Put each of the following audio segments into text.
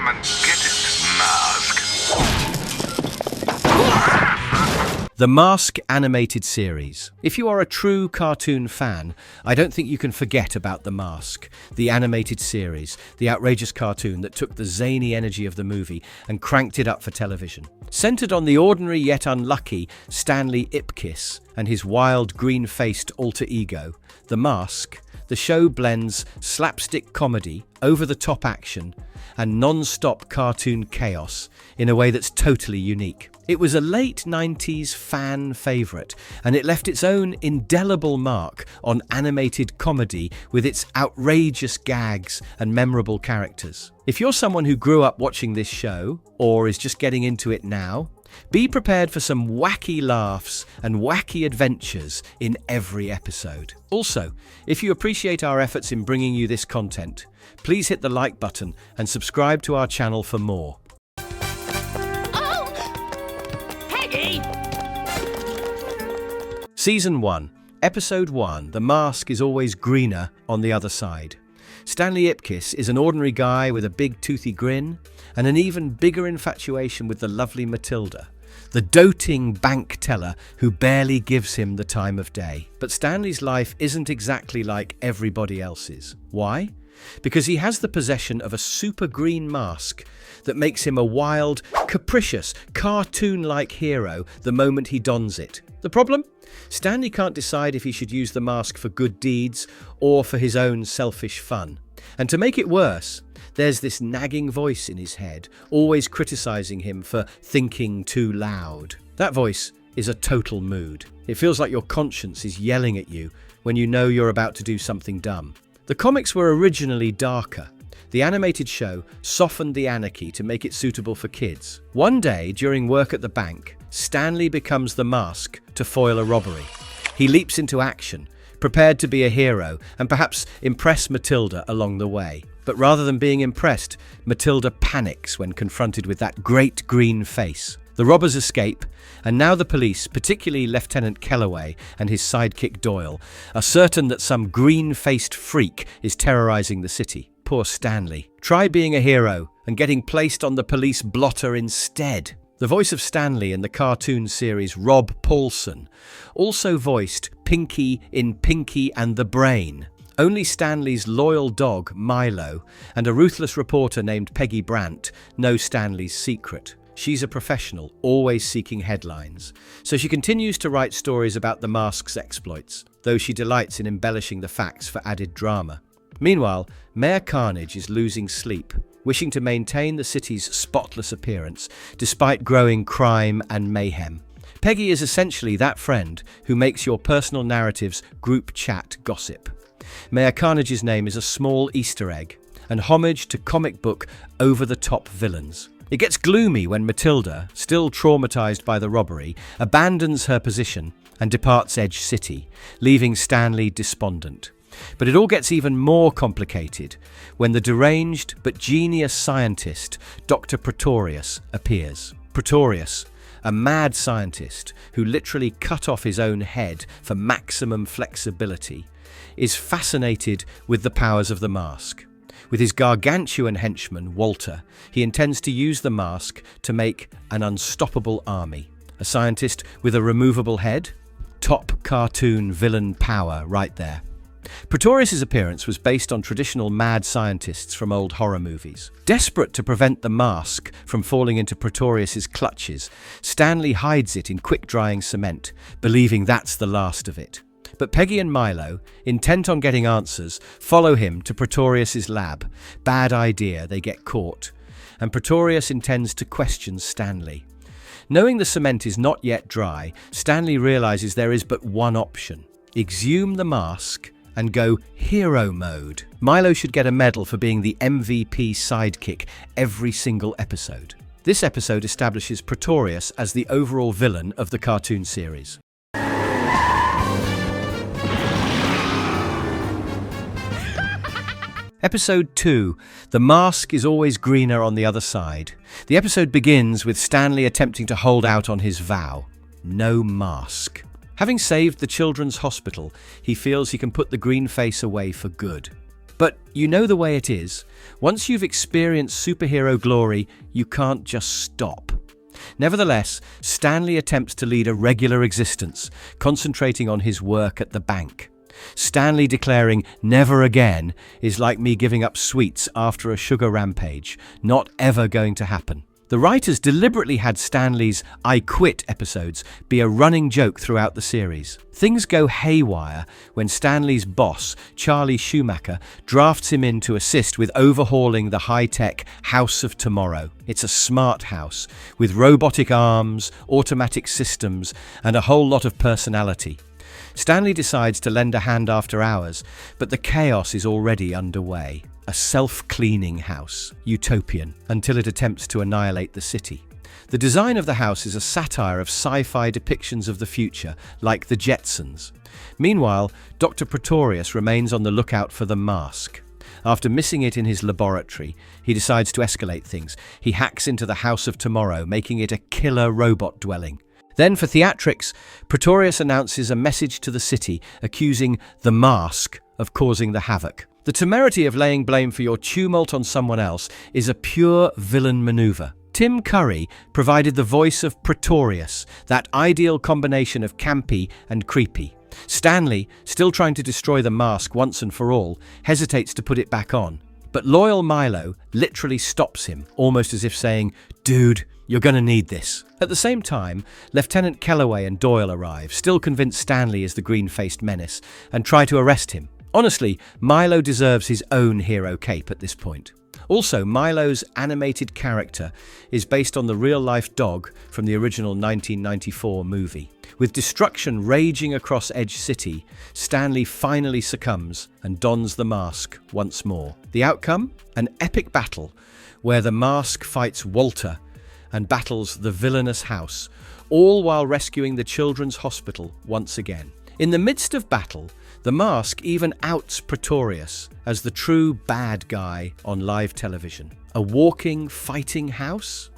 Come and get it, Mask. The Mask animated series. If you are a true cartoon fan, I don't think you can forget about The Mask, the animated series, the outrageous cartoon that took the zany energy of the movie and cranked it up for television. Centered on the ordinary yet unlucky Stanley Ipkiss and his wild green-faced alter ego, The Mask, the show blends slapstick comedy, over-the-top action, and non-stop cartoon chaos in a way that's totally unique. It was a late 90s fan favourite, and it left its own indelible mark on animated comedy with its outrageous gags and memorable characters. If you're someone who grew up watching this show, or is just getting into it now, be prepared for some wacky laughs and wacky adventures in every episode. Also, if you appreciate our efforts in bringing you this content, please hit the like button and subscribe to our channel for more. Season 1, Episode 1, The Mask is Always Greener on the Other Side. Stanley Ipkiss is an ordinary guy with a big toothy grin and an even bigger infatuation with the lovely Matilda, the doting bank teller who barely gives him the time of day. But Stanley's life isn't exactly like everybody else's. Why? Because he has the possession of a super green mask that makes him a wild, capricious, cartoon-like hero the moment he dons it. The problem? Stanley can't decide if he should use the mask for good deeds or for his own selfish fun. And to make it worse, there's this nagging voice in his head, always criticizing him for thinking too loud. That voice is a total mood. It feels like your conscience is yelling at you when you know you're about to do something dumb. The comics were originally darker. The animated show softened the anarchy to make it suitable for kids. One day, during work at the bank, Stanley becomes the Mask to foil a robbery. He leaps into action, prepared to be a hero and perhaps impress Matilda along the way. But rather than being impressed, Matilda panics when confronted with that great green face. The robbers escape, and now the police, particularly Lieutenant Kellaway and his sidekick Doyle, are certain that some green-faced freak is terrorizing the city. Poor Stanley. Try being a hero and getting placed on the police blotter instead. The voice of Stanley in the cartoon series Rob Paulson also voiced Pinky in Pinky and the Brain. Only Stanley's loyal dog, Milo, and a ruthless reporter named Peggy Brandt know Stanley's secret. She's a professional, always seeking headlines, so she continues to write stories about the Mask's exploits, though she delights in embellishing the facts for added drama. Meanwhile, Mayor Carnage is losing sleep, wishing to maintain the city's spotless appearance despite growing crime and mayhem. Peggy is essentially that friend who makes your personal narrative's group chat gossip. Mayor Carnage's name is a small Easter egg, an homage to comic book over-the-top villains. It gets gloomy when Matilda, still traumatized by the robbery, abandons her position and departs Edge City, leaving Stanley despondent. But it all gets even more complicated when the deranged but genius scientist, Dr. Ptorius, appears. Ptorius, a mad scientist who literally cut off his own head for maximum flexibility, is fascinated with the powers of the mask. With his gargantuan henchman, Walter, he intends to use the mask to make an unstoppable army. A scientist with a removable head? Top cartoon villain power right there. Ptorius' appearance was based on traditional mad scientists from old horror movies. Desperate to prevent the mask from falling into Ptorius' clutches, Stanley hides it in quick-drying cement, believing that's the last of it. But Peggy and Milo, intent on getting answers, follow him to Ptorius' lab. Bad idea, they get caught. And Ptorius intends to question Stanley. Knowing the cement is not yet dry, Stanley realizes there is but one option. Exhume the mask and go hero mode. Milo should get a medal for being the MVP sidekick every single episode. This episode establishes Ptorius as the overall villain of the cartoon series. Episode 2, The Mask is Always Greener on the Other Side. The episode begins with Stanley attempting to hold out on his vow. No mask. Having saved the children's hospital, he feels he can put the green face away for good. But you know the way it is. Once you've experienced superhero glory, you can't just stop. Nevertheless, Stanley attempts to lead a regular existence, concentrating on his work at the bank. Stanley declaring, "Never again," is like me giving up sweets after a sugar rampage. Not ever going to happen. The writers deliberately had Stanley's "I quit" episodes be a running joke throughout the series. Things go haywire when Stanley's boss, Charlie Schumacher, drafts him in to assist with overhauling the high-tech House of Tomorrow. It's a smart house with robotic arms, automatic systems, and a whole lot of personality. Stanley decides to lend a hand after hours, but the chaos is already underway. A self-cleaning house, utopian, until it attempts to annihilate the city. The design of the house is a satire of sci-fi depictions of the future, like the Jetsons. Meanwhile, Dr. Ptorius remains on the lookout for the mask. After missing it in his laboratory, he decides to escalate things. He hacks into the House of Tomorrow, making it a killer robot dwelling. Then, for theatrics, Ptorius announces a message to the city, accusing the mask of causing the havoc. The temerity of laying blame for your tumult on someone else is a pure villain maneuver. Tim Curry provided the voice of Ptorius, that ideal combination of campy and creepy. Stanley, still trying to destroy the mask once and for all, hesitates to put it back on. But loyal Milo literally stops him, almost as if saying, "Dude, you're going to need this." At the same time, Lieutenant Kellaway and Doyle arrive, still convinced Stanley is the green-faced menace, and try to arrest him. Honestly, Milo deserves his own hero cape at this point. Also, Milo's animated character is based on the real-life dog from the original 1994 movie. With destruction raging across Edge City, Stanley finally succumbs and dons the mask once more. The outcome? An epic battle where the mask fights Walter and battles the villainous house, all while rescuing the children's hospital once again. In the midst of battle, the mask even outs Ptorius as the true bad guy on live television. A walking, fighting house?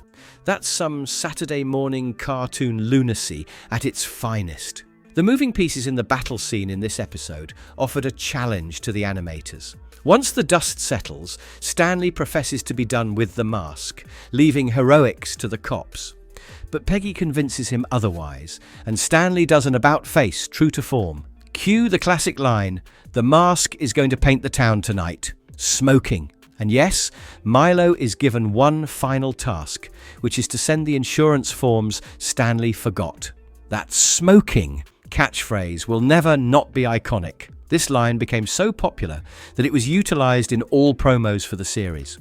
That's some Saturday morning cartoon lunacy at its finest. The moving pieces in the battle scene in this episode offered a challenge to the animators. Once the dust settles, Stanley professes to be done with the mask, leaving heroics to the cops. But Peggy convinces him otherwise, and Stanley does an about-face true to form. Cue the classic line, "The mask is going to paint the town tonight. Smoking." And yes, Milo is given one final task, which is to send the insurance forms Stanley forgot. That "smoking" catchphrase will never not be iconic. This line became so popular that it was utilized in all promos for the series.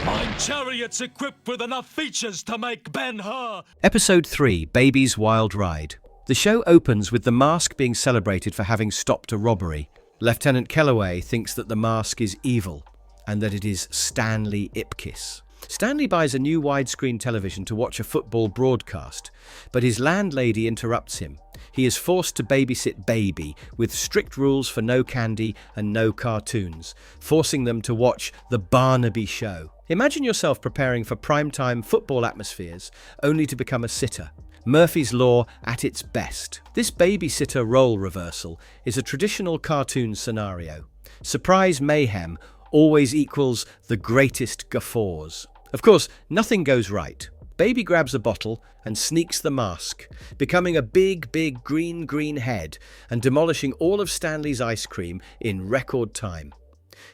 My chariot's equipped with enough features to make Ben-Hur. Episode 3, Baby's Wild Ride. The show opens with the mask being celebrated for having stopped a robbery. Lieutenant Kellaway thinks that the mask is evil and that it is Stanley Ipkiss. Stanley buys a new widescreen television to watch a football broadcast, but his landlady interrupts him. He is forced to babysit Baby, with strict rules for no candy and no cartoons, forcing them to watch The Barnaby Show. Imagine yourself preparing for primetime football atmospheres, only to become a sitter. Murphy's Law at its best. This babysitter role reversal is a traditional cartoon scenario. Surprise mayhem always equals the greatest guffaws. Of course, nothing goes right. Baby grabs a bottle and sneaks the mask, becoming a big green head and demolishing all of Stanley's ice cream in record time.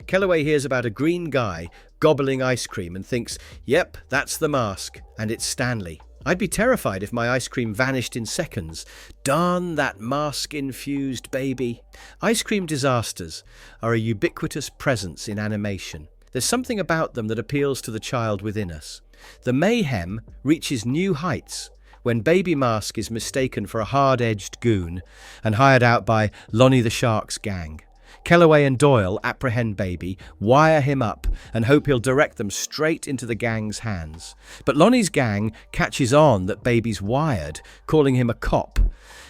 Kellaway hears about a green guy gobbling ice cream and thinks, "Yep, that's the mask, and it's Stanley. I'd be terrified if my ice cream vanished in seconds. Darn that mask-infused baby." Ice cream disasters are a ubiquitous presence in animation. There's something about them that appeals to the child within us. The mayhem reaches new heights when Baby Mask is mistaken for a hard-edged goon and hired out by Lonnie the Shark's gang. Kellaway and Doyle apprehend Baby, wire him up, and hope he'll direct them straight into the gang's hands. But Lonnie's gang catches on that Baby's wired, calling him a cop.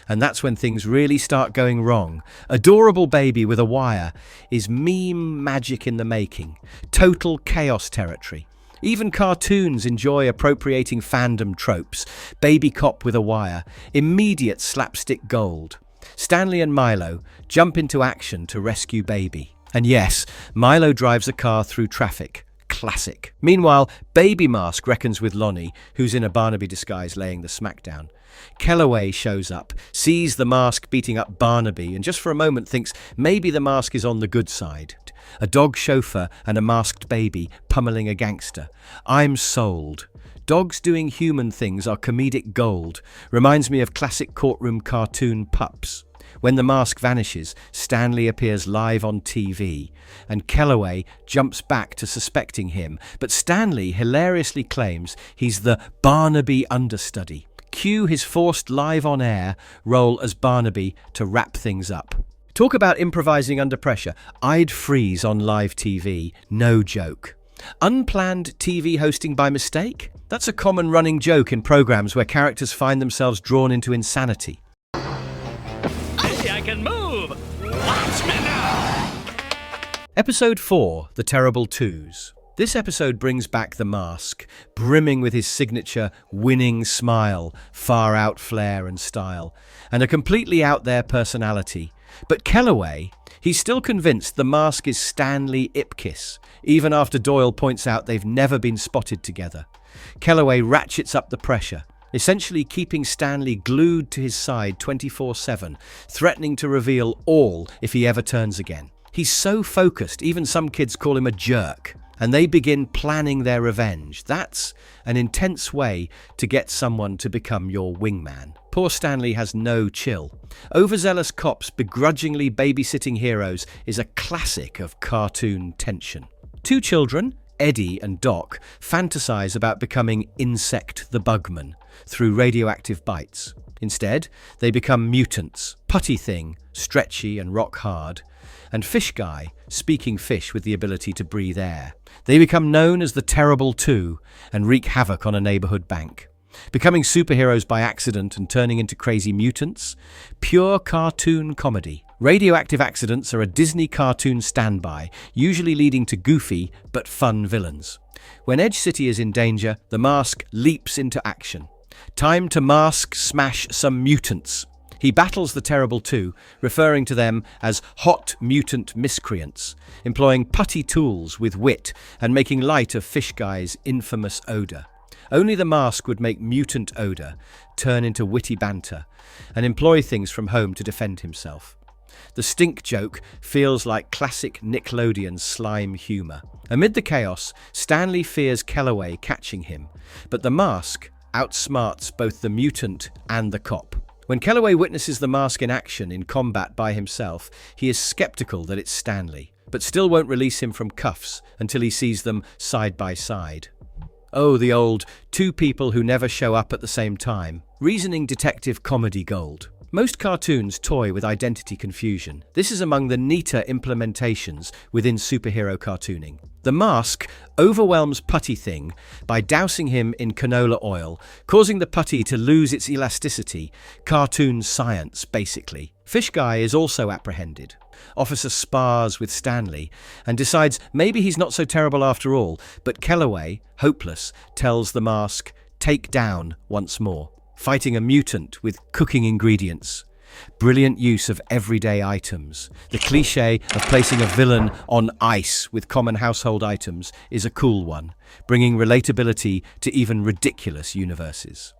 And that's when things really start going wrong. Adorable Baby with a wire is meme magic in the making. Total chaos territory. Even cartoons enjoy appropriating fandom tropes. Baby cop with a wire. Immediate slapstick gold. Stanley and Milo jump into action to rescue Baby. And yes, Milo drives a car through traffic. Classic. Meanwhile, Baby Mask reckons with Lonnie, who's in a Barnaby disguise laying the smackdown. Kellaway shows up, sees the Mask beating up Barnaby, and just for a moment thinks maybe the Mask is on the good side. A dog chauffeur and a masked baby pummeling a gangster. I'm sold. Dogs doing human things are comedic gold. Reminds me of classic courtroom cartoon Pups. When the mask vanishes, Stanley appears live on TV, and Kellaway jumps back to suspecting him, but Stanley hilariously claims he's the Barnaby understudy. Cue his forced live-on-air role as Barnaby to wrap things up. Talk about improvising under pressure. I'd freeze on live TV, no joke. Unplanned TV hosting by mistake? That's a common running joke in programs where characters find themselves drawn into insanity. I can move! Watch me now! Episode 4, The Terrible Twos. This episode brings back the Mask, brimming with his signature winning smile, far-out flair and style, and a completely out-there personality. But Kellaway, he's still convinced the Mask is Stanley Ipkiss, even after Doyle points out they've never been spotted together. Kellaway ratchets up the pressure, essentially keeping Stanley glued to his side 24/7, threatening to reveal all if he ever turns again. He's so focused, even some kids call him a jerk, and they begin planning their revenge. That's an intense way to get someone to become your wingman. Poor Stanley has no chill. Overzealous cops begrudgingly babysitting heroes is a classic of cartoon tension. Two children, Eddie and Doc, fantasize about becoming Insect the Bugman through radioactive bites. Instead, they become mutants, Putty Thing, stretchy and rock hard, and Fish Guy, speaking fish with the ability to breathe air. They become known as the Terrible Two and wreak havoc on a neighborhood bank. Becoming superheroes by accident and turning into crazy mutants? Pure cartoon comedy. Radioactive accidents are a Disney cartoon standby, usually leading to goofy but fun villains. When Edge City is in danger, the Mask leaps into action. Time to mask smash some mutants. He battles the Terrible Two, referring to them as hot mutant miscreants, employing putty tools with wit and making light of Fish Guy's infamous odor. Only the Mask would make mutant odor turn into witty banter and employ things from home to defend himself. The stink joke feels like classic Nickelodeon slime humor. Amid the chaos, Stanley fears Kellaway catching him, but the Mask outsmarts both the mutant and the cop. When Kellaway witnesses the Mask in action in combat by himself, he is skeptical that it's Stanley, but still won't release him from cuffs until he sees them side by side. Oh, the old two people who never show up at the same time. Reasoning detective comedy gold. Most cartoons toy with identity confusion. This is among the neater implementations within superhero cartooning. The Mask overwhelms Putty Thing by dousing him in canola oil, causing the putty to lose its elasticity. Cartoon science, basically. Fish Guy is also apprehended. Officer spars with Stanley and decides maybe he's not so terrible after all, but Kellaway, hopeless, tells the Mask, take down once more. Fighting a mutant with cooking ingredients. Brilliant use of everyday items. The cliché of placing a villain on ice with common household items is a cool one, bringing relatability to even ridiculous universes.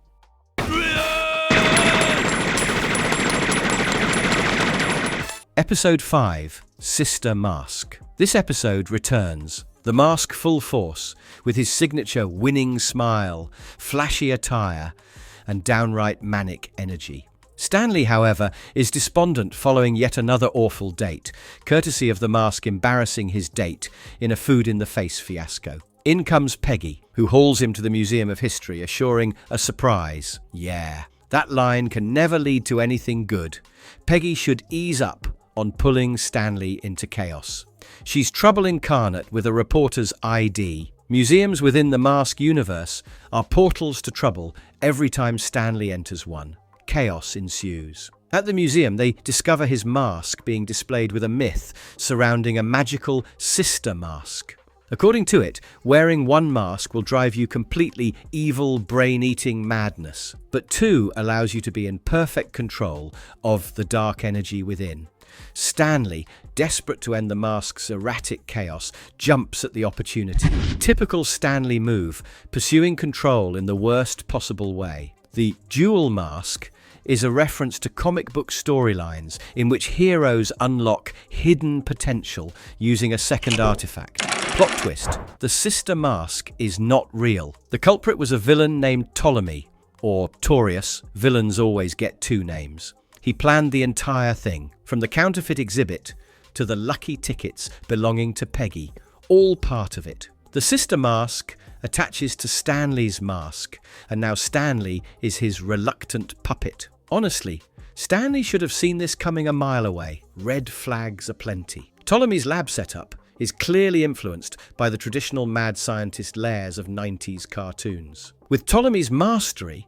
Episode 5, Sister Mask. This episode returns. The Mask full force, with his signature winning smile, flashy attire, and downright manic energy. Stanley, however, is despondent following yet another awful date, courtesy of the Mask embarrassing his date in a food-in-the-face fiasco. In comes Peggy, who hauls him to the Museum of History, assuring a surprise. Yeah, that line can never lead to anything good. Peggy should ease up on pulling Stanley into chaos. She's trouble incarnate with a reporter's ID. Museums within the Mask universe are portals to trouble every time Stanley enters one. Chaos ensues. At the museum, they discover his mask being displayed with a myth surrounding a magical sister mask. According to it, wearing one mask will drive you completely evil, brain-eating madness, but two allows you to be in perfect control of the dark energy within. Stanley, desperate to end the mask's erratic chaos, jumps at the opportunity. Typical Stanley move, pursuing control in the worst possible way. The dual mask is a reference to comic book storylines in which heroes unlock hidden potential using a second artifact. Plot twist: the sister mask is not real. The culprit was a villain named Ptolemy, or Ptorius. Villains always get two names. He planned the entire thing, from the counterfeit exhibit to the lucky tickets belonging to Peggy, all part of it. The sister mask attaches to Stanley's mask, and now Stanley is his reluctant puppet. Honestly, Stanley should have seen this coming a mile away. Red flags aplenty. Ptolemy's lab setup is clearly influenced by the traditional mad scientist layers of 90s cartoons. With Ptolemy's mastery,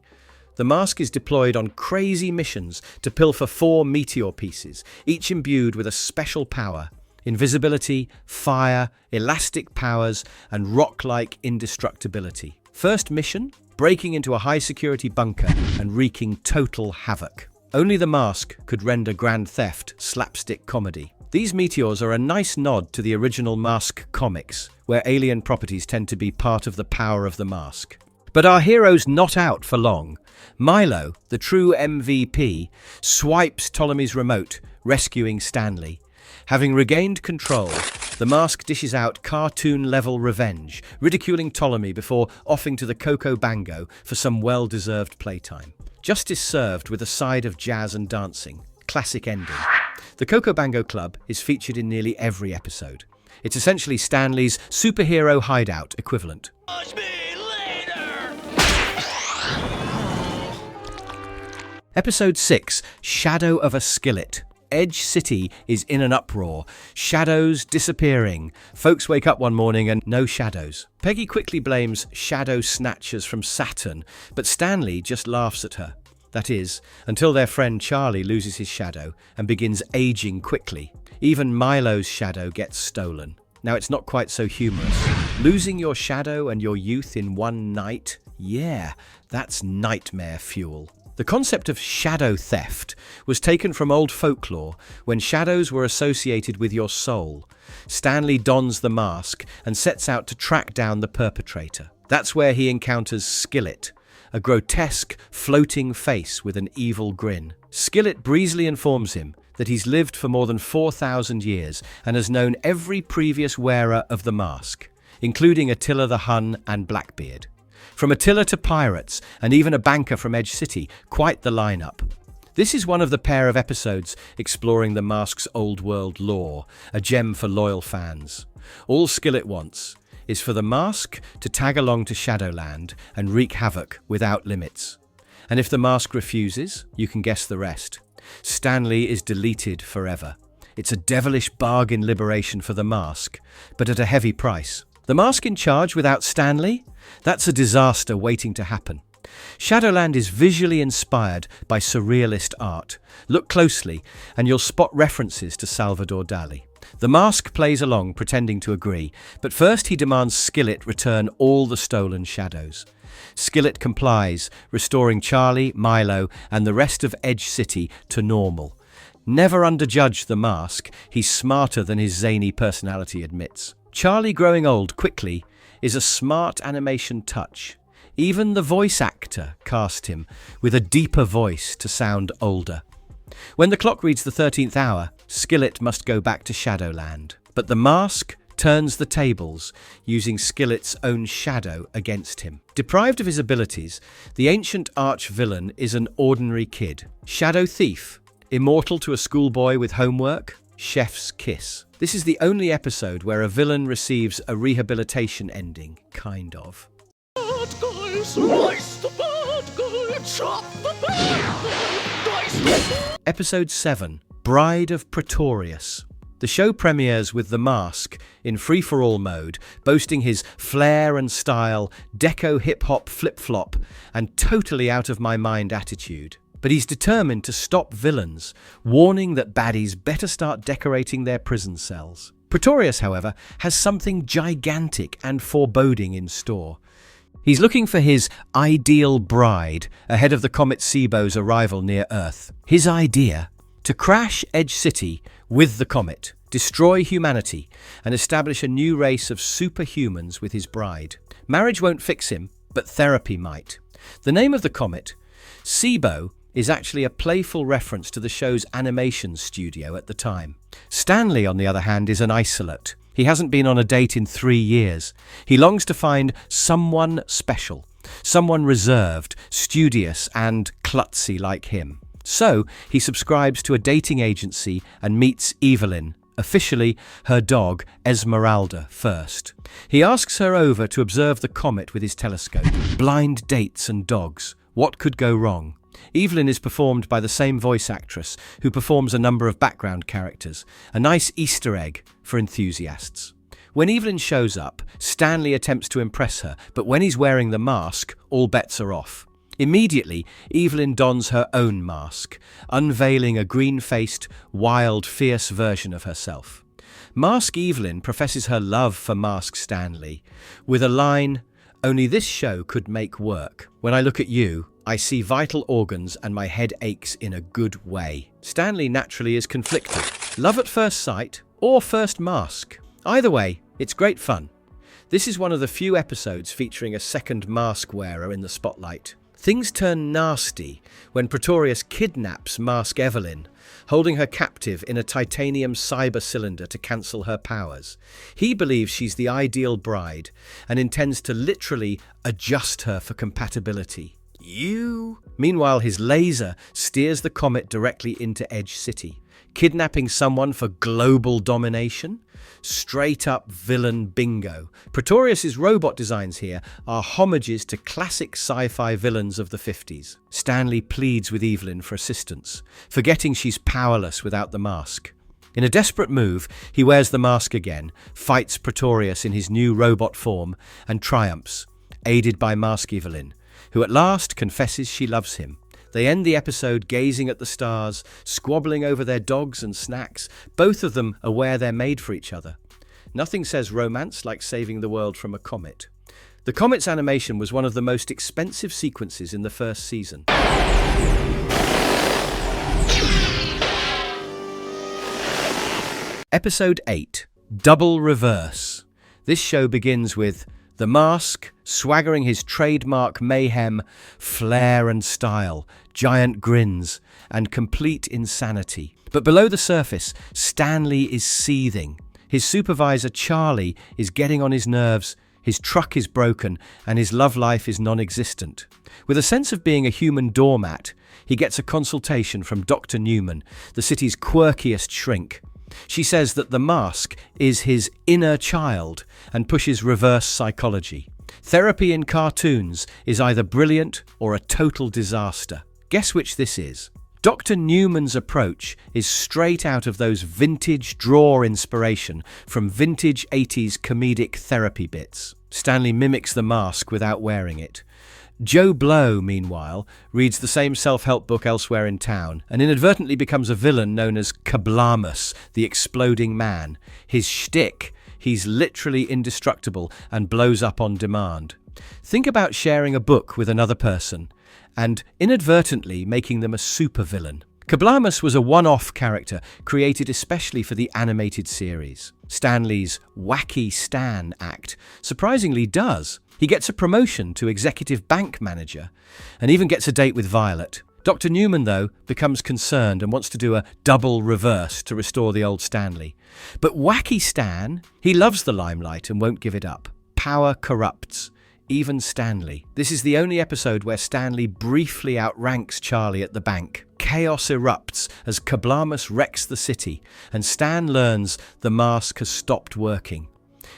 the mask is deployed on crazy missions to pilfer 4 meteor pieces, each imbued with a special power: invisibility, fire, elastic powers, and rock-like indestructibility. First mission: breaking into a high-security bunker and wreaking total havoc. Only the mask could render grand theft slapstick comedy. These meteors are a nice nod to the original Mask comics, where alien properties tend to be part of the power of the mask. But our hero's not out for long. Milo, the true MVP, swipes Ptolemy's remote, rescuing Stanley. Having regained control, the mask dishes out cartoon-level revenge, ridiculing Ptolemy before offing to the Coco Bango for some well-deserved playtime. Justice served with a side of jazz and dancing. Classic ending. The Coco Bango Club is featured in nearly every episode. It's essentially Stanley's superhero hideout equivalent. Watch me later! Episode 6, Shadow of a Skillet. Edge City is in an uproar. Shadows disappearing. Folks wake up one morning and no shadows. Peggy quickly blames shadow snatchers from Saturn, but Stanley just laughs at her. That is, until their friend Charlie loses his shadow and begins aging quickly. Even Milo's shadow gets stolen. Now it's not quite so humorous. Losing your shadow and your youth in one night? Yeah, that's nightmare fuel. The concept of shadow theft was taken from old folklore when shadows were associated with your soul. Stanley dons the mask and sets out to track down the perpetrator. That's where he encounters Skillet, a grotesque, floating face with an evil grin. Skillet breezily informs him that he's lived for more than 4,000 years and has known every previous wearer of the mask, including Attila the Hun and Blackbeard. From Attila to pirates, and even a banker from Edge City, quite the lineup. This is one of the pair of episodes exploring the mask's old world lore, a gem for loyal fans. All Skillet wants is for the mask to tag along to Shadowland and wreak havoc without limits. And if the mask refuses, you can guess the rest. Stanley is deleted forever. It's a devilish bargain liberation for the mask, but at a heavy price. The mask in charge without Stanley? That's a disaster waiting to happen. Shadowland is visually inspired by surrealist art. Look closely and you'll spot references to Salvador Dali. The mask plays along, pretending to agree, but first he demands Skillet return all the stolen shadows. Skillet complies, restoring Charlie, Milo, and the rest of Edge City to normal. Never underjudge the mask, he's smarter than his zany personality admits. Charlie growing old quickly is a smart animation touch. Even the voice actor cast him with a deeper voice to sound older. When the clock reads the 13th hour, Skillet must go back to Shadowland. But the mask turns the tables, using Skillet's own shadow against him. Deprived of his abilities, the ancient arch-villain is an ordinary kid. Shadow thief, immortal to a schoolboy with homework, chef's kiss. This is the only episode where a villain receives a rehabilitation ending, kind of. Bad guys, slice the bad guy, chop the bad guy, dice the... Episode 7, Bride of Ptorius. The show premieres with the mask in free-for-all mode, boasting his flair and style, deco hip-hop flip-flop, and totally out-of-my-mind attitude. But he's determined to stop villains, warning that baddies better start decorating their prison cells. Ptorius, however, has something gigantic and foreboding in store. He's looking for his ideal bride ahead of the comet Sssmo's arrival near Earth. His idea? To crash Edge City with the comet, destroy humanity, and establish a new race of superhumans with his bride. Marriage won't fix him, but therapy might. The name of the comet, Sssmo, is actually a playful reference to the show's animation studio at the time. Stanley, on the other hand, is an isolate. He hasn't been on a date in 3 years. He longs to find someone special, someone reserved, studious, and klutzy like him. So, he subscribes to a dating agency and meets Evelyn, officially her dog Esmeralda, first. He asks her over to observe the comet with his telescope. Blind dates and dogs. What could go wrong? Evelyn is performed by the same voice actress who performs a number of background characters, a nice Easter egg for enthusiasts. When Evelyn shows up, Stanley attempts to impress her, but when he's wearing the mask, all bets are off. Immediately, Evelyn dons her own mask, unveiling a green-faced, wild, fierce version of herself. Mask Evelyn professes her love for Mask Stanley, with a line, "Only this show could make work. When I look at you, I see vital organs and my head aches in a good way." Stanley naturally is conflicted. Love at first sight or first mask? Either way, it's great fun. This is one of the few episodes featuring a second mask wearer in the spotlight. Things turn nasty when Ptorius kidnaps Mask Evelyn, holding her captive in a titanium cyber cylinder to cancel her powers. He believes she's the ideal bride and intends to literally adjust her for compatibility. Meanwhile, his laser steers the comet directly into Edge City. Kidnapping someone for global domination? Straight up villain bingo. Ptorius's robot designs here are homages to classic sci-fi villains of the 50s. Stanley pleads with Evelyn for assistance, forgetting she's powerless without the mask. In a desperate move, he wears the mask again, fights Ptorius in his new robot form, and triumphs, aided by Mask Evelyn, who at last confesses she loves him. They end the episode gazing at the stars, squabbling over their dogs and snacks, both of them aware they're made for each other. Nothing says romance like saving the world from a comet. The comet's animation was one of the most expensive sequences in the first season. Episode 8, Double Reverse. This show begins with the Mask swaggering his trademark mayhem, flair and style, giant grins, and complete insanity. But below the surface, Stanley is seething. His supervisor, Charlie, is getting on his nerves, his truck is broken, and his love life is non-existent. With a sense of being a human doormat, he gets a consultation from Dr. Newman, the city's quirkiest shrink. She says that the mask is his inner child and pushes reverse psychology. Therapy in cartoons is either brilliant or a total disaster. Guess which this is? Dr. Newman's approach is straight out of those vintage draw inspiration from vintage 80s comedic therapy bits. Stanley mimics the mask without wearing it. Joe Blow, meanwhile, reads the same self-help book elsewhere in town and inadvertently becomes a villain known as Kablamus, the Exploding Man. His shtick: he's literally indestructible and blows up on demand. Think about sharing a book with another person and inadvertently making them a supervillain. Kablamus was a one-off character created especially for the animated series. Stanley's Wacky Stan act surprisingly does. He gets a promotion to executive bank manager and even gets a date with Violet. Dr. Newman, though, becomes concerned and wants to do a double reverse to restore the old Stanley. But Wacky Stan, he loves the limelight and won't give it up. Power corrupts, even Stanley. This is the only episode where Stanley briefly outranks Charlie at the bank. Chaos erupts as Kablamus wrecks the city, and Stan learns the mask has stopped working.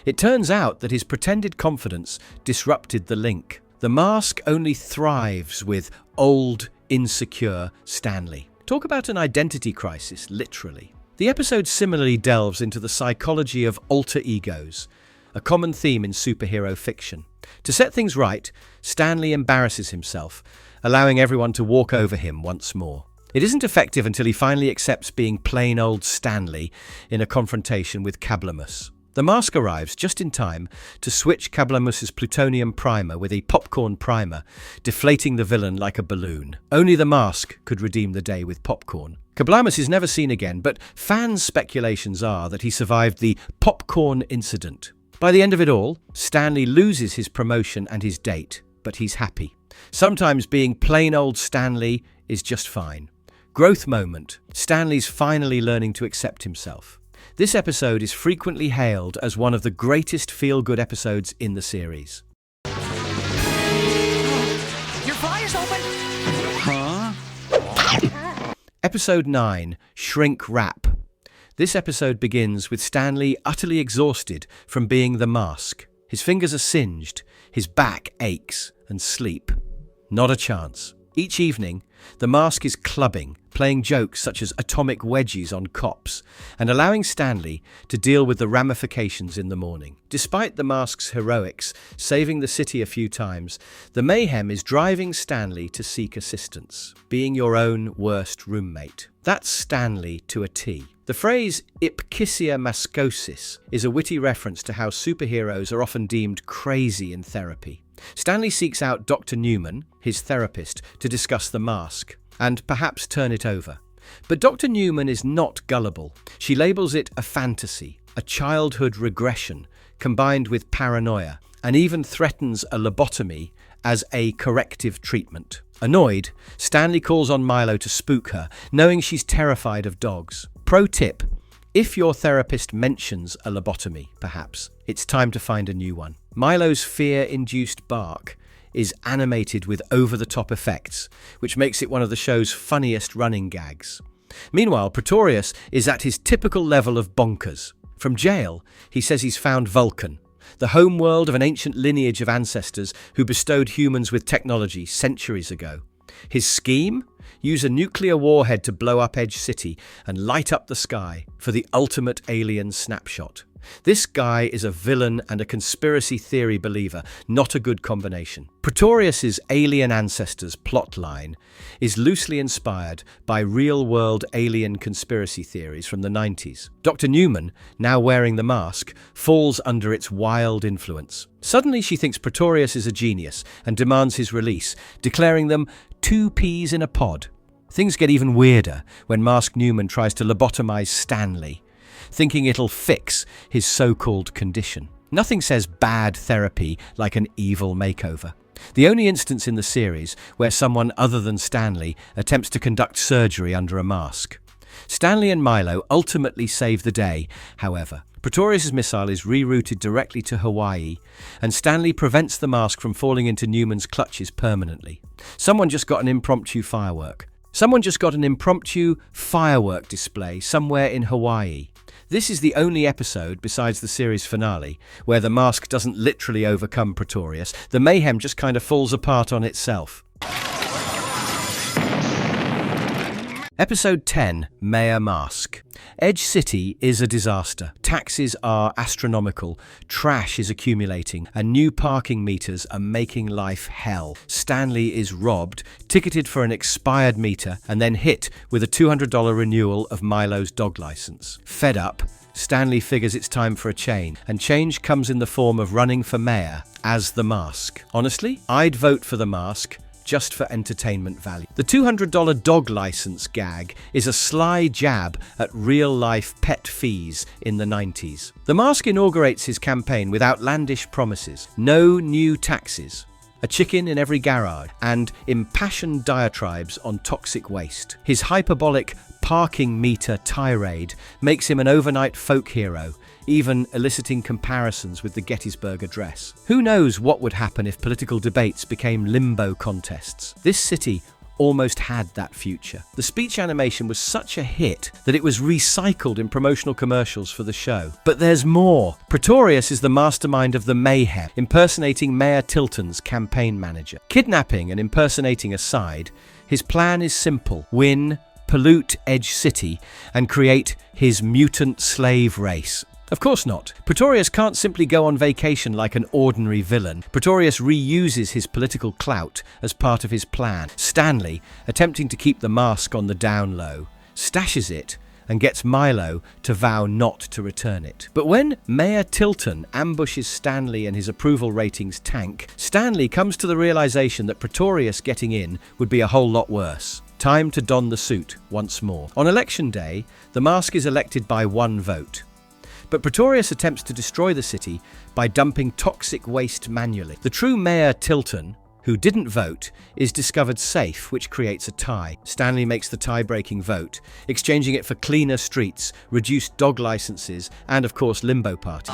It turns out that his pretended confidence disrupted the link. The mask only thrives with old, insecure Stanley. Talk about an identity crisis, literally. The episode similarly delves into the psychology of alter egos, a common theme in superhero fiction. To set things right, Stanley embarrasses himself, allowing everyone to walk over him once more. It isn't effective until he finally accepts being plain old Stanley in a confrontation with Kablamus. The mask arrives just in time to switch Kablamus's plutonium primer with a popcorn primer, deflating the villain like a balloon. Only the mask could redeem the day with popcorn. Kablamus is never seen again, but fans' speculations are that he survived the popcorn incident. By the end of it all, Stanley loses his promotion and his date, but he's happy. Sometimes being plain old Stanley is just fine. Growth moment. Stanley's finally learning to accept himself. This episode is frequently hailed as one of the greatest feel-good episodes in the series. Your flyer's open! Huh? Episode 9, Shrink Wrap. This episode begins with Stanley utterly exhausted from being the mask. His fingers are singed, his back aches, and sleep. Not a chance. Each evening, the mask is clubbing, playing jokes such as atomic wedgies on cops, and allowing Stanley to deal with the ramifications in the morning. Despite the mask's heroics, saving the city a few times, the mayhem is driving Stanley to seek assistance, being your own worst roommate. That's Stanley to a T. The phrase ipkissia mascosis is a witty reference to how superheroes are often deemed crazy in therapy. Stanley seeks out Dr. Newman, his therapist, to discuss the mask, and perhaps turn it over. But Dr. Newman is not gullible. She labels it a fantasy, a childhood regression, combined with paranoia, and even threatens a lobotomy as a corrective treatment. Annoyed, Stanley calls on Milo to spook her, knowing she's terrified of dogs. Pro tip: if your therapist mentions a lobotomy, perhaps, it's time to find a new one. Milo's fear-induced bark is animated with over-the-top effects, which makes it one of the show's funniest running gags. Meanwhile, Ptorius is at his typical level of bonkers. From jail, he says he's found Vulcan, the homeworld of an ancient lineage of ancestors who bestowed humans with technology centuries ago. His scheme? Use a nuclear warhead to blow up Edge City and light up the sky for the ultimate alien snapshot. This guy is a villain and a conspiracy theory believer, not a good combination. Ptorius's alien ancestors plotline is loosely inspired by real-world alien conspiracy theories from the 90s. Dr. Newman, now wearing the mask, falls under its wild influence. Suddenly she thinks Ptorius is a genius and demands his release, declaring them two peas in a pod. Things get even weirder when Mask Newman tries to lobotomize Stanley, thinking it'll fix his so-called condition. Nothing says bad therapy like an evil makeover. The only instance in the series where someone other than Stanley attempts to conduct surgery under a mask. Stanley and Milo ultimately save the day, however. Ptorius' missile is rerouted directly to Hawaii, and Stanley prevents the mask from falling into Newman's clutches permanently. Someone just got an impromptu firework display somewhere in Hawaii. This is the only episode, besides the series finale, where the mask doesn't literally overcome Ptorius. The mayhem just kind of falls apart on itself. Episode 10, Mayor Mask. Edge City is a disaster. Taxes are astronomical, trash is accumulating, and new parking meters are making life hell. Stanley is robbed, ticketed for an expired meter, and then hit with a $200 renewal of Milo's dog license. Fed up, Stanley figures it's time for a change, and change comes in the form of running for mayor as the Mask. Honestly, I'd vote for the Mask, just for entertainment value. The $200 dog license gag is a sly jab at real-life pet fees in the 90s. The Mask inaugurates his campaign with outlandish promises. No new taxes, a chicken in every garage, and impassioned diatribes on toxic waste. His hyperbolic parking meter tirade makes him an overnight folk hero, even eliciting comparisons with the Gettysburg Address. Who knows what would happen if political debates became limbo contests? This city almost had that future. The speech animation was such a hit that it was recycled in promotional commercials for the show. But there's more. Ptorius is the mastermind of the mayhem, impersonating Mayor Tilton's campaign manager. Kidnapping and impersonating aside, his plan is simple: win, pollute Edge City, and create his mutant slave race. Of course not. Ptorius can't simply go on vacation like an ordinary villain. Ptorius reuses his political clout as part of his plan. Stanley, attempting to keep the mask on the down low, stashes it and gets Milo to vow not to return it. But when Mayor Tilton ambushes Stanley and his approval ratings tank, Stanley comes to the realization that Ptorius getting in would be a whole lot worse. Time to don the suit once more. On election day, the mask is elected by 1 vote. But Ptorius attempts to destroy the city by dumping toxic waste manually. The true Mayor Tilton, who didn't vote, is discovered safe, which creates a tie. Stanley makes the tie-breaking vote, exchanging it for cleaner streets, reduced dog licenses, and of course Limbo Party.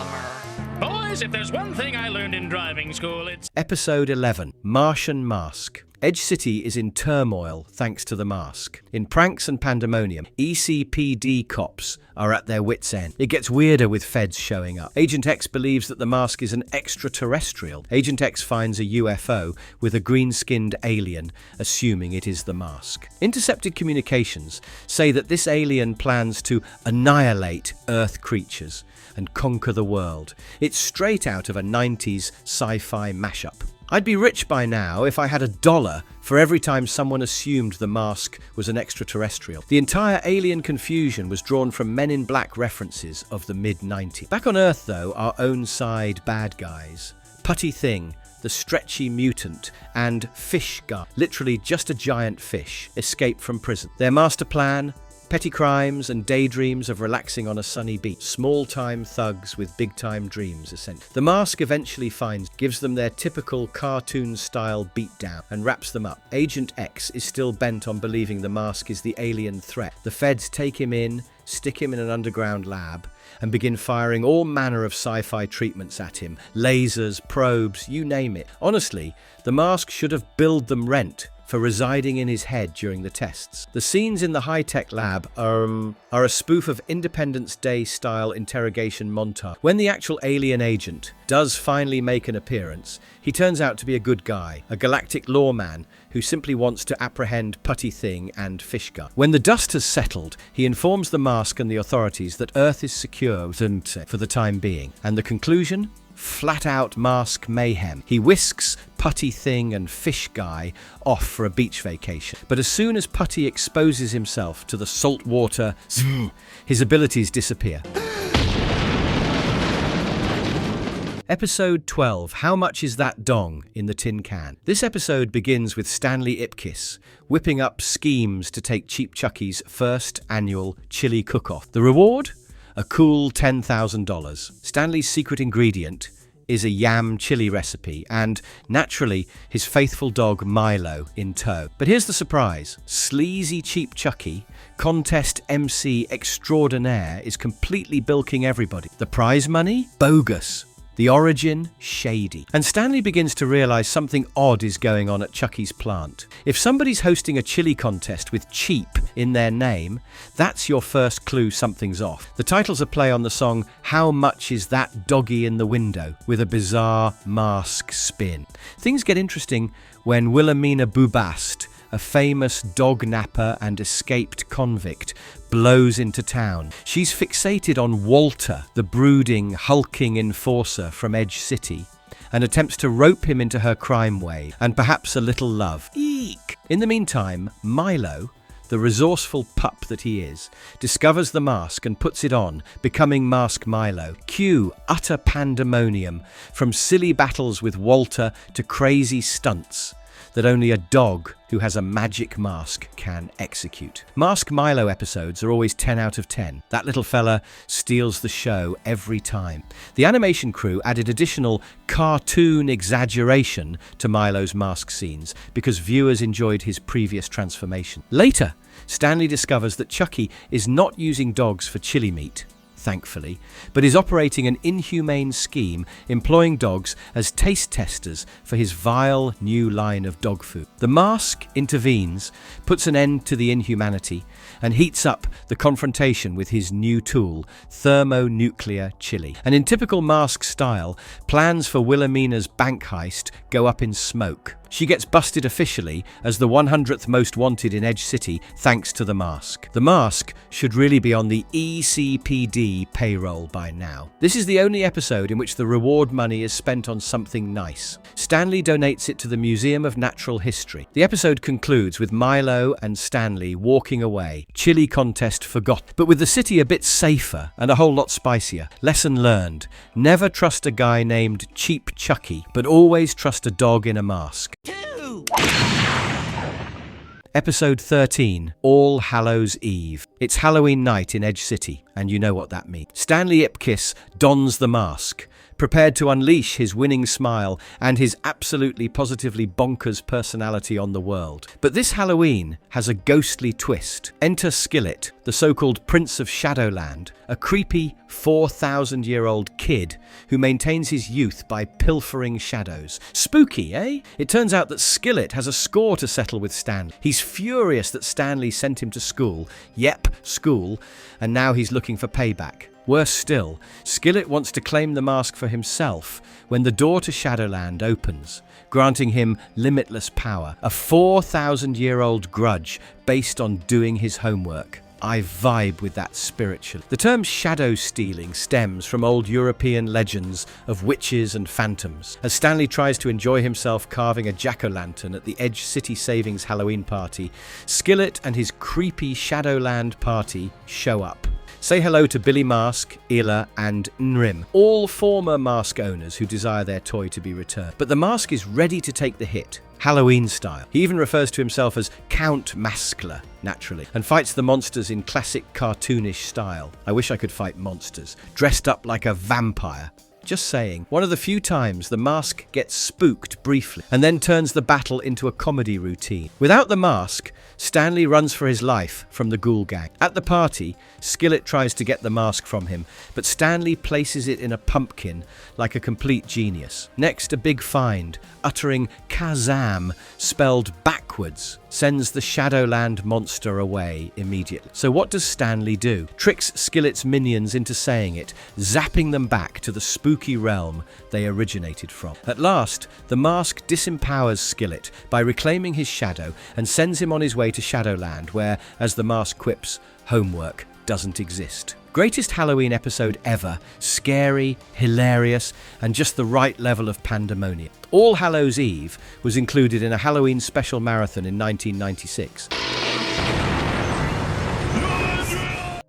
Boys, if there's one thing I learned in driving school, it's... Episode 11, Martian Mask. Edge City is in turmoil thanks to the mask. In pranks and pandemonium, ECPD cops are at their wits' end. It gets weirder with feds showing up. Agent X believes that the mask is an extraterrestrial. Agent X finds a UFO with a green-skinned alien, assuming it is the mask. Intercepted communications say that this alien plans to annihilate Earth creatures and conquer the world. It's straight out of a 90s sci-fi mashup. I'd be rich by now if I had $1 for every time someone assumed the mask was an extraterrestrial. The entire alien confusion was drawn from Men in Black references of the mid-90s. Back on Earth, though, our own side bad guys. Putty Thing, the stretchy mutant, and Fish Guy, literally just a giant fish, escape from prison. Their master plan: petty crimes and daydreams of relaxing on a sunny beach. Small-time thugs with big-time dreams, essentially. The mask eventually gives them their typical cartoon-style beatdown and wraps them up. Agent X is still bent on believing the mask is the alien threat. The feds take him in, stick him in an underground lab, and begin firing all manner of sci-fi treatments at him. Lasers, probes, you name it. Honestly, the mask should have billed them rent for residing in his head during the tests. The scenes in the high-tech lab are a spoof of Independence Day-style interrogation montage. When the actual alien agent does finally make an appearance, he turns out to be a good guy, a galactic lawman who simply wants to apprehend Putty Thing and Fish Guy. When the dust has settled, he informs the mask and the authorities that Earth is secure for the time being. And the conclusion? Flat-out mask mayhem. He whisks Putty Thing and Fish Guy off for a beach vacation. But as soon as Putty exposes himself to the salt water, his abilities disappear. Episode 12, How Much Is That Dong in the Tin Can? This episode begins with Stanley Ipkiss whipping up schemes to take Cheap Chucky's first annual chili cook-off. The reward? A cool $10,000. Stanley's secret ingredient is a yam chili recipe and, naturally, his faithful dog Milo in tow. But here's the surprise. Sleazy Cheap Chucky, contest MC extraordinaire, is completely bilking everybody. The prize money? Bogus. The origin? Shady. And Stanley begins to realize something odd is going on at Chucky's plant. If somebody's hosting a chili contest with cheap in their name, that's your first clue something's off. The title's a play on the song How Much Is That Doggy in the Window, with a bizarre mask spin. Things get interesting when Wilhelmina Boubast, a famous dog napper and escaped convict, blows into town. She's fixated on Walter, the brooding, hulking enforcer from Edge City, and attempts to rope him into her crime wave, and perhaps a little love. Eek! In the meantime, Milo, the resourceful pup that he is, discovers the mask and puts it on, becoming Mask Milo. Cue utter pandemonium, from silly battles with Walter to crazy stunts that only a dog who has a magic mask can execute. Mask Milo episodes are always 10 out of 10. That little fella steals the show every time. The animation crew added additional cartoon exaggeration to Milo's mask scenes because viewers enjoyed his previous transformation. Later, Stanley discovers that Chucky is not using dogs for chili meat, thankfully, but is operating an inhumane scheme employing dogs as taste testers for his vile new line of dog food. The mask intervenes, puts an end to the inhumanity, and heats up the confrontation with his new tool, thermonuclear chili. And in typical mask style, plans for Wilhelmina's bank heist go up in smoke. She gets busted officially as the 100th most wanted in Edge City thanks to the mask. The mask should really be on the ECPD payroll by now. This is the only episode in which the reward money is spent on something nice. Stanley donates it to the Museum of Natural History. The episode concludes with Milo and Stanley walking away. Chili contest forgot, but with the city a bit safer and a whole lot spicier. Lesson learned. Never trust a guy named Cheap Chucky, but always trust a dog in a mask. Episode 13, All Hallows Eve. It's Halloween night in Edge City, and you know what that means. Stanley Ipkiss dons the mask, prepared to unleash his winning smile and his absolutely positively bonkers personality on the world. But this Halloween has a ghostly twist. Enter Skillet, the so-called Prince of Shadowland, a creepy 4,000-year-old kid who maintains his youth by pilfering shadows. Spooky, eh? It turns out that Skillet has a score to settle with Stanley. He's furious that Stanley sent him to school. Yep, school. And now he's looking for payback. Worse still, Skillet wants to claim the mask for himself when the door to Shadowland opens, granting him limitless power, a 4,000-year-old grudge based on doing his homework. I vibe with that spiritually. The term shadow stealing stems from old European legends of witches and phantoms. As Stanley tries to enjoy himself carving a jack-o'-lantern at the Edge City Savings Halloween party, Skillet and his creepy Shadowland party show up. Say hello to Billy Mask, Ila, and Nrim, all former mask owners who desire their toy to be returned. But the mask is ready to take the hit, Halloween style. He even refers to himself as Count Maskler, naturally, and fights the monsters in classic cartoonish style. I wish I could fight monsters, dressed up like a vampire. Just saying. One of the few times the mask gets spooked briefly and then turns the battle into a comedy routine. Without the mask, Stanley runs for his life from the ghoul gang. At the party, Skillet tries to get the mask from him, but Stanley places it in a pumpkin like a complete genius. Next, a big find, uttering Kazam, spelled backwards, sends the Shadowland monster away immediately. So what does Stanley do? Tricks Skillet's minions into saying it, zapping them back to the spooky realm they originated from. At last, the mask disempowers Skillet by reclaiming his shadow and sends him on his way to Shadowland where, as the mask quips, homework doesn't exist. Greatest Halloween episode ever, scary, hilarious, and just the right level of pandemonium. All Hallows Eve was included in a Halloween special marathon in 1996.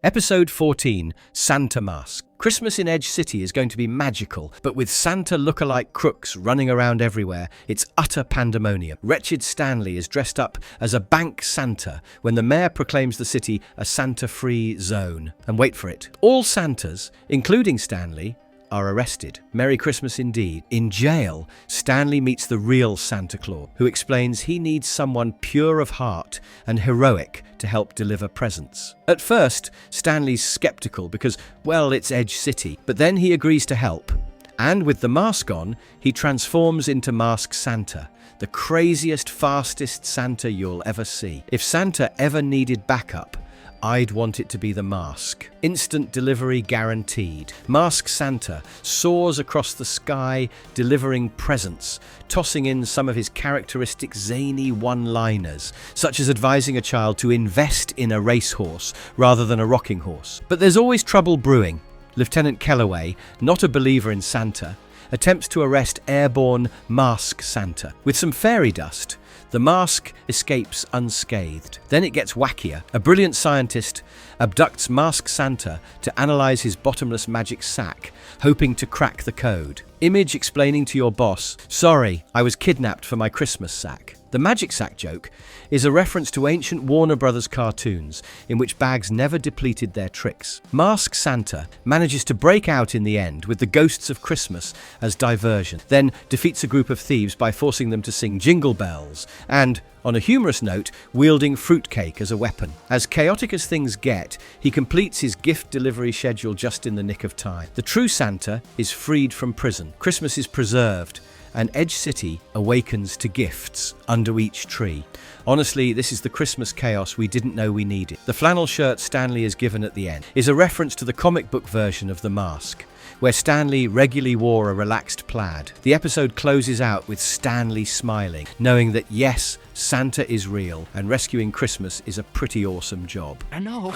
Episode 14, Santa Mask. Christmas in Edge City is going to be magical, but with Santa look-alike crooks running around everywhere, it's utter pandemonium. Wretched Stanley is dressed up as a bank Santa when the mayor proclaims the city a Santa-free zone. And wait for it, all Santas, including Stanley, are arrested. Merry Christmas indeed. In jail, Stanley meets the real Santa Claus, who explains he needs someone pure of heart and heroic to help deliver presents. At first, Stanley's skeptical because, well, it's Edge City, but then he agrees to help. And with the mask on, he transforms into Mask Santa, the craziest, fastest Santa you'll ever see. If Santa ever needed backup, I'd want it to be the mask. Instant delivery guaranteed. Mask Santa soars across the sky, delivering presents, tossing in some of his characteristic zany one-liners, such as advising a child to invest in a racehorse rather than a rocking horse. But there's always trouble brewing. Lieutenant Kellaway, not a believer in Santa, attempts to arrest airborne Mask Santa. With some fairy dust, the mask escapes unscathed. Then it gets wackier. A brilliant scientist abducts Mask Santa to analyze his bottomless magic sack, hoping to crack the code. Image explaining to your boss, "Sorry, I was kidnapped for my Christmas sack." The magic sack joke is a reference to ancient Warner Brothers cartoons in which bags never depleted their tricks. Mask Santa manages to break out in the end with the Ghosts of Christmas as diversion, then defeats a group of thieves by forcing them to sing Jingle Bells and, on a humorous note, wielding fruitcake as a weapon. As chaotic as things get, he completes his gift delivery schedule just in the nick of time. The true Santa is freed from prison. Christmas is preserved, and Edge City awakens to gifts under each tree. Honestly, this is the Christmas chaos we didn't know we needed. The flannel shirt Stanley is given at the end is a reference to the comic book version of The Mask, where Stanley regularly wore a relaxed plaid. The episode closes out with Stanley smiling, knowing that yes, Santa is real and rescuing Christmas is a pretty awesome job. I know.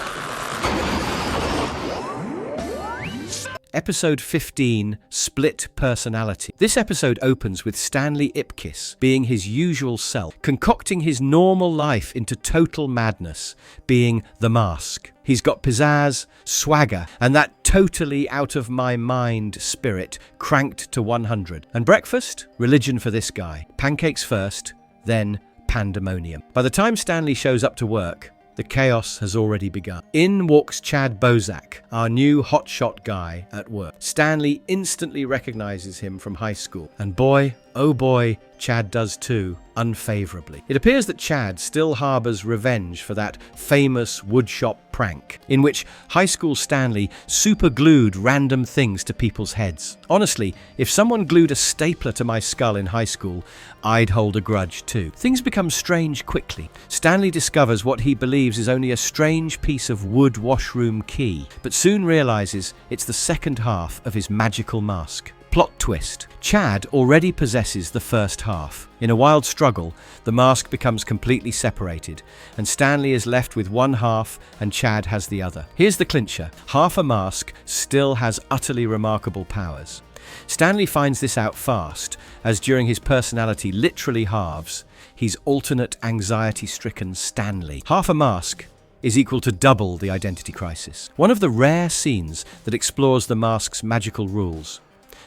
Episode 15, Split Personality. This episode opens with Stanley Ipkiss being his usual self, concocting his normal life into total madness, being the Mask. He's got pizzazz, swagger, and that totally out-of-my-mind spirit cranked to 100. And breakfast? Religion for this guy. Pancakes first, then pandemonium. By the time Stanley shows up to work, the chaos has already begun. In walks Chad Bozak, our new hotshot guy at work. Stanley instantly recognizes him from high school, and boy, oh boy, Chad does too, unfavorably. It appears that Chad still harbors revenge for that famous woodshop prank, in which high school Stanley super-glued random things to people's heads. Honestly, if someone glued a stapler to my skull in high school, I'd hold a grudge too. Things become strange quickly. Stanley discovers what he believes is only a strange piece of wood washroom key, but soon realizes it's the second half of his magical mask. Plot twist. Chad already possesses the first half. In a wild struggle, the mask becomes completely separated, and Stanley is left with one half and Chad has the other. Here's the clincher. Half a mask still has utterly remarkable powers. Stanley finds this out fast, as during his personality literally halves, he's alternate anxiety-stricken Stanley. Half a mask is equal to double the identity crisis. One of the rare scenes that explores the mask's magical rules.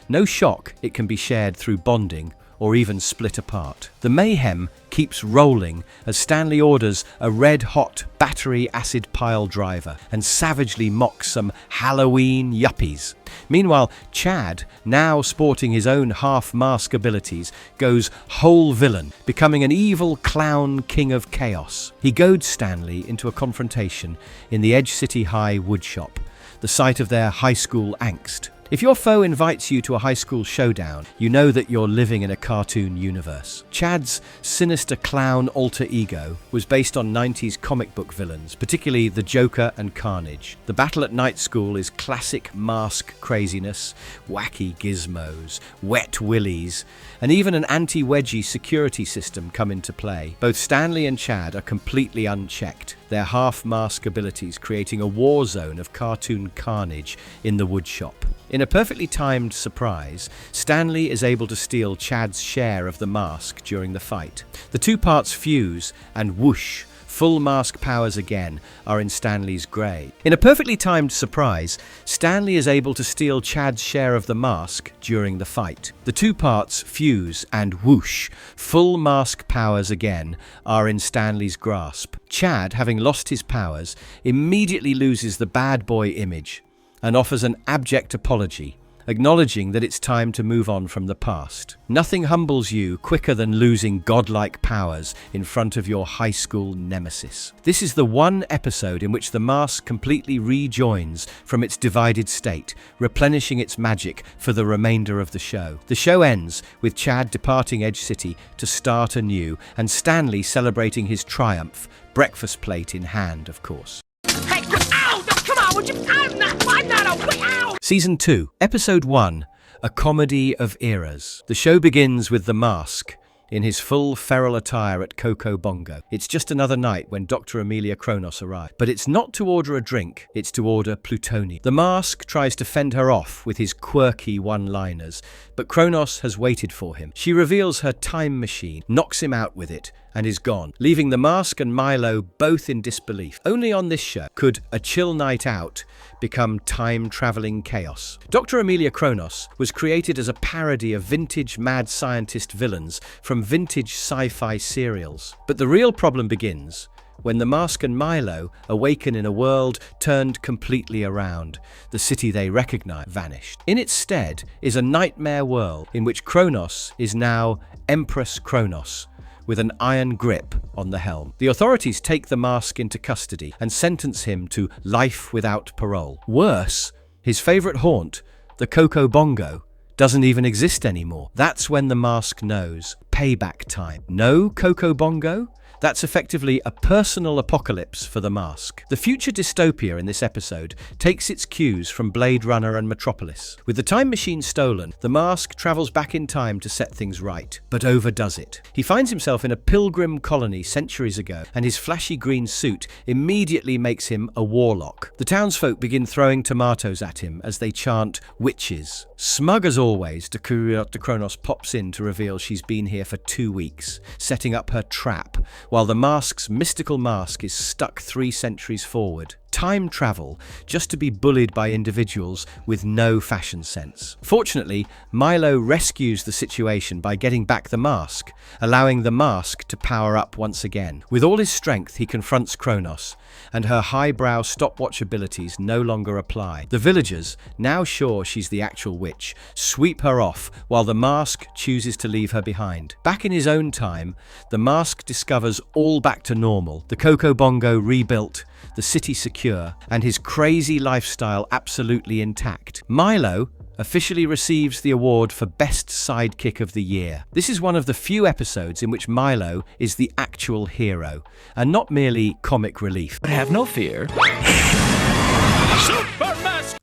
No shock it can be shared through bonding or even split apart. The mayhem keeps rolling as Stanley orders a red-hot battery acid pile driver and savagely mocks some Halloween yuppies. Meanwhile, Chad, now sporting his own half-mask abilities, goes whole villain, becoming an evil clown king of chaos. He goads Stanley into a confrontation in the Edge City High woodshop, the site of their high school angst. If your foe invites you to a high school showdown, you know that you're living in a cartoon universe. Chad's sinister clown alter ego was based on 90s comic book villains, particularly the Joker and Carnage. The battle at night school is classic mask craziness, wacky gizmos, wet willies, and even an anti-wedgie security system come into play. Both Stanley and Chad are completely unchecked, their half-mask abilities creating a war zone of cartoon carnage in the woodshop. In a perfectly timed surprise, Stanley is able to steal Chad's share of the mask during the fight. The two parts fuse, and whoosh, full mask powers again are in Stanley's grey. In a perfectly timed surprise, Stanley is able to steal Chad's share of the mask during the fight. The two parts fuse, and whoosh, full mask powers again are in Stanley's grasp. Chad, having lost his powers, immediately loses the bad boy image and offers an abject apology, acknowledging that it's time to move on from the past. Nothing humbles you quicker than losing godlike powers in front of your high school nemesis. This is the one episode in which the mask completely rejoins from its divided state, replenishing its magic for the remainder of the show. The show ends with Chad departing Edge City to start anew, and Stanley celebrating his triumph, breakfast plate in hand, of course. Hey, ow! No, come on, would you? I'm not a ow! Season 2, Episode 1, A Comedy of Eras. The show begins with the Mask in his full feral attire at Coco Bongo. It's just another night when Dr. Amelia Kronos arrives. But it's not to order a drink, it's to order plutonium. The Mask tries to fend her off with his quirky one-liners, but Kronos has waited for him. She reveals her time machine, knocks him out with it, and is gone, leaving the Mask and Milo both in disbelief. Only on this show could a chill night out become time-traveling chaos. Dr. Amelia Kronos was created as a parody of vintage mad scientist villains from vintage sci-fi serials. But the real problem begins when the Mask and Milo awaken in a world turned completely around. The city they recognize vanished. In its stead is a nightmare world in which Kronos is now Empress Kronos, with an iron grip on the helm. The authorities take the Mask into custody and sentence him to life without parole. Worse, his favorite haunt, the Coco Bongo, doesn't even exist anymore. That's when the mask knows. Payback time. No Coco Bongo? That's effectively a personal apocalypse for the mask. The future dystopia in this episode takes its cues from Blade Runner and Metropolis. With the time machine stolen, the mask travels back in time to set things right, but overdoes it. He finds himself in a pilgrim colony centuries ago, and his flashy green suit immediately makes him a warlock. The townsfolk begin throwing tomatoes at him as they chant witches. Smug as always, Kronos pops in to reveal she's been here for 2 weeks, setting up her trap, while the mask's mystical mask is stuck 3 centuries forward. Time travel, just to be bullied by individuals with no fashion sense. Fortunately, Milo rescues the situation by getting back the mask, allowing the mask to power up once again. With all his strength, he confronts Kronos, and her highbrow stopwatch abilities no longer apply. The villagers, now sure she's the actual witch, sweep her off, while the mask chooses to leave her behind. Back in his own time, the mask discovers all back to normal, the Coco Bongo rebuilt, the city secure, and his crazy lifestyle absolutely intact. Milo officially receives the award for Best Sidekick of the Year. This is one of the few episodes in which Milo is the actual hero, and not merely comic relief. Have no fear.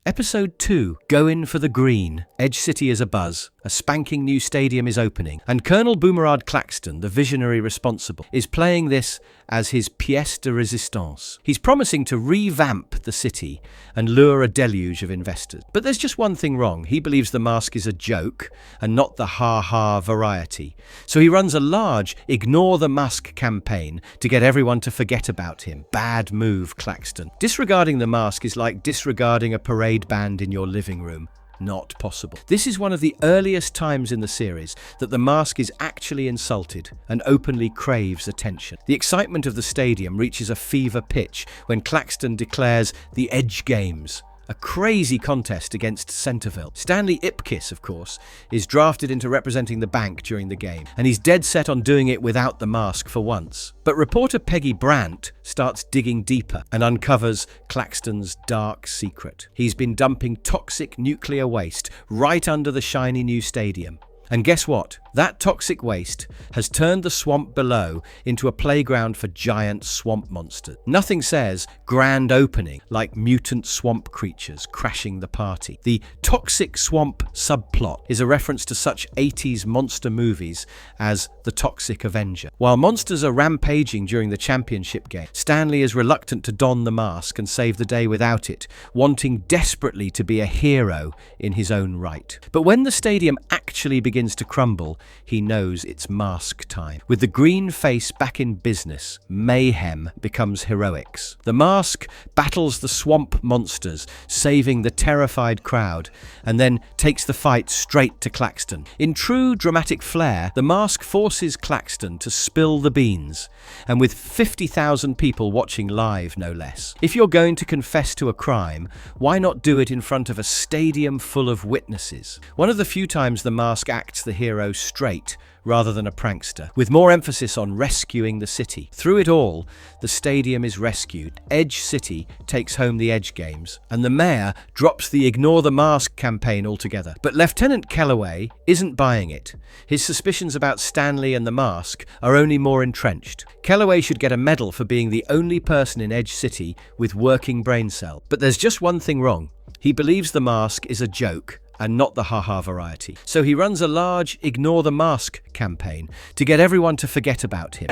Episode 2, Goin' for the Green. Edge City is abuzz. A spanking new stadium is opening, and Colonel Boomerard Claxton, the visionary responsible, is playing this as his pièce de résistance. He's promising to revamp the city and lure a deluge of investors. But there's just one thing wrong. He believes the mask is a joke and not the ha-ha variety. So he runs a large ignore the mask campaign to get everyone to forget about him. Bad move, Claxton. Disregarding the mask is like disregarding a parade band in your living room. Not possible. This is one of the earliest times in the series that the mask is actually insulted and openly craves attention. The excitement of the stadium reaches a fever pitch when Claxton declares the Edge Games, a crazy contest against Centerville. Stanley Ipkiss, of course, is drafted into representing the bank during the game, and he's dead set on doing it without the mask for once. But reporter Peggy Brandt starts digging deeper and uncovers Claxton's dark secret. He's been dumping toxic nuclear waste right under the shiny new stadium. And guess what? That toxic waste has turned the swamp below into a playground for giant swamp monsters. Nothing says grand opening like mutant swamp creatures crashing the party. The toxic swamp subplot is a reference to such 80s monster movies as The Toxic Avenger. While monsters are rampaging during the championship game, Stanley is reluctant to don the mask and save the day without it, wanting desperately to be a hero in his own right. But when the stadium actually begins to crumble, he knows it's mask time. With the green face back in business, mayhem becomes heroics. The mask battles the swamp monsters, saving the terrified crowd, and then takes the fight straight to Claxton. In true dramatic flair, the mask forces Claxton to spill the beans, and with 50,000 people watching live, no less. If you're going to confess to a crime, why not do it in front of a stadium full of witnesses? One of the few times the mask acts the hero straight rather than a prankster, with more emphasis on rescuing the city. Through it all, the stadium is rescued, Edge City takes home the Edge Games, and the mayor drops the Ignore the Mask campaign altogether. But Lieutenant Kellaway isn't buying it. His suspicions about Stanley and the mask are only more entrenched. Kellaway should get a medal for being the only person in Edge City with working brain cells. But there's just one thing wrong. He believes the mask is a joke and not the haha variety. So he runs a large Ignore the Mask campaign to get everyone to forget about him.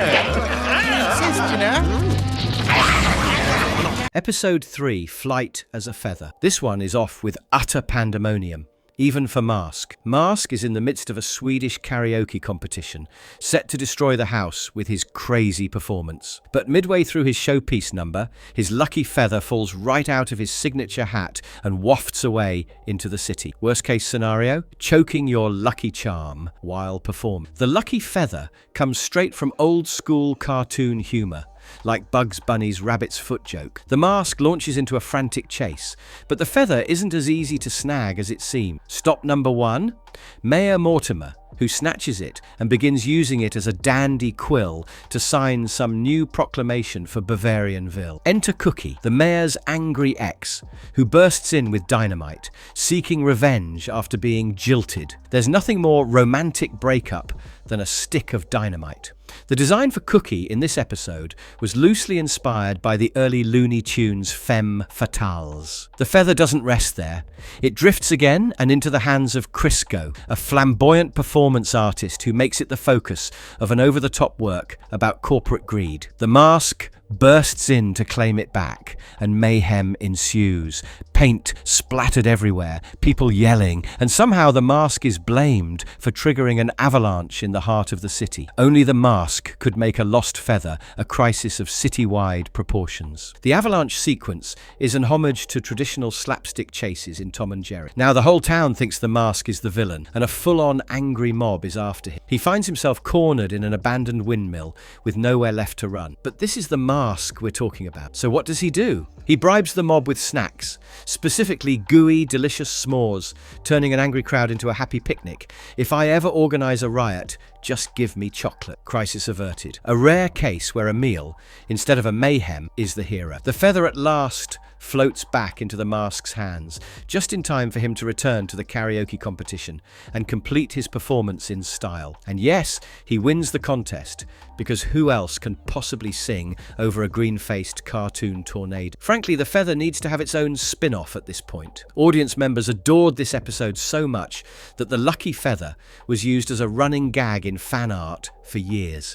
Episode 3, Flight as a Feather. This one is off with utter pandemonium, even for Mask. Mask is in the midst of a Swedish karaoke competition, set to destroy the house with his crazy performance. But midway through his showpiece number, his lucky feather falls right out of his signature hat and wafts away into the city. Worst case scenario, choking your lucky charm while performing. The lucky feather comes straight from old school cartoon humor, like Bugs Bunny's rabbit's foot joke. The mask launches into a frantic chase, but the feather isn't as easy to snag as it seems. Stop number 1, Mayor Mortimer, who snatches it and begins using it as a dandy quill to sign some new proclamation for Bavarianville. Enter Cookie, the mayor's angry ex, who bursts in with dynamite, seeking revenge after being jilted. There's nothing more romantic breakup than a stick of dynamite. The design for Cookie in this episode was loosely inspired by the early Looney Tunes femme fatales. The feather doesn't rest there. It drifts again and into the hands of Crisco, a flamboyant performance artist who makes it the focus of an over-the-top work about corporate greed. The mask bursts in to claim it back, and mayhem ensues. Paint splattered everywhere, people yelling, and somehow the mask is blamed for triggering an avalanche in the heart of the city. Only the mask could make a lost feather a crisis of city-wide proportions. The avalanche sequence is an homage to traditional slapstick chases in Tom and Jerry. Now the whole town thinks the mask is the villain, and a full-on angry mob is after him. He finds himself cornered in an abandoned windmill with nowhere left to run. But this is the mask we're talking about. So what does he do? He bribes the mob with snacks, specifically gooey, delicious s'mores, turning an angry crowd into a happy picnic. If I ever organize a riot, just give me chocolate. Crisis averted. A rare case where a meal, instead of a mayhem, is the hero. The feather at last floats back into the mask's hands, just in time for him to return to the karaoke competition and complete his performance in style. And yes, he wins the contest, because who else can possibly sing over a green-faced cartoon tornado? Frankly, the feather needs to have its own spin-off at this point. Audience members adored this episode so much that the lucky feather was used as a running gag in fan art for years.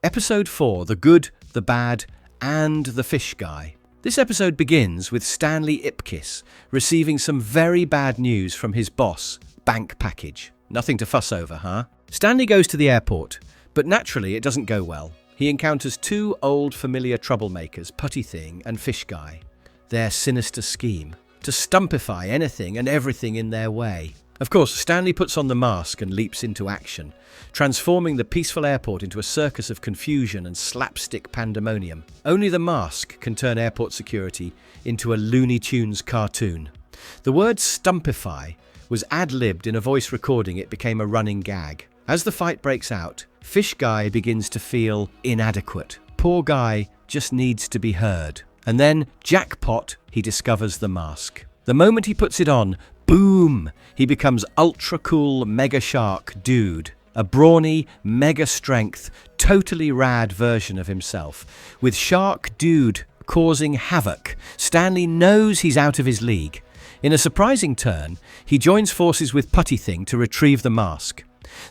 Episode 4, The Good, the Bad, and the Fish Guy. This episode begins with Stanley Ipkiss receiving some very bad news from his boss, Bank Package. Nothing to fuss over, huh? Stanley goes to the airport, but naturally it doesn't go well. He encounters two old familiar troublemakers, Putty Thing and Fish Guy. Their sinister scheme, to stumpify anything and everything in their way. Of course, Stanley puts on the mask and leaps into action, transforming the peaceful airport into a circus of confusion and slapstick pandemonium. Only the mask can turn airport security into a Looney Tunes cartoon. The word stumpify was ad-libbed in a voice recording. It became a running gag. As the fight breaks out, Fish Guy begins to feel inadequate. Poor guy just needs to be heard. And then, jackpot, he discovers the mask. The moment he puts it on, boom! He becomes ultra cool mega shark dude. A brawny, mega strength, totally rad version of himself. With shark dude causing havoc, Stanley knows he's out of his league. In a surprising turn, he joins forces with Putty Thing to retrieve the mask.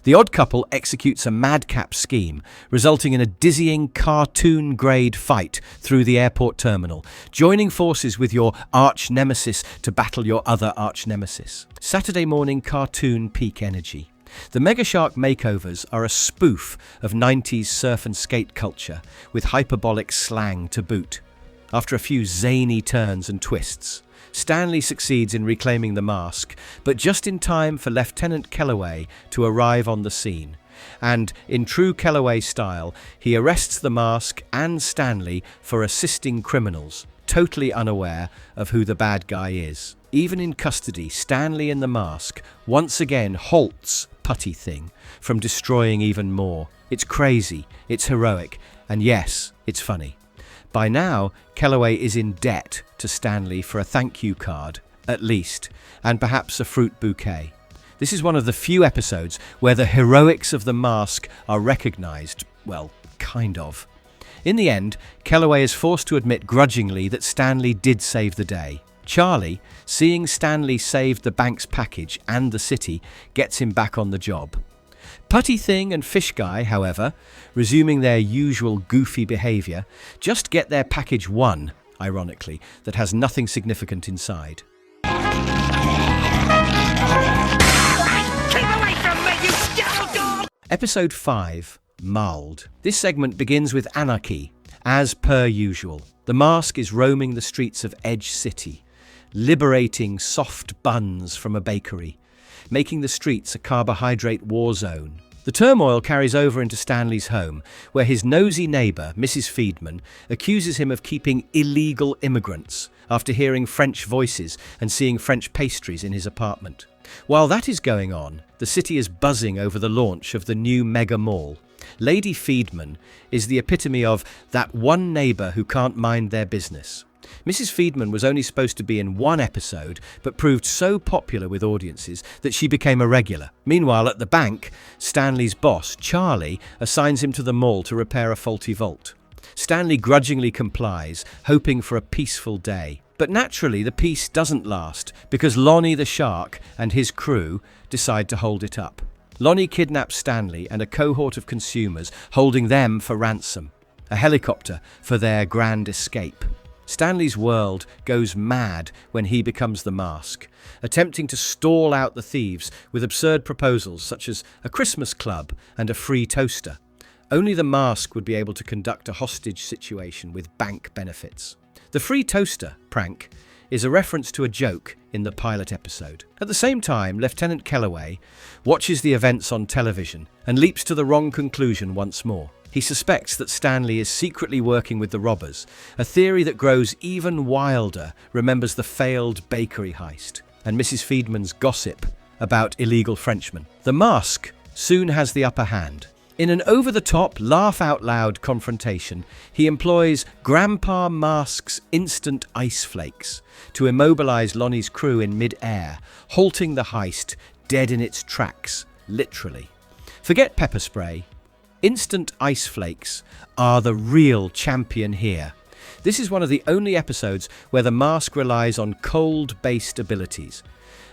The odd couple executes a madcap scheme, resulting in a dizzying cartoon-grade fight through the airport terminal, joining forces with your arch-nemesis to battle your other arch-nemesis. Saturday morning cartoon peak energy. The Mega Shark makeovers are a spoof of 90s surf and skate culture, with hyperbolic slang to boot. After a few zany turns and twists, Stanley succeeds in reclaiming the mask, but just in time for Lieutenant Kellaway to arrive on the scene. And, in true Kellaway style, he arrests the mask and Stanley for assisting criminals, totally unaware of who the bad guy is. Even in custody, Stanley in the mask once again halts Putty Thing from destroying even more. It's crazy, it's heroic, and yes, it's funny. By now, Kellaway is in debt to Stanley for a thank you card, at least, and perhaps a fruit bouquet. This is one of the few episodes where the heroics of the mask are recognised, well, kind of. In the end, Kellaway is forced to admit grudgingly that Stanley did save the day. Charlie, seeing Stanley saved the bank's package and the city, gets him back on the job. Putty Thing and Fish Guy, however, resuming their usual goofy behaviour, just get their package one, ironically, that has nothing significant inside. Keep away from me, you devil dog! Episode 5, Mauled. This segment begins with anarchy, as per usual. The mask is roaming the streets of Edge City, liberating soft buns from a bakery, making the streets a carbohydrate war zone. The turmoil carries over into Stanley's home, where his nosy neighbour, Mrs. Feedman, accuses him of keeping illegal immigrants after hearing French voices and seeing French pastries in his apartment. While that is going on, the city is buzzing over the launch of the new mega mall. Lady Feedman is the epitome of that one neighbour who can't mind their business. Mrs. Feedman was only supposed to be in one episode, but proved so popular with audiences that she became a regular. Meanwhile, at the bank, Stanley's boss, Charlie, assigns him to the mall to repair a faulty vault. Stanley grudgingly complies, hoping for a peaceful day. But naturally, the peace doesn't last, because Lonnie the shark and his crew decide to hold it up. Lonnie kidnaps Stanley and a cohort of consumers, holding them for ransom. A helicopter for their grand escape. Stanley's world goes mad when he becomes the mask, attempting to stall out the thieves with absurd proposals such as a Christmas club and a free toaster. Only the mask would be able to conduct a hostage situation with bank benefits. The free toaster prank is a reference to a joke in the pilot episode. At the same time, Lieutenant Kellaway watches the events on television and leaps to the wrong conclusion once more. He suspects that Stanley is secretly working with the robbers. A theory that grows even wilder remembers the failed bakery heist and Mrs. Feedman's gossip about illegal Frenchmen. The mask soon has the upper hand. In an over-the-top, laugh-out-loud confrontation, he employs Grandpa Mask's instant ice flakes to immobilize Lonnie's crew in mid-air, halting the heist dead in its tracks, literally. Forget pepper spray. Instant ice flakes are the real champion here. This is one of the only episodes where the mask relies on cold-based abilities,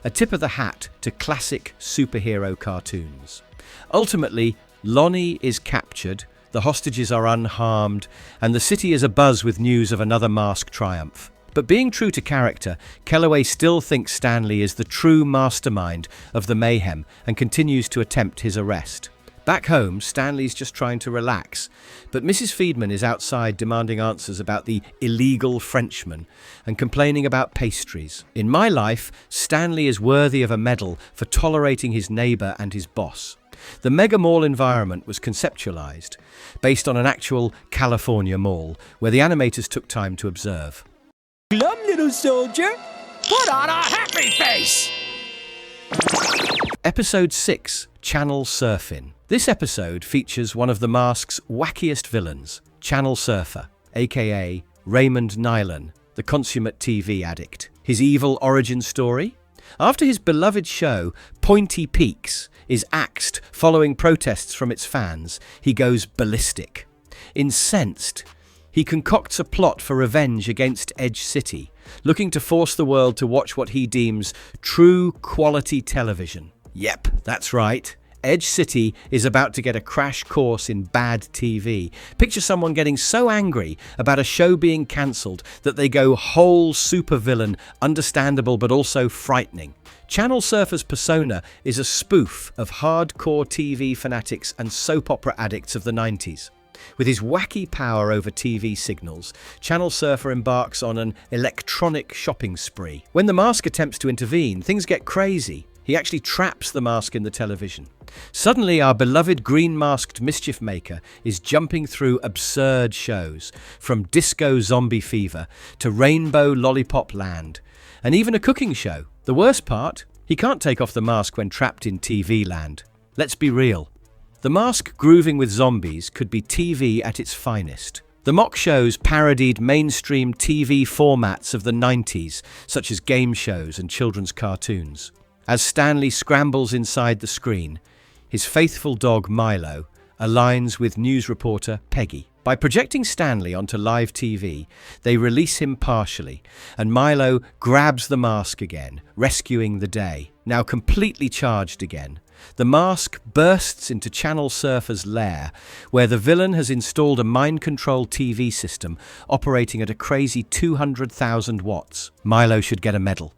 a tip of the hat to classic superhero cartoons. Ultimately, Lonnie is captured, the hostages are unharmed, and the city is abuzz with news of another mask triumph. But being true to character, Kellaway still thinks Stanley is the true mastermind of the mayhem and continues to attempt his arrest. Back home, Stanley's just trying to relax, but Mrs. Feedman is outside demanding answers about the illegal Frenchman and complaining about pastries. In my life, Stanley is worthy of a medal for tolerating his neighbour and his boss. The mega mall environment was conceptualized based on an actual California mall, where the animators took time to observe. Glum, little soldier. Put on a happy face! Episode 6, Channel Surfin'. This episode features one of the mask's wackiest villains, Channel Surfer, aka Raymond Nylon, the consummate TV addict. His evil origin story? After his beloved show, Pointy Peaks, is axed following protests from its fans, he goes ballistic. Incensed, he concocts a plot for revenge against Edge City, looking to force the world to watch what he deems true quality television. Yep, that's right. Edge City is about to get a crash course in bad TV. Picture someone getting so angry about a show being cancelled that they go whole supervillain, understandable but also frightening. Channel Surfer's persona is a spoof of hardcore TV fanatics and soap opera addicts of the 90s. With his wacky power over TV signals, Channel Surfer embarks on an electronic shopping spree. When the mask attempts to intervene, things get crazy. He actually traps the mask in the television. Suddenly, our beloved green-masked mischief maker is jumping through absurd shows, from Disco Zombie Fever to Rainbow Lollipop Land, and even a cooking show. The worst part? He can't take off the mask when trapped in TV land. Let's be real. The mask grooving with zombies could be TV at its finest. The mock shows parodied mainstream TV formats of the 90s, such as game shows and children's cartoons. As Stanley scrambles inside the screen, his faithful dog Milo aligns with news reporter Peggy. By projecting Stanley onto live TV, they release him partially, and Milo grabs the mask again, rescuing the day. Now completely charged again, the mask bursts into Channel Surfer's lair, where the villain has installed a mind-controlled TV system operating at a crazy 200,000 watts. Milo should get a medal.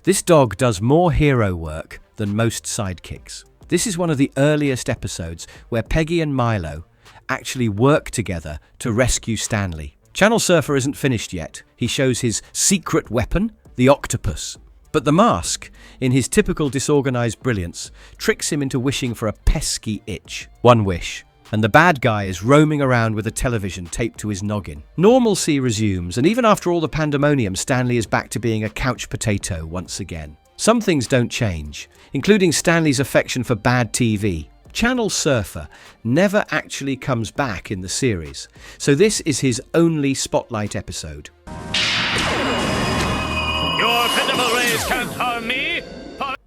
This dog does more hero work than most sidekicks. This is one of the earliest episodes where Peggy and Milo actually work together to rescue Stanley. Channel Surfer isn't finished yet. He shows his secret weapon, the octopus. But the mask, in his typical disorganized brilliance, tricks him into wishing for a pesky itch. One wish. and the bad guy is roaming around with a television taped to his noggin. Normalcy resumes, and even after all the pandemonium, Stanley is back to being a couch potato once again. Some things don't change, including Stanley's affection for bad TV. Channel Surfer never actually comes back in the series, so this is his only spotlight episode. Your pitiful rays can't harm me.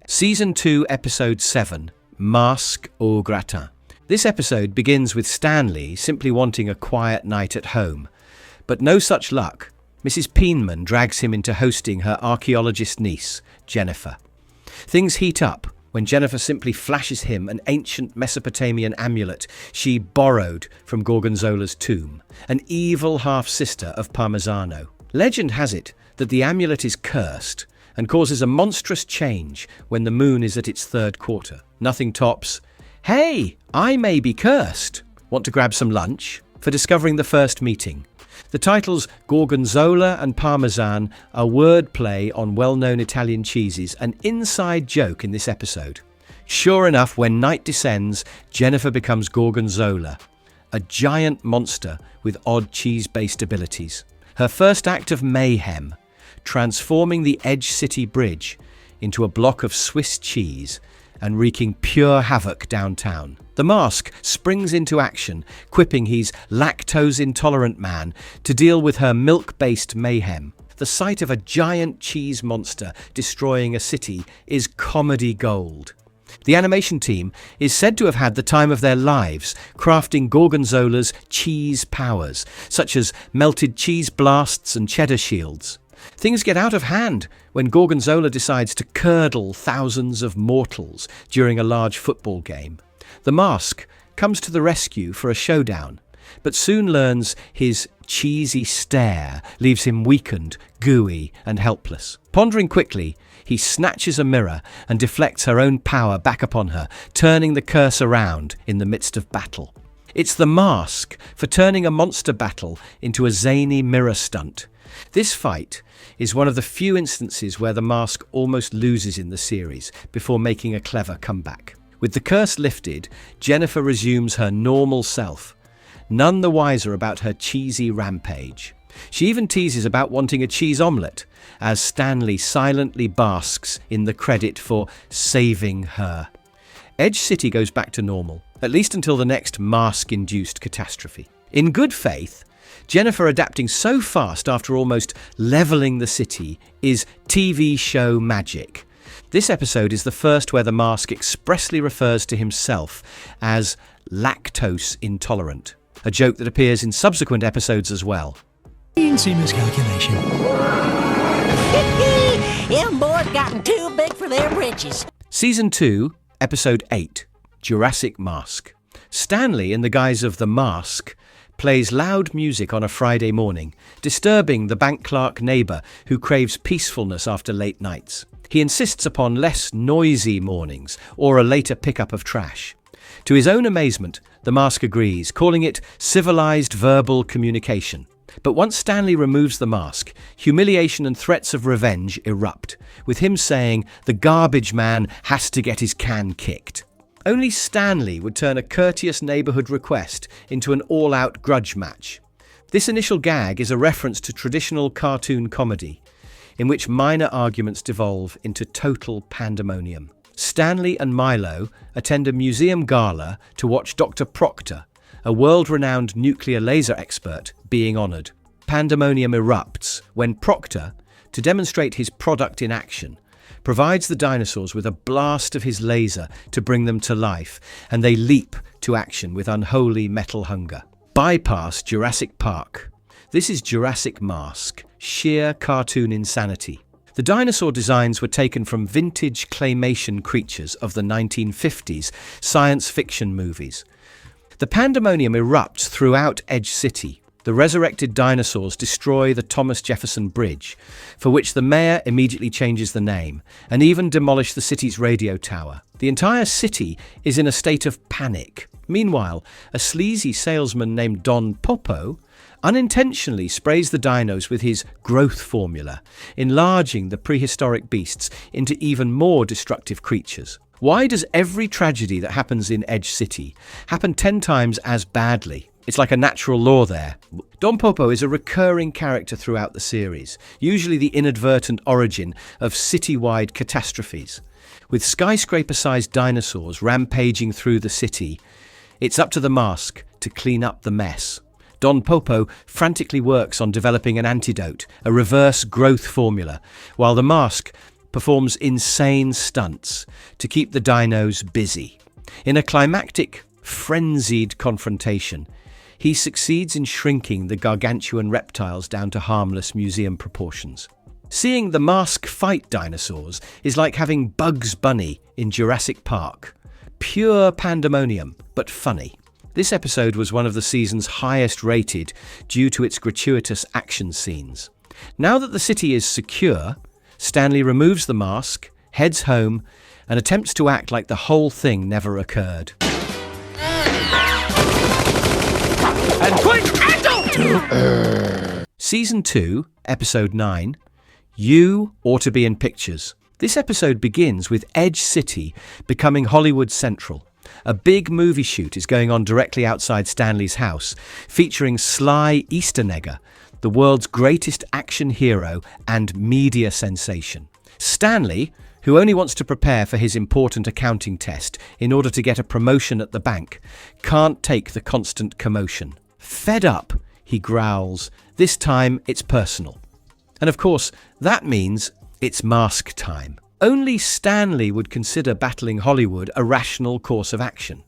Season 2, Episode 7, Mask au Gratin. This episode begins with Stanley simply wanting a quiet night at home. But no such luck. Mrs. Peenman drags him into hosting her archaeologist niece, Jennifer. Things heat up when Jennifer simply flashes him an ancient Mesopotamian amulet she borrowed from Gorgonzola's tomb, an evil half-sister of Parmesano. Legend has it that the amulet is cursed and causes a monstrous change when the moon is at its third quarter. Nothing tops, "Hey, I may be cursed. Want to grab some lunch?" for discovering the first meeting. The titles Gorgonzola and Parmesan are wordplay on well-known Italian cheeses, an inside joke in this episode. Sure enough, when night descends, Jennifer becomes Gorgonzola, a giant monster with odd cheese-based abilities. Her first act of mayhem, transforming the Edge City Bridge into a block of Swiss cheese and wreaking pure havoc downtown. The Mask springs into action, quipping he's lactose-intolerant man to deal with her milk-based mayhem. The sight of a giant cheese monster destroying a city is comedy gold. The animation team is said to have had the time of their lives crafting Gorgonzola's cheese powers, such as melted cheese blasts and cheddar shields. Things get out of hand when Gorgonzola decides to curdle thousands of mortals during a large football game. The Mask comes to the rescue for a showdown, but soon learns his cheesy stare leaves him weakened, gooey, and helpless. Pondering quickly, he snatches a mirror and deflects her own power back upon her, turning the curse around in the midst of battle. It's the Mask for turning a monster battle into a zany mirror stunt. This fight is one of the few instances where the Mask almost loses in the series before making a clever comeback. With the curse lifted, Jennifer resumes her normal self, none the wiser about her cheesy rampage. She even teases about wanting a cheese omelette, as Stanley silently basks in the credit for saving her. Edge City goes back to normal, at least until the next Mask-induced catastrophe. In good faith, Jennifer adapting so fast after almost levelling the city is TV show magic. This episode is the first where the Mask expressly refers to himself as lactose intolerant, a joke that appears in subsequent episodes as well. Seamus calculation. Them boys gotten too big for their britches. Season 2, Episode 8, Jurassic Mask. Stanley, in the guise of the Mask, plays loud music on a Friday morning, disturbing the bank clerk neighbour who craves peacefulness after late nights. He insists upon less noisy mornings or a later pickup of trash. To his own amazement, the Mask agrees, calling it civilized verbal communication. But once Stanley removes the mask, humiliation and threats of revenge erupt, with him saying the garbage man has to get his can kicked. Only Stanley would turn a courteous neighbourhood request into an all-out grudge match. This initial gag is a reference to traditional cartoon comedy, in which minor arguments devolve into total pandemonium. Stanley and Milo attend a museum gala to watch Dr. Proctor, a world-renowned nuclear laser expert, being honoured. Pandemonium erupts when Proctor, to demonstrate his product in action, provides the dinosaurs with a blast of his laser to bring them to life, and they leap to action with unholy metal hunger. Bypass Jurassic Park. This is Jurassic Mask, sheer cartoon insanity. The dinosaur designs were taken from vintage claymation creatures of the 1950s science fiction movies. The pandemonium erupts throughout Edge City. The resurrected dinosaurs destroy the Thomas Jefferson Bridge, for which the mayor immediately changes the name, and even demolish the city's radio tower. The entire city is in a state of panic. Meanwhile, a sleazy salesman named Don Popo unintentionally sprays the dinos with his growth formula, enlarging the prehistoric beasts into even more destructive creatures. Why does every tragedy that happens in Edge City happen 10 times as badly? It's like a natural law there. Don Popo is a recurring character throughout the series, usually the inadvertent origin of citywide catastrophes. With skyscraper-sized dinosaurs rampaging through the city, it's up to the mask to clean up the mess. Don Popo frantically works on developing an antidote, a reverse growth formula, while the mask performs insane stunts to keep the dinos busy. In a climactic, frenzied confrontation, he succeeds in shrinking the gargantuan reptiles down to harmless museum proportions. Seeing the mask fight dinosaurs is like having Bugs Bunny in Jurassic Park. Pure pandemonium, but funny. This episode was one of the season's highest rated due to its gratuitous action scenes. Now that the city is secure, Stanley removes the mask, heads home, and attempts to act like the whole thing never occurred. And quick, Season 2, Episode 9, You Ought to Be in Pictures. This episode begins with Edge City becoming Hollywood Central. A big movie shoot is going on directly outside Stanley's house, featuring Sly Easternegger, the world's greatest action hero and media sensation. Stanley, who only wants to prepare for his important accounting test in order to get a promotion at the bank, can't take the constant commotion. Fed up, he growls, this time it's personal. And of course, that means it's mask time. Only Stanley would consider battling Hollywood a rational course of action.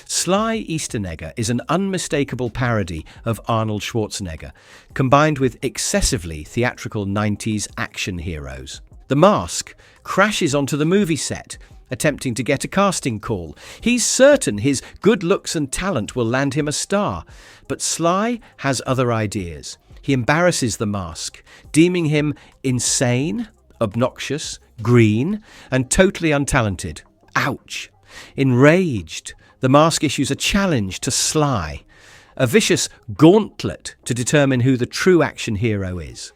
Sly Easternegger is an unmistakable parody of Arnold Schwarzenegger, combined with excessively theatrical 90s action heroes. The mask crashes onto the movie set, attempting to get a casting call. He's certain his good looks and talent will land him a star, but Sly has other ideas. He embarrasses the mask, deeming him insane, obnoxious, green, and totally untalented. Ouch! Enraged, the mask issues a challenge to Sly, a vicious gauntlet to determine who the true action hero is.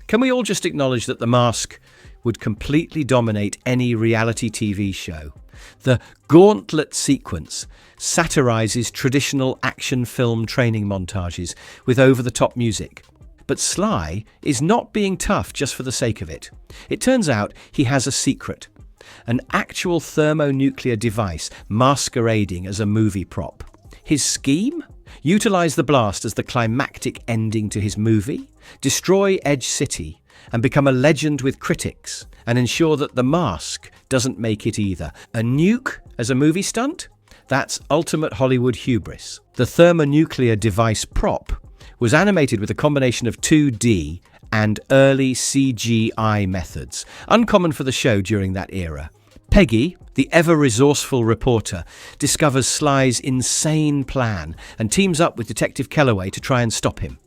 Can we all just acknowledge that the mask would completely dominate any reality TV show? The gauntlet sequence satirizes traditional action film training montages with over-the-top music. But Sly is not being tough just for the sake of it. It turns out he has a secret, an actual thermonuclear device masquerading as a movie prop. His scheme? Utilize the blast as the climactic ending to his movie, destroy Edge City, and become a legend with critics, and ensure that the mask doesn't make it either. A nuke as a movie stunt? That's ultimate Hollywood hubris. The thermonuclear device prop was animated with a combination of 2D and early CGI methods, uncommon for the show during that era. Peggy, the ever-resourceful reporter, discovers Sly's insane plan and teams up with Detective Kellaway to try and stop him.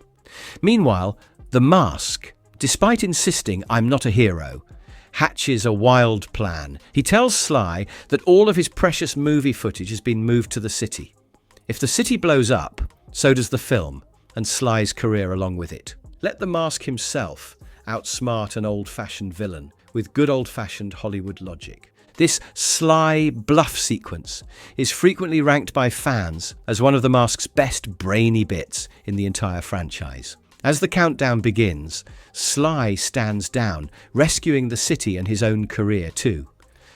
Meanwhile, the mask, despite insisting I'm not a hero, hatches a wild plan. He tells Sly that all of his precious movie footage has been moved to the city. If the city blows up, so does the film, and Sly's career along with it. Let the mask himself outsmart an old-fashioned villain with good old-fashioned Hollywood logic. This sly bluff sequence is frequently ranked by fans as one of the mask's best brainy bits in the entire franchise. As the countdown begins, Sly stands down, rescuing the city and his own career too.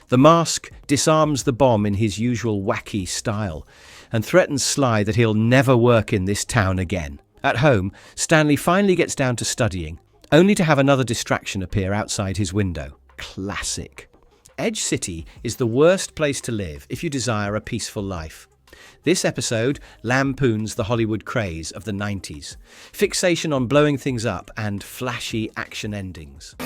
The mask disarms the bomb in his usual wacky style and threatens Sly that he'll never work in this town again. At home, Stanley finally gets down to studying, only to have another distraction appear outside his window. Classic. Edge City is the worst place to live if you desire a peaceful life. This episode lampoons the Hollywood craze of the 90s, fixation on blowing things up and flashy action endings.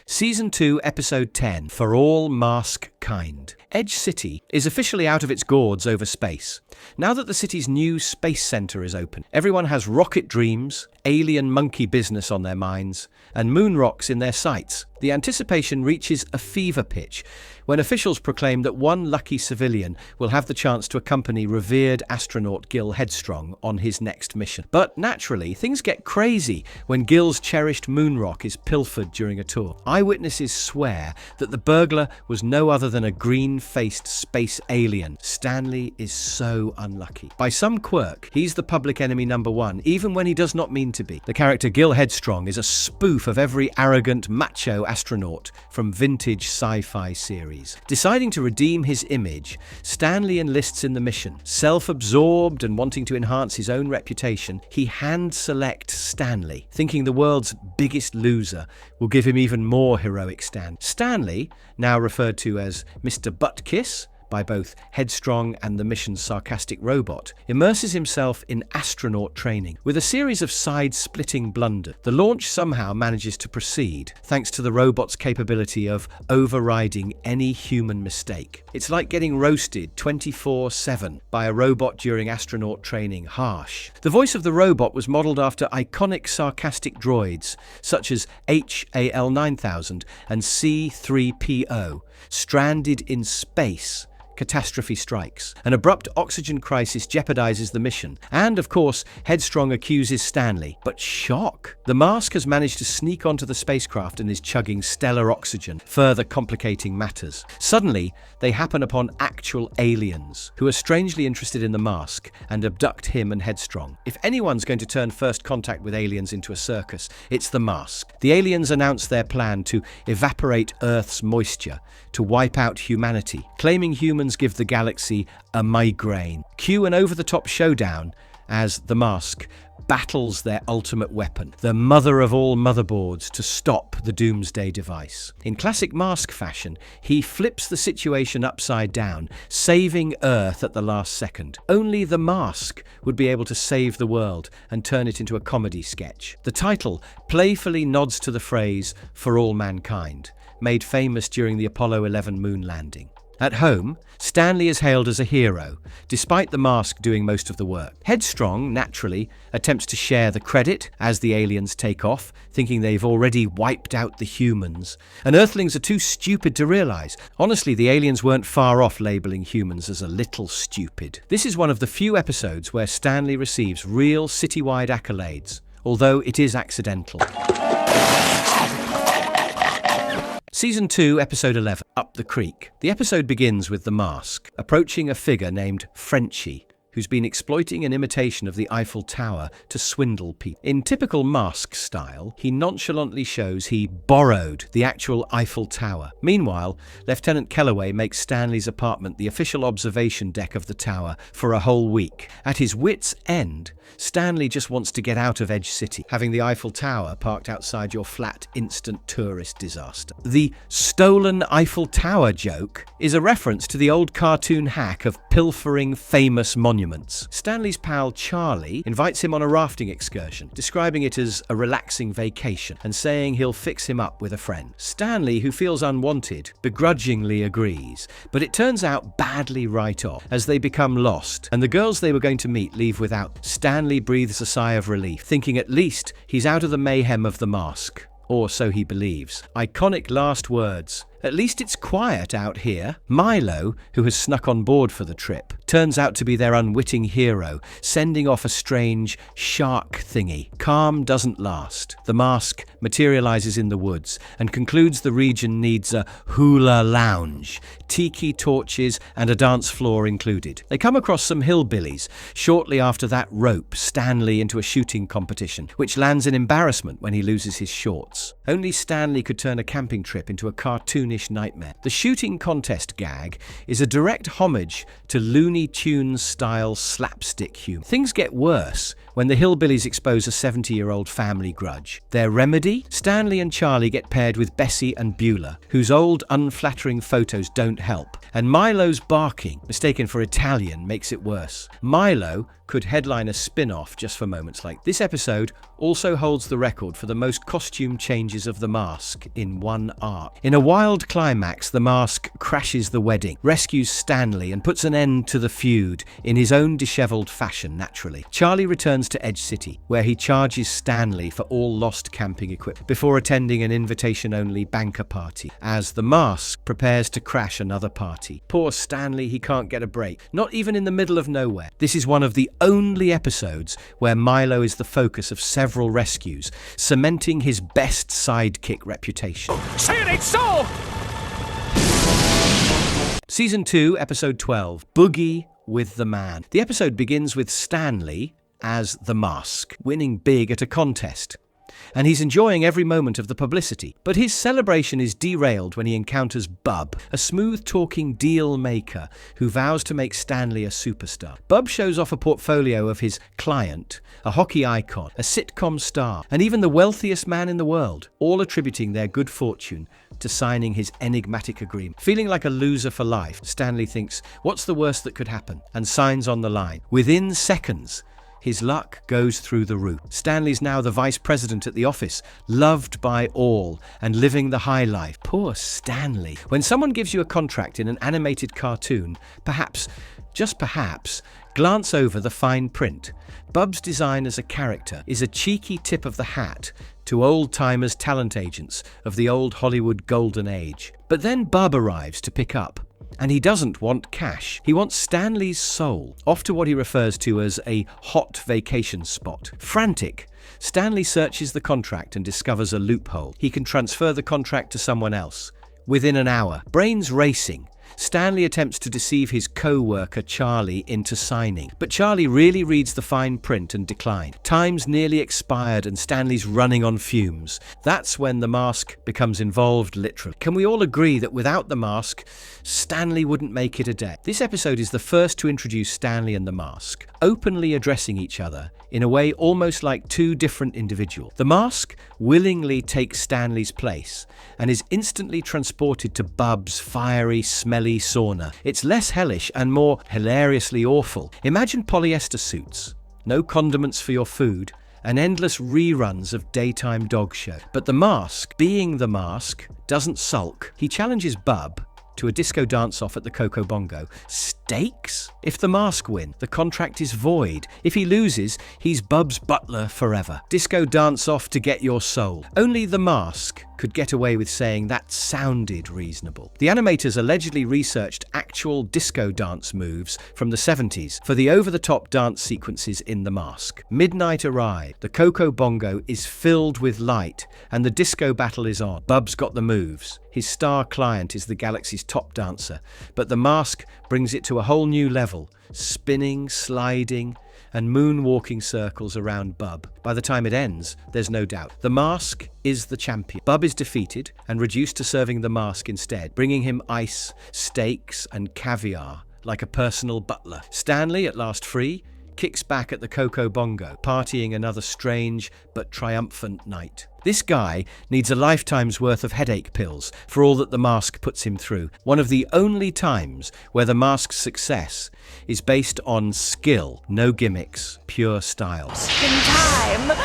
Season 2, Episode 10, For All Mask Kind. Edge City is officially out of its gourds over space. Now that the city's new space center is open, everyone has rocket dreams, alien monkey business on their minds, and moon rocks in their sights. The anticipation reaches a fever pitch when officials proclaim that one lucky civilian will have the chance to accompany revered astronaut Gil Headstrong on his next mission. But naturally, things get crazy when Gil's cherished moon rock is pilfered during a tour. Eyewitnesses swear that the burglar was no other than a green-faced space alien. Stanley is so unlucky. By some quirk, he's the public enemy number one, even when he does not mean to be. The character Gil Headstrong is a spoof of every arrogant, macho astronaut from vintage sci-fi series. Deciding to redeem his image, Stanley enlists in the mission. Self-absorbed and wanting to enhance his own reputation, he hand-selects Stanley, thinking the world's biggest loser will give him even more heroic stand. Stanley, now referred to as Mr. Buttkiss by both Headstrong and the mission's sarcastic robot, immerses himself in astronaut training. With a series of side-splitting blunders, the launch somehow manages to proceed, thanks to the robot's capability of overriding any human mistake. It's like getting roasted 24/7 by a robot during astronaut training. Harsh. The voice of the robot was modelled after iconic sarcastic droids, such as HAL 9000 and C-3PO, stranded in space. Catastrophe strikes. An abrupt oxygen crisis jeopardizes the mission. And, of course, Headstrong accuses Stanley. But shock! The mask has managed to sneak onto the spacecraft and is chugging stellar oxygen, further complicating matters. Suddenly, they happen upon actual aliens, who are strangely interested in the mask and abduct him and Headstrong. If anyone's going to turn first contact with aliens into a circus, it's the mask. The aliens announce their plan to evaporate Earth's moisture, to wipe out humanity, claiming humans give the galaxy a migraine. Cue an over-the-top showdown as the mask battles their ultimate weapon, the mother of all motherboards, to stop the doomsday device. In classic mask fashion, he flips the situation upside down, saving Earth at the last second. Only the mask would be able to save the world and turn it into a comedy sketch. The title playfully nods to the phrase, "for all mankind," made famous during the Apollo 11 moon landing. At home, Stanley is hailed as a hero, despite the mask doing most of the work. Headstrong, naturally, attempts to share the credit as the aliens take off, thinking they've already wiped out the humans. And Earthlings are too stupid to realize. Honestly, the aliens weren't far off labeling humans as a little stupid. This is one of the few episodes where Stanley receives real citywide accolades, although it is accidental. Season 2, Episode 11, Up the Creek. The episode begins with the mask approaching a figure named Frenchie, who's been exploiting an imitation of the Eiffel Tower to swindle people. In typical mask style, he nonchalantly shows he borrowed the actual Eiffel Tower. Meanwhile, Lieutenant Kellaway makes Stanley's apartment the official observation deck of the tower for a whole week. At his wit's end, Stanley just wants to get out of Edge City. Having the Eiffel Tower parked outside your flat, instant tourist disaster. The stolen Eiffel Tower joke is a reference to the old cartoon hack of pilfering famous monuments. Stanley's pal Charlie invites him on a rafting excursion, describing it as a relaxing vacation and saying he'll fix him up with a friend. Stanley, who feels unwanted, begrudgingly agrees, but it turns out badly right off as they become lost, and the girls they were going to meet leave without. Stanley breathes a sigh of relief, thinking at least he's out of the mayhem of the mask. Or so he believes. Iconic last words. At least it's quiet out here. Milo, who has snuck on board for the trip, turns out to be their unwitting hero, sending off a strange shark thingy. Calm doesn't last. The mask materializes in the woods and concludes the region needs a hula lounge, tiki torches and a dance floor included. They come across some hillbillies. Shortly after that, rope Stanley into a shooting competition, which lands in embarrassment when he loses his shorts. Only Stanley could turn a camping trip into a cartoonish nightmare. The shooting contest gag is a direct homage to Looney Tunes style slapstick humor. Things get worse when when the hillbillies expose a 70-year-old family grudge. Their remedy? Stanley and Charlie get paired with Bessie and Beulah, whose old unflattering photos don't help. And Milo's barking, mistaken for Italian, makes it worse. Milo could headline a spin-off just for moments like this. Episode also holds the record for the most costume changes of The Mask in one arc. In a wild climax, The Mask crashes the wedding, rescues Stanley, and puts an end to the feud in his own disheveled fashion, naturally. Charlie returns to Edge City, where he charges Stanley for all lost camping equipment before attending an invitation-only banker party, as The Mask prepares to crash another party. Poor Stanley, he can't get a break, not even in the middle of nowhere. This is one of the only episodes where Milo is the focus of several rescues, cementing his best sidekick reputation. Say it ain't so! Season 2, Episode 12, Boogie with the Man. The episode begins with Stanley as The Mask, winning big at a contest. And he's enjoying every moment of the publicity. But his celebration is derailed when he encounters Bub, a smooth-talking deal maker who vows to make Stanley a superstar. Bub shows off a portfolio of his client, a hockey icon, a sitcom star, and even the wealthiest man in the world, all attributing their good fortune to signing his enigmatic agreement. Feeling like a loser for life, Stanley thinks, what's the worst that could happen? And signs on the line. Within seconds, his luck goes through the roof. Stanley's now the vice president at the office, loved by all and living the high life. Poor Stanley. When someone gives you a contract in an animated cartoon, perhaps, just perhaps, glance over the fine print. Bub's design as a character is a cheeky tip of the hat to old-timers talent agents of the old Hollywood golden age. But then Bub arrives to pick up. And he doesn't want cash. He wants Stanley's soul, off to what he refers to as a hot vacation spot. Frantic, Stanley searches the contract and discovers a loophole. He can transfer the contract to someone else. Within an hour, brains racing, Stanley attempts to deceive his co-worker Charlie into signing. But Charlie really reads the fine print and declines. Time's nearly expired and Stanley's running on fumes. That's when the mask becomes involved, literally. Can we all agree that without the mask, Stanley wouldn't make it a day? This episode is the first to introduce Stanley and the mask, openly addressing each other in a way almost like two different individuals. The mask willingly takes Stanley's place and is instantly transported to Bub's fiery, smelly sauna. It's less hellish and more hilariously awful. Imagine polyester suits, no condiments for your food, and endless reruns of daytime dog show. But the mask, being the mask, doesn't sulk. He challenges Bub to a disco dance-off at the Coco Bongo. Stakes? If the mask win, the contract is void. If he loses, he's Bub's butler forever. Disco dance-off to get your soul. Only the mask could get away with saying that sounded reasonable. The animators allegedly researched actual disco dance moves from the 70s for the over-the-top dance sequences in The Mask. Midnight arrived, the Coco Bongo is filled with light, and the disco battle is on. Bub's got the moves. His star client is the galaxy's top dancer, but The Mask brings it to a whole new level, spinning, sliding, and moonwalking circles around Bub. By the time it ends, there's no doubt. The Mask is the champion. Bub is defeated and reduced to serving the Mask instead, bringing him ice, steaks, and caviar like a personal butler. Stanley, at last free, kicks back at the Coco Bongo, partying another strange but triumphant night. This guy needs a lifetime's worth of headache pills for all that the mask puts him through. One of the only times where the mask's success is based on skill, no gimmicks, pure style. In time,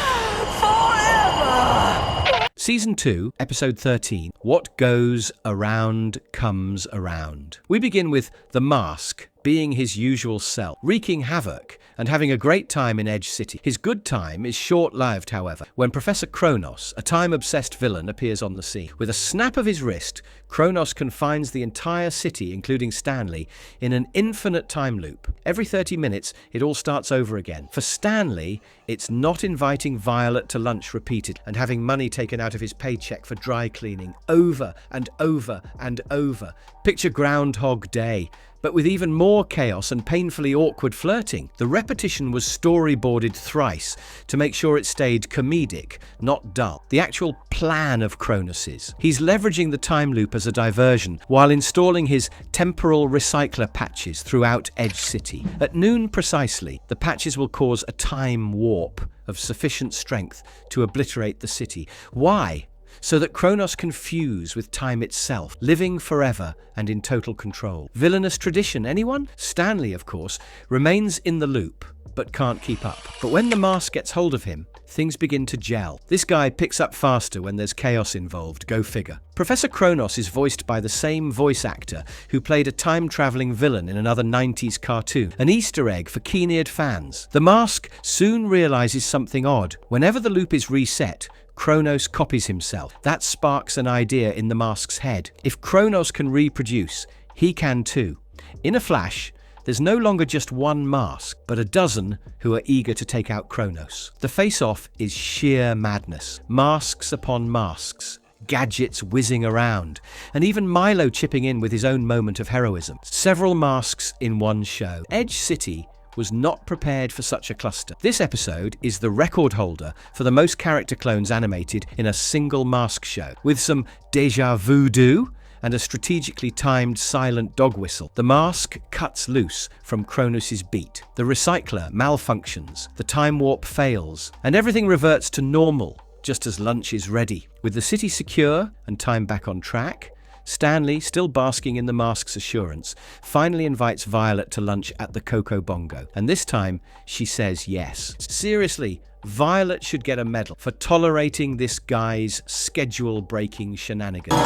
forever! Season 2, Episode 13, What Goes Around Comes Around. We begin with the mask being his usual self, wreaking havoc and having a great time in Edge City. His good time is short-lived, however, when Professor Kronos, a time-obsessed villain, appears on the scene. With a snap of his wrist, Kronos confines the entire city, including Stanley, in an infinite time loop. Every 30 minutes, it all starts over again. For Stanley, it's not inviting Violet to lunch repeated and having money taken out of his paycheck for dry cleaning over and over and over. Picture Groundhog Day, but with even more chaos and painfully awkward flirting. The repetition was storyboarded thrice to make sure it stayed comedic, not dull. The actual plan of Kronos's. He's leveraging the time loop as a diversion while installing his temporal recycler patches throughout Edge City. At noon precisely, the patches will cause a time warp of sufficient strength to obliterate the city. Why? So that Kronos can fuse with time itself, living forever and in total control. Villainous tradition, anyone? Stanley, of course, remains in the loop, but can't keep up. But when the mask gets hold of him, things begin to gel. This guy picks up faster when there's chaos involved, go figure. Professor Kronos is voiced by the same voice actor who played a time-traveling villain in another 90s cartoon, an Easter egg for keen-eared fans. The mask soon realizes something odd. Whenever the loop is reset, Kronos copies himself. That sparks an idea in the mask's head. If Kronos can reproduce, he can too. In a flash, there's no longer just one mask, but a dozen who are eager to take out Kronos. The face-off is sheer madness. Masks upon masks, gadgets whizzing around, and even Milo chipping in with his own moment of heroism. Several masks in one show. Edge City was not prepared for such a cluster. This episode is the record holder for the most character clones animated in a single mask show, with some déjà vu and a strategically timed silent dog whistle. The mask cuts loose from Kronos' beat. The recycler malfunctions, the time warp fails, and everything reverts to normal just as lunch is ready. With the city secure and time back on track, Stanley, still basking in the mask's assurance, finally invites Violet to lunch at the Coco Bongo. And this time, she says yes. Seriously, Violet should get a medal for tolerating this guy's schedule-breaking shenanigans.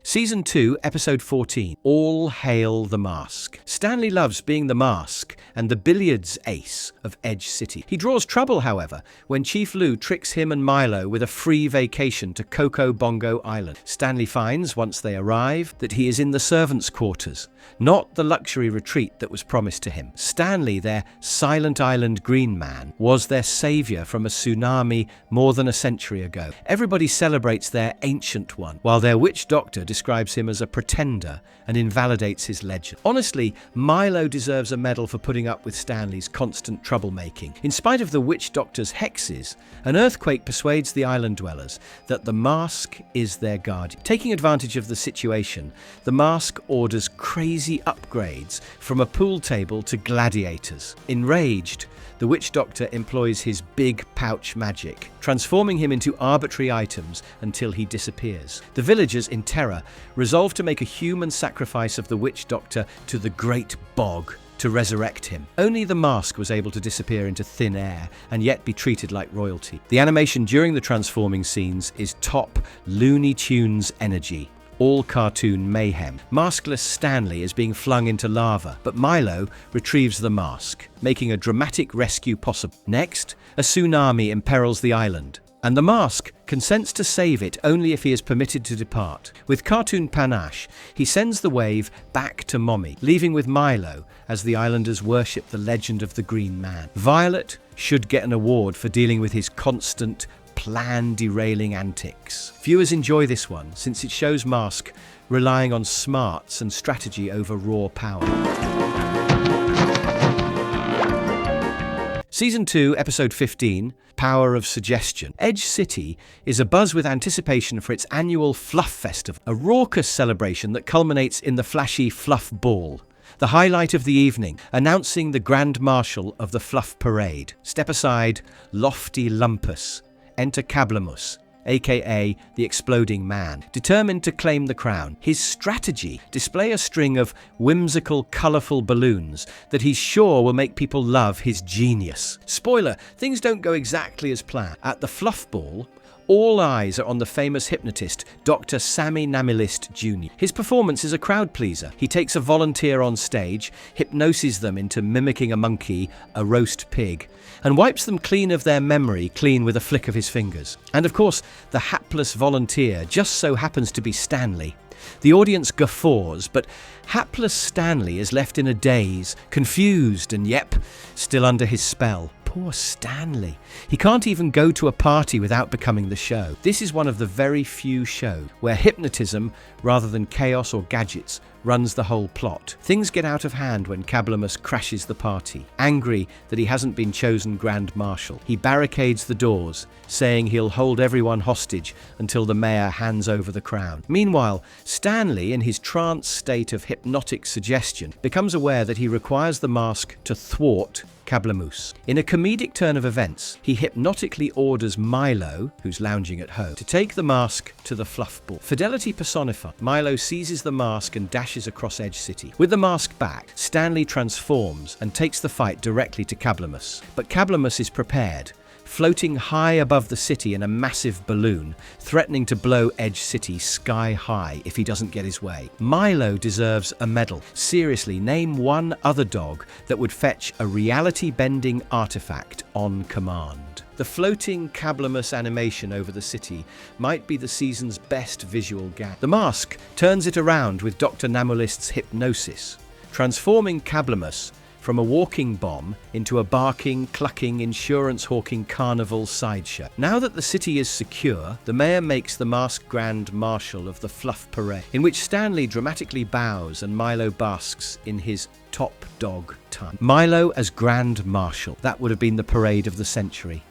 Season 2, Episode 14, All Hail the Mask. Stanley loves being the mask and the billiards ace of Edge City. He draws trouble, however, when Chief Lou tricks him and Milo with a free vacation to Coco Bongo Island. Stanley finds, once they arrive, that he is in the servants' quarters, not the luxury retreat that was promised to him. Stanley, their Silent Island Green Man, was their savior from a tsunami more than a century ago. Everybody celebrates their ancient one, while their witch doctor describes him as a pretender and invalidates his legend. Honestly, Milo deserves a medal for putting up with Stanley's constant troublemaking. In spite of the witch doctor's hexes, an earthquake persuades the island dwellers that the mask is their guardian. Taking advantage of the situation, the mask orders crazy upgrades from a pool table to gladiators. Enraged, the witch doctor employs his big pouch magic, transforming him into arbitrary items until he disappears. The villagers, in terror, resolve to make a human sacrifice of the witch doctor to the Great Bog to resurrect him. Only the mask was able to disappear into thin air and yet be treated like royalty. The animation during the transforming scenes is top Looney Tunes energy. All cartoon mayhem. Maskless Stanley is being flung into lava, but Milo retrieves the mask, making a dramatic rescue possible. Next, a tsunami imperils the island, and the mask consents to save it only if he is permitted to depart. With cartoon panache, he sends the wave back to Mommy, leaving with Milo as the islanders worship the legend of the Green Man. Violet should get an award for dealing with his constant plan-derailing antics. Viewers enjoy this one since it shows Mask relying on smarts and strategy over raw power. Season 2, Episode 15, Power of Suggestion. Edge City is abuzz with anticipation for its annual Fluff Festival, a raucous celebration that culminates in the flashy Fluff Ball, the highlight of the evening, announcing the Grand Marshal of the Fluff Parade. Step aside, lofty Lumpus. Enter Cablamus, aka the Exploding Man, determined to claim the crown. His strategy: display a string of whimsical, colourful balloons that he's sure will make people love his genius. Spoiler, things don't go exactly as planned. At the Fluff Ball, all eyes are on the famous hypnotist, Dr. Sammy Namilist Jr. His performance is a crowd pleaser. He takes a volunteer on stage, hypnoses them into mimicking a monkey, a roast pig, and wipes them clean of their memory clean with a flick of his fingers. And of course, the hapless volunteer just so happens to be Stanley. The audience guffaws, but hapless Stanley is left in a daze, confused and, still under his spell. Poor Stanley. He can't even go to a party without becoming the show. This is one of the very few shows where hypnotism, rather than chaos or gadgets, runs the whole plot. Things get out of hand when Cablamus crashes the party. Angry that he hasn't been chosen Grand Marshal, he barricades the doors, saying he'll hold everyone hostage until the mayor hands over the crown. Meanwhile, Stanley, in his trance state of hypnotic suggestion, becomes aware that he requires the mask to thwart Cablamus. In a comedic turn of events, he hypnotically orders Milo, who's lounging at home, to take the mask to the fluff ball. Fidelity personified, Milo seizes the mask and dashes across Edge City. With the mask back, Stanley transforms and takes the fight directly to Cablamus. But Cablamus is prepared, floating high above the city in a massive balloon, threatening to blow Edge City sky high if he doesn't get his way. Milo deserves a medal. Seriously, name one other dog that would fetch a reality-bending artifact on command. The floating Cablamus animation over the city might be the season's best visual gag. The mask turns it around with Dr. Namolist's Hypnosis, transforming Cablamus from a walking bomb into a barking, clucking, insurance-hawking carnival sideshow. Now that the city is secure, the mayor makes the masked Grand Marshal of the Fluff Parade, in which Stanley dramatically bows and Milo basks in his top dog time. Milo as Grand Marshal. That would have been the parade of the century.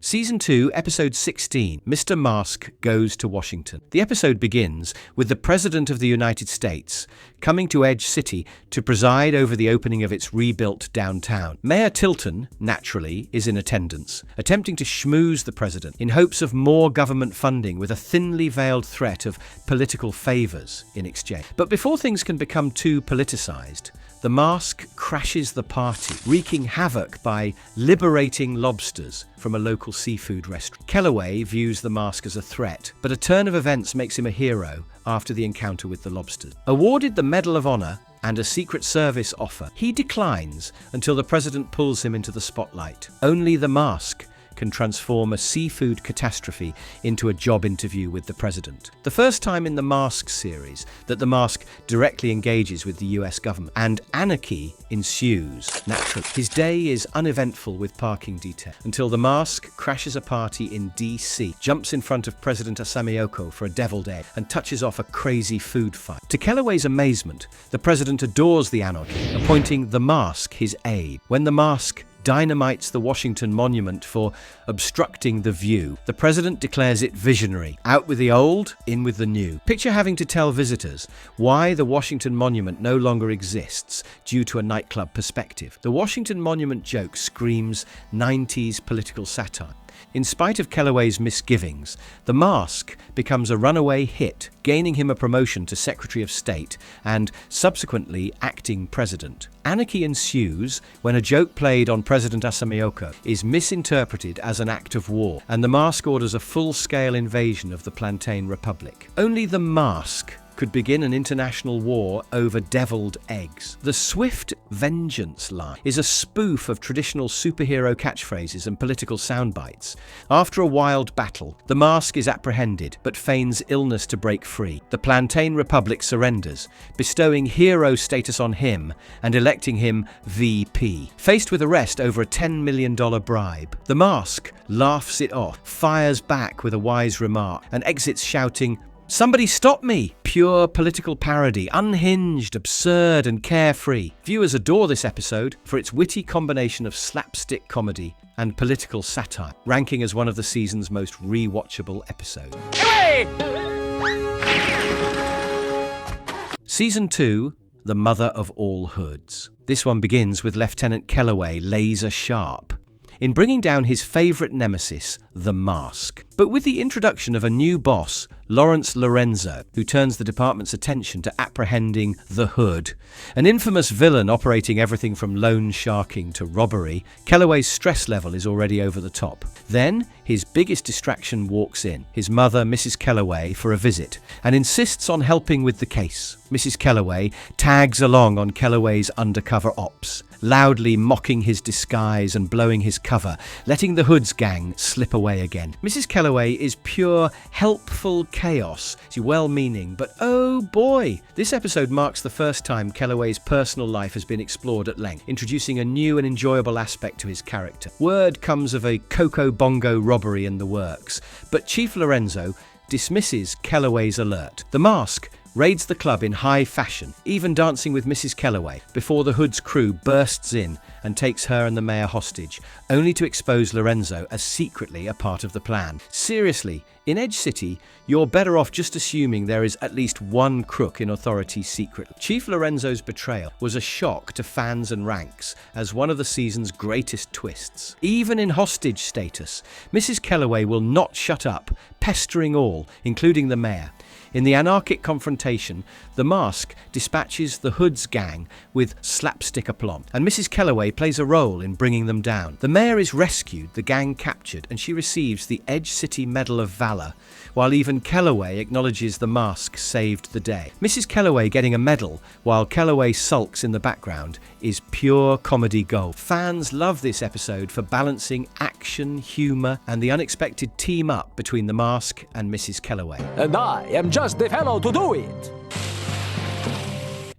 Season 2, Episode 16, Mr. Mask Goes to Washington. The episode begins with the President of the United States coming to Edge City to preside over the opening of its rebuilt downtown. Mayor Tilton, naturally, is in attendance, attempting to schmooze the president in hopes of more government funding with a thinly veiled threat of political favors in exchange. But before things can become too politicized, the mask crashes the party, wreaking havoc by liberating lobsters from a local seafood restaurant. Kellaway views the mask as a threat, but a turn of events makes him a hero after the encounter with the lobsters. Awarded the Medal of Honor and a Secret Service offer, he declines until the president pulls him into the spotlight. Only the mask can transform a seafood catastrophe into a job interview with the president. The first time in the Mask series that the mask directly engages with the US government, and anarchy ensues. Naturally, his day is uneventful with parking detail until the mask crashes a party in DC, jumps in front of President Asamioko for a deviled egg, and touches off a crazy food fight. To Kellaway's amazement, the president adores the anarchy, appointing the mask his aide. When the mask dynamites the Washington Monument for obstructing the view, the president declares it visionary. Out with the old, in with the new. Picture having to tell visitors why the Washington Monument no longer exists due to a nightclub perspective. The Washington Monument joke screams 90s political satire. In spite of Kellaway's misgivings, the mask becomes a runaway hit, gaining him a promotion to Secretary of State and subsequently acting president. Anarchy ensues when a joke played on President Asamioko is misinterpreted as an act of war, and the mask orders a full-scale invasion of the Plantain Republic. Only the mask could begin an international war over deviled eggs. The Swift Vengeance line is a spoof of traditional superhero catchphrases and political soundbites. After a wild battle, the mask is apprehended but feigns illness to break free. The Plantain Republic surrenders, bestowing hero status on him and electing him VP. Faced with arrest over a $10 million bribe, the mask laughs it off, fires back with a wise remark, and exits shouting, "Somebody stop me!" Pure political parody, unhinged, absurd, and carefree. Viewers adore this episode for its witty combination of slapstick comedy and political satire, ranking as one of the season's most rewatchable episodes. Hey! Season 2, The Mother of All Hoods. This one begins with Lieutenant Kellaway laser sharp in bringing down his favourite nemesis, the Mask. But with the introduction of a new boss, Lawrence Lorenzo, who turns the department's attention to apprehending the Hood, an infamous villain operating everything from loan sharking to robbery, Kellaway's stress level is already over the top. Then, his biggest distraction walks in, his mother, Mrs. Kellaway, for a visit, and insists on helping with the case. Mrs. Kellaway tags along on Kellaway's undercover ops, loudly mocking his disguise and blowing his cover, letting the Hood's gang slip away again. Mrs. Kellaway Kellaway is pure helpful chaos. She's well-meaning, but oh boy! This episode marks the first time Kellaway's personal life has been explored at length, introducing a new and enjoyable aspect to his character. Word comes of a Coco Bongo robbery in the works, but Chief Lorenzo dismisses Kellaway's alert. The Mask raids the club in high fashion, even dancing with Mrs. Kellaway, before the Hood's crew bursts in and takes her and the mayor hostage, only to expose Lorenzo as secretly a part of the plan. Seriously, in Edge City, you're better off just assuming there is at least one crook in authority secretly. Chief Lorenzo's betrayal was a shock to fans and ranks as one of the season's greatest twists. Even in hostage status, Mrs. Kellaway will not shut up, pestering all, including the mayor. In the anarchic confrontation, the Mask dispatches the Hood's gang with slapstick aplomb, and Mrs. Kellaway plays a role in bringing them down. The mayor is rescued, the gang captured, and she receives the Edge City Medal of Valor, while even Kellaway acknowledges the Mask saved the day. Mrs. Kellaway getting a medal while Kellaway sulks in the background is pure comedy gold. Fans love this episode for balancing action, humour, and the unexpected team-up between the Mask and Mrs. Kellaway. And I am just the fellow to do it.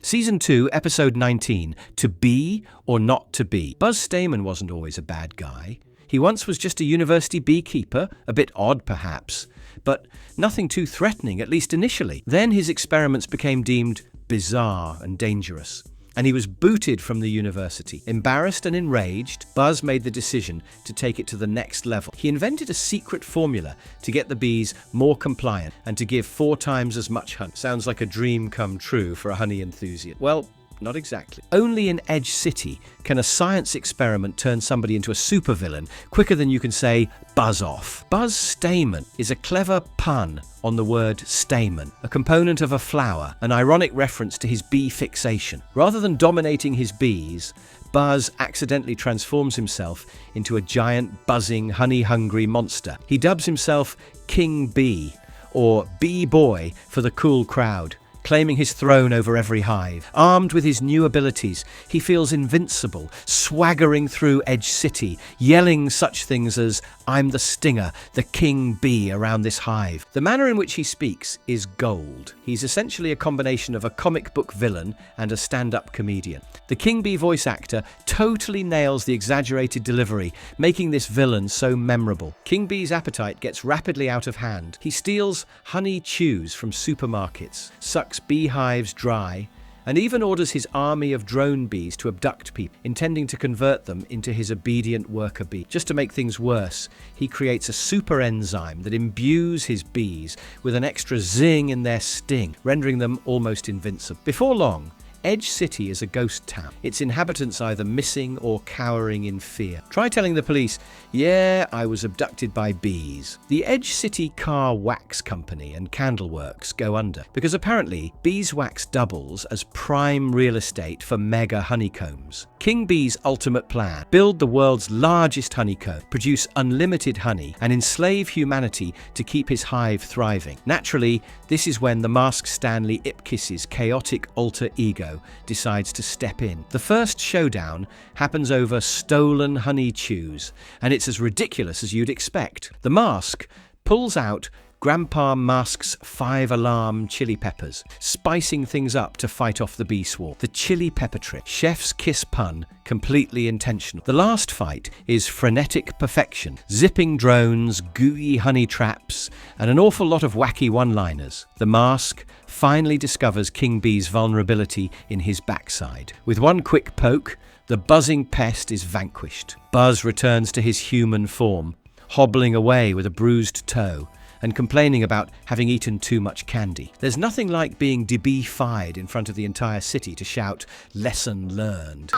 Season 2, Episode 19, To Be or Not to Be. Buzz Stamen wasn't always a bad guy. He once was just a university beekeeper, a bit odd perhaps, but nothing too threatening, at least initially. Then his experiments became deemed bizarre and dangerous, and he was booted from the university. Embarrassed and enraged, Buzz made the decision to take it to the next level. He invented a secret formula to get the bees more compliant and to give 4 times as much honey. Sounds like a dream come true for a honey enthusiast. Well, not exactly. Only in Edge City can a science experiment turn somebody into a supervillain quicker than you can say buzz off. Buzz Stamen is a clever pun on the word stamen, a component of a flower, an ironic reference to his bee fixation. Rather than dominating his bees, Buzz accidentally transforms himself into a giant, buzzing, honey-hungry monster. He dubs himself King Bee, or Bee Boy for the cool crowd, claiming his throne over every hive. Armed with his new abilities, he feels invincible, swaggering through Edge City, yelling such things as, "I'm the stinger, the king bee around this hive." The manner in which he speaks is gold. He's essentially a combination of a comic book villain and a stand-up comedian. The King Bee voice actor totally nails the exaggerated delivery, making this villain so memorable. King Bee's appetite gets rapidly out of hand. He steals honey chews from supermarkets, sucks beehives dry, and even orders his army of drone bees to abduct people, intending to convert them into his obedient worker bee. Just to make things worse, he creates a super enzyme that imbues his bees with an extra zing in their sting, rendering them almost invincible. Before long, Edge City is a ghost town, its inhabitants either missing or cowering in fear. Try telling the police, "Yeah, I was abducted by bees." The Edge City Car Wax Company and Candleworks go under, because apparently beeswax doubles as prime real estate for mega honeycombs. King Bee's ultimate plan: build the world's largest honeycomb, produce unlimited honey, and enslave humanity to keep his hive thriving. Naturally, this is when the masked Stanley Ipkiss's chaotic alter ego decides to step in. The first showdown happens over stolen honey chews, and it's as ridiculous as you'd expect. The Mask pulls out Grandpa Mask's 5-alarm chili peppers, spicing things up to fight off the bee swarm. The chili pepper trick, chef's kiss pun, completely intentional. The last fight is frenetic perfection, zipping drones, gooey honey traps, and an awful lot of wacky one-liners. The Mask finally discovers King Bee's vulnerability in his backside. With one quick poke, the buzzing pest is vanquished. Buzz returns to his human form, hobbling away with a bruised toe, and complaining about having eaten too much candy. There's nothing like being de-bee-fied in front of the entire city to shout, "Lesson learned."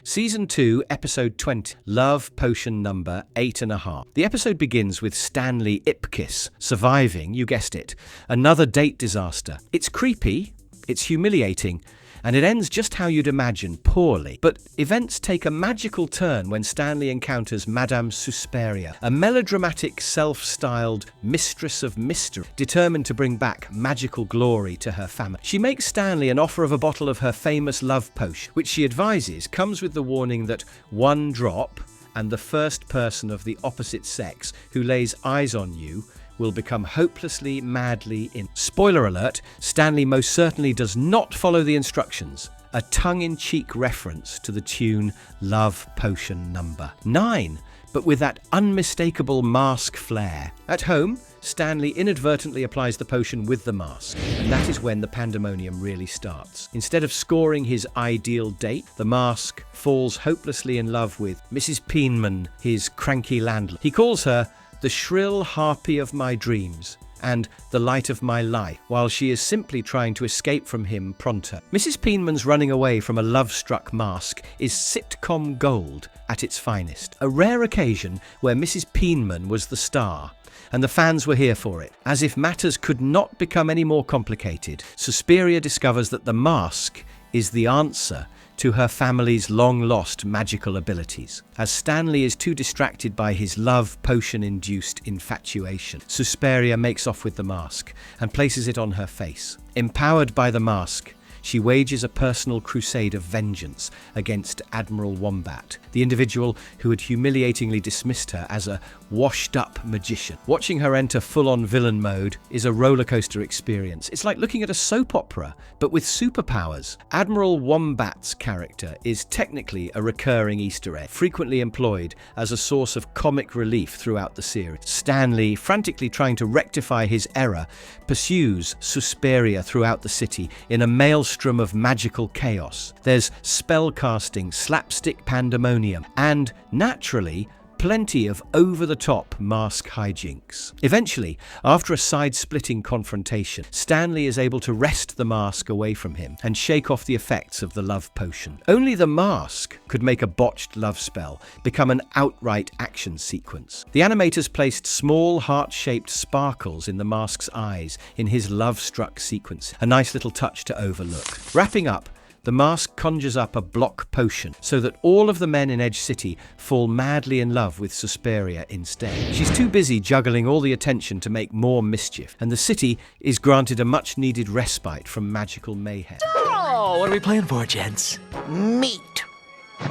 Season 2, Episode 20, Love Potion number 8.5. The episode begins with Stanley Ipkiss surviving, you guessed it, another date disaster. It's creepy, it's humiliating, and it ends just how you'd imagine, poorly. But events take a magical turn when Stanley encounters Madame Suspiria, a melodramatic, self-styled mistress of mystery, determined to bring back magical glory to her family. She makes Stanley an offer of a bottle of her famous love potion, which she advises comes with the warning that one drop and the first person of the opposite sex who lays eyes on you will become hopelessly, madly in. Spoiler alert, Stanley most certainly does not follow the instructions. A tongue-in-cheek reference to the tune Love Potion Number 9, but with that unmistakable mask flair. At home, Stanley inadvertently applies the potion with the mask, and that is when the pandemonium really starts. Instead of scoring his ideal date, the mask falls hopelessly in love with Mrs. Peenman, his cranky landlord. He calls her the shrill harpy of my dreams and the light of my life, while she is simply trying to escape from him pronto. Mrs. Peenman's running away from a love-struck mask is sitcom gold at its finest. A rare occasion where Mrs. Peenman was the star, and the fans were here for it. As if matters could not become any more complicated, Suspiria discovers that the mask is the answer to her family's long-lost magical abilities. As Stanley is too distracted by his love potion-induced infatuation, Suspiria makes off with the mask and places it on her face. Empowered by the mask, she wages a personal crusade of vengeance against Admiral Wombat, the individual who had humiliatingly dismissed her as a washed-up magician. Watching her enter full-on villain mode is a rollercoaster experience. It's like looking at a soap opera, but with superpowers. Admiral Wombat's character is technically a recurring Easter egg, frequently employed as a source of comic relief throughout the series. Stanley, frantically trying to rectify his error, pursues Suspiria throughout the city in a maelstrom of magical chaos. There's spell-casting, slapstick pandemonium, and, naturally, plenty of over-the-top mask hijinks. Eventually, after a side-splitting confrontation, Stanley is able to wrest the mask away from him and shake off the effects of the love potion. Only the mask could make a botched love spell become an outright action sequence. The animators placed small heart-shaped sparkles in the mask's eyes in his love-struck sequence, a nice little touch to overlook. Wrapping up, the mask conjures up a block potion so that all of the men in Edge City fall madly in love with Suspiria instead. She's too busy juggling all the attention to make more mischief, and the city is granted a much-needed respite from magical mayhem. Oh, what are we playing for, gents? Meat.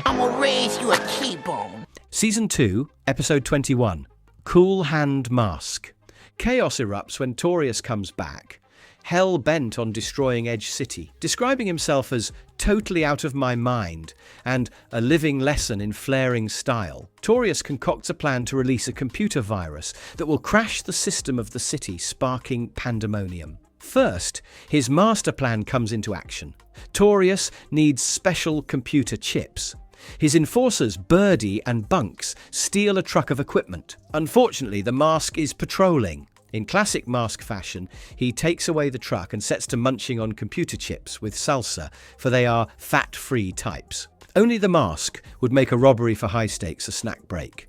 I'm gonna raise you a T-bone. Season 2, Episode 21, Cool Hand Mask. Chaos erupts when Ptorius comes back, hell-bent on destroying Edge City. Describing himself as totally out of my mind and a living lesson in flaring style, Ptorius concocts a plan to release a computer virus that will crash the system of the city, sparking pandemonium. First, his master plan comes into action. Ptorius needs special computer chips. His enforcers, Birdie and Bunks, steal a truck of equipment. Unfortunately, the mask is patrolling. In classic mask fashion, he takes away the truck and sets to munching on computer chips with salsa, for they are fat-free types. Only the mask would make a robbery for high stakes a snack break.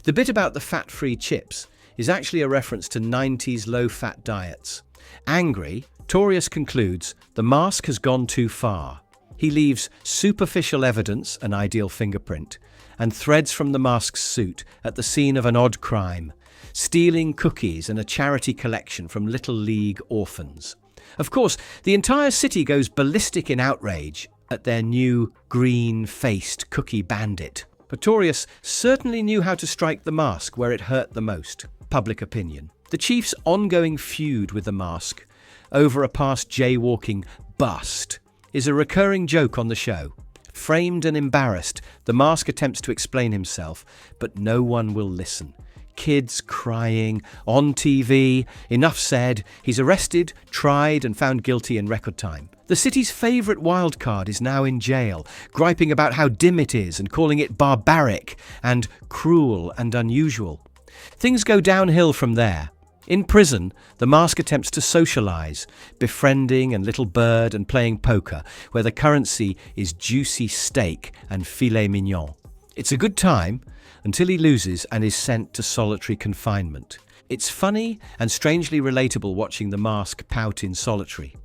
The bit about the fat-free chips is actually a reference to 90s low-fat diets. Angry, Ptorius concludes the mask has gone too far. He leaves superficial evidence, an ideal fingerprint, and threads from the mask's suit at the scene of an odd crime, stealing cookies and a charity collection from Little League orphans. Of course, the entire city goes ballistic in outrage at their new green-faced cookie bandit. Ptorius certainly knew how to strike the mask where it hurt the most: public opinion. The chief's ongoing feud with the mask over a past jaywalking bust is a recurring joke on the show. Framed and embarrassed, the mask attempts to explain himself, but no one will listen. Kids crying, on TV, enough said. He's arrested, tried, and found guilty in record time. The city's favourite wildcard is now in jail, griping about how dim it is and calling it barbaric and cruel and unusual. Things go downhill from there. In prison, the mask attempts to socialise, befriending a little bird and playing poker, where the currency is juicy steak and filet mignon. It's a good time, until he loses and is sent to solitary confinement. It's funny and strangely relatable watching the mask pout in solitary.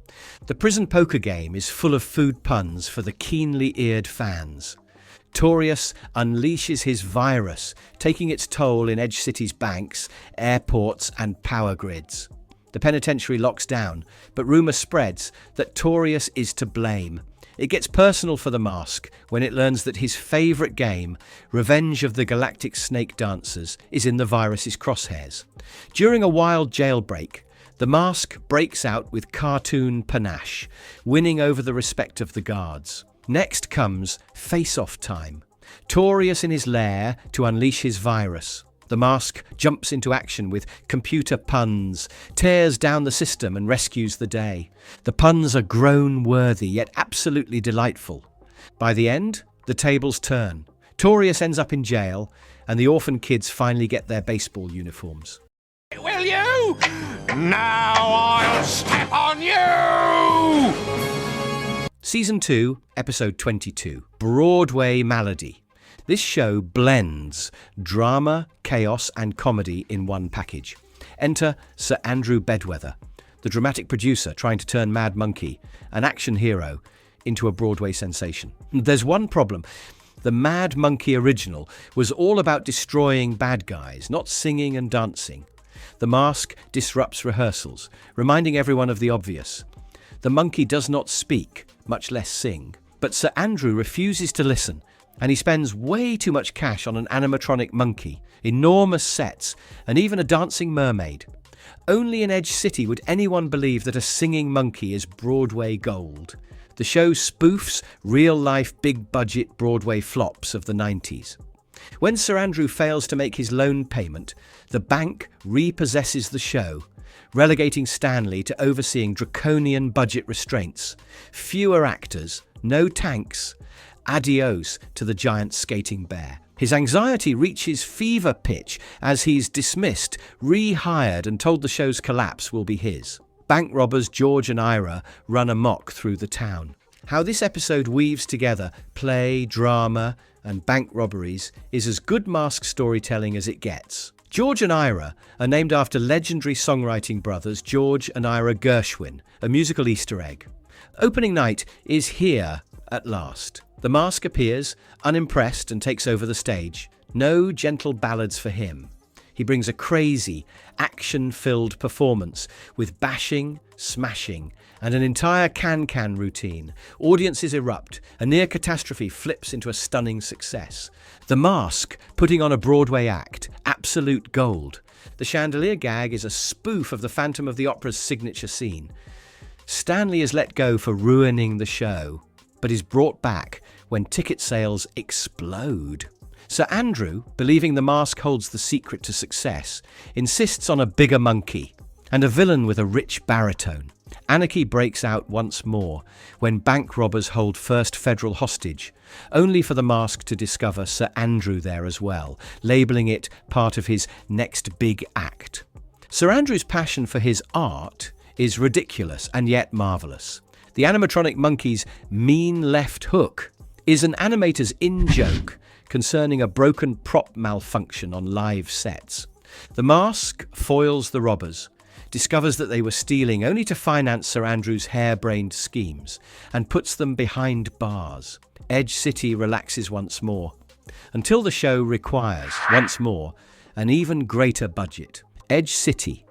The prison poker game is full of food puns for the keenly eared fans. Ptorius unleashes his virus, taking its toll in Edge City's banks, airports and power grids. The penitentiary locks down, but rumour spreads that Ptorius is to blame. It gets personal for the Mask when it learns that his favourite game, Revenge of the Galactic Snake Dancers, is in the virus's crosshairs. During a wild jailbreak, the Mask breaks out with cartoon panache, winning over the respect of the guards. Next comes face-off time. Ptorius in his lair to unleash his virus. The Mask jumps into action with computer puns, tears down the system and rescues the day. The puns are groan-worthy, yet absolutely delightful. By the end, the tables turn. Ptorius ends up in jail, and the orphan kids finally get their baseball uniforms. Will you? Now I'll step on you! Season 2, Episode 22, Broadway Malady. This show blends drama, chaos and comedy in one package. Enter Sir Andrew Bedweather, the dramatic producer trying to turn Mad Monkey, an action hero, into a Broadway sensation. There's one problem. The Mad Monkey original was all about destroying bad guys, not singing and dancing. The Mask disrupts rehearsals, reminding everyone of the obvious. The monkey does not speak, much less sing. But Sir Andrew refuses to listen, and he spends way too much cash on an animatronic monkey, enormous sets, and even a dancing mermaid. Only in Edge City would anyone believe that a singing monkey is Broadway gold. The show spoofs real-life big-budget Broadway flops of the 90s. When Sir Andrew fails to make his loan payment, the bank repossesses the show, relegating Stanley to overseeing draconian budget restraints. Fewer actors, no tanks. Adios to the giant skating bear. His anxiety reaches fever pitch as he's dismissed, rehired and told the show's collapse will be his. Bank robbers George and Ira run amok through the town. How this episode weaves together play, drama and bank robberies is as good Mask storytelling as it gets. George and Ira are named after legendary songwriting brothers George and Ira Gershwin, a musical Easter egg. Opening night is here at last. The Mask appears, unimpressed, and takes over the stage. No gentle ballads for him. He brings a crazy, action-filled performance with bashing, smashing, and an entire can-can routine. Audiences erupt. A near catastrophe flips into a stunning success. The Mask putting on a Broadway act, absolute gold. The chandelier gag is a spoof of the Phantom of the Opera's signature scene. Stanley is let go for ruining the show, but is brought back when ticket sales explode. Sir Andrew, believing the Mask holds the secret to success, insists on a bigger monkey and a villain with a rich baritone. Anarchy breaks out once more when bank robbers hold first federal hostage, only for the Mask to discover Sir Andrew there as well, labelling it part of his next big act. Sir Andrew's passion for his art is ridiculous and yet marvellous. The animatronic monkey's mean left hook is an animator's in-joke concerning a broken prop malfunction on live sets. The Mask foils the robbers, discovers that they were stealing only to finance Sir Andrew's harebrained schemes, and puts them behind bars. Edge City relaxes once more, until the show requires, once more, an even greater budget. Edge City,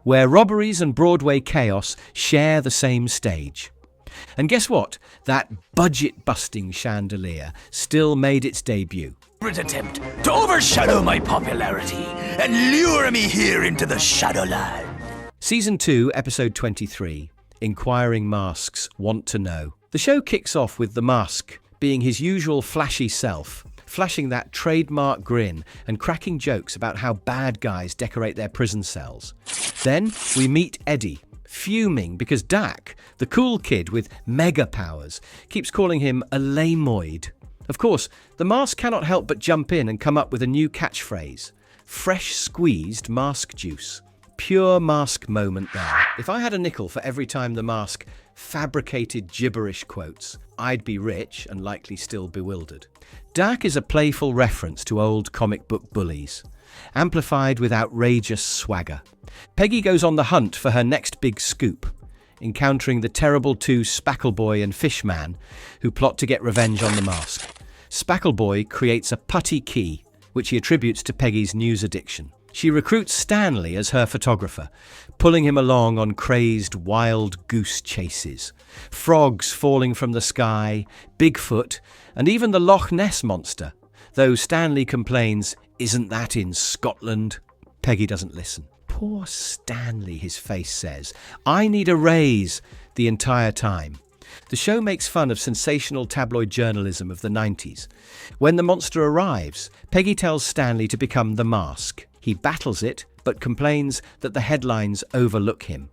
where robberies and Broadway chaos share the same stage. And guess what? That budget-busting chandelier still made its debut. Attempt to overshadow my popularity and lure me here into the Shadowland. Season 2, Episode 23, Inquiring Masks Want to Know. The show kicks off with the Mask being his usual flashy self, flashing that trademark grin and cracking jokes about how bad guys decorate their prison cells. Then we meet Eddie, fuming because Dak, the cool kid with mega powers, keeps calling him a lamoid. Of course, the Mask cannot help but jump in and come up with a new catchphrase. Fresh squeezed Mask juice. Pure Mask moment there. If I had a nickel for every time the Mask fabricated gibberish quotes, I'd be rich and likely still bewildered. Dak is a playful reference to old comic book bullies, amplified with outrageous swagger. Peggy goes on the hunt for her next big scoop, encountering the terrible two Spackleboy and Fishman, who plot to get revenge on the Mask. Spackleboy creates a putty key, which he attributes to Peggy's news addiction. She recruits Stanley as her photographer, pulling him along on crazed wild goose chases. Frogs falling from the sky, Bigfoot, and even the Loch Ness monster. Though Stanley complains, "Isn't that in Scotland?" Peggy doesn't listen. "Poor Stanley," his face says. "I need a raise," the entire time. The show makes fun of sensational tabloid journalism of the 90s. When the monster arrives, Peggy tells Stanley to become the Mask. He battles it, but complains that the headlines overlook him.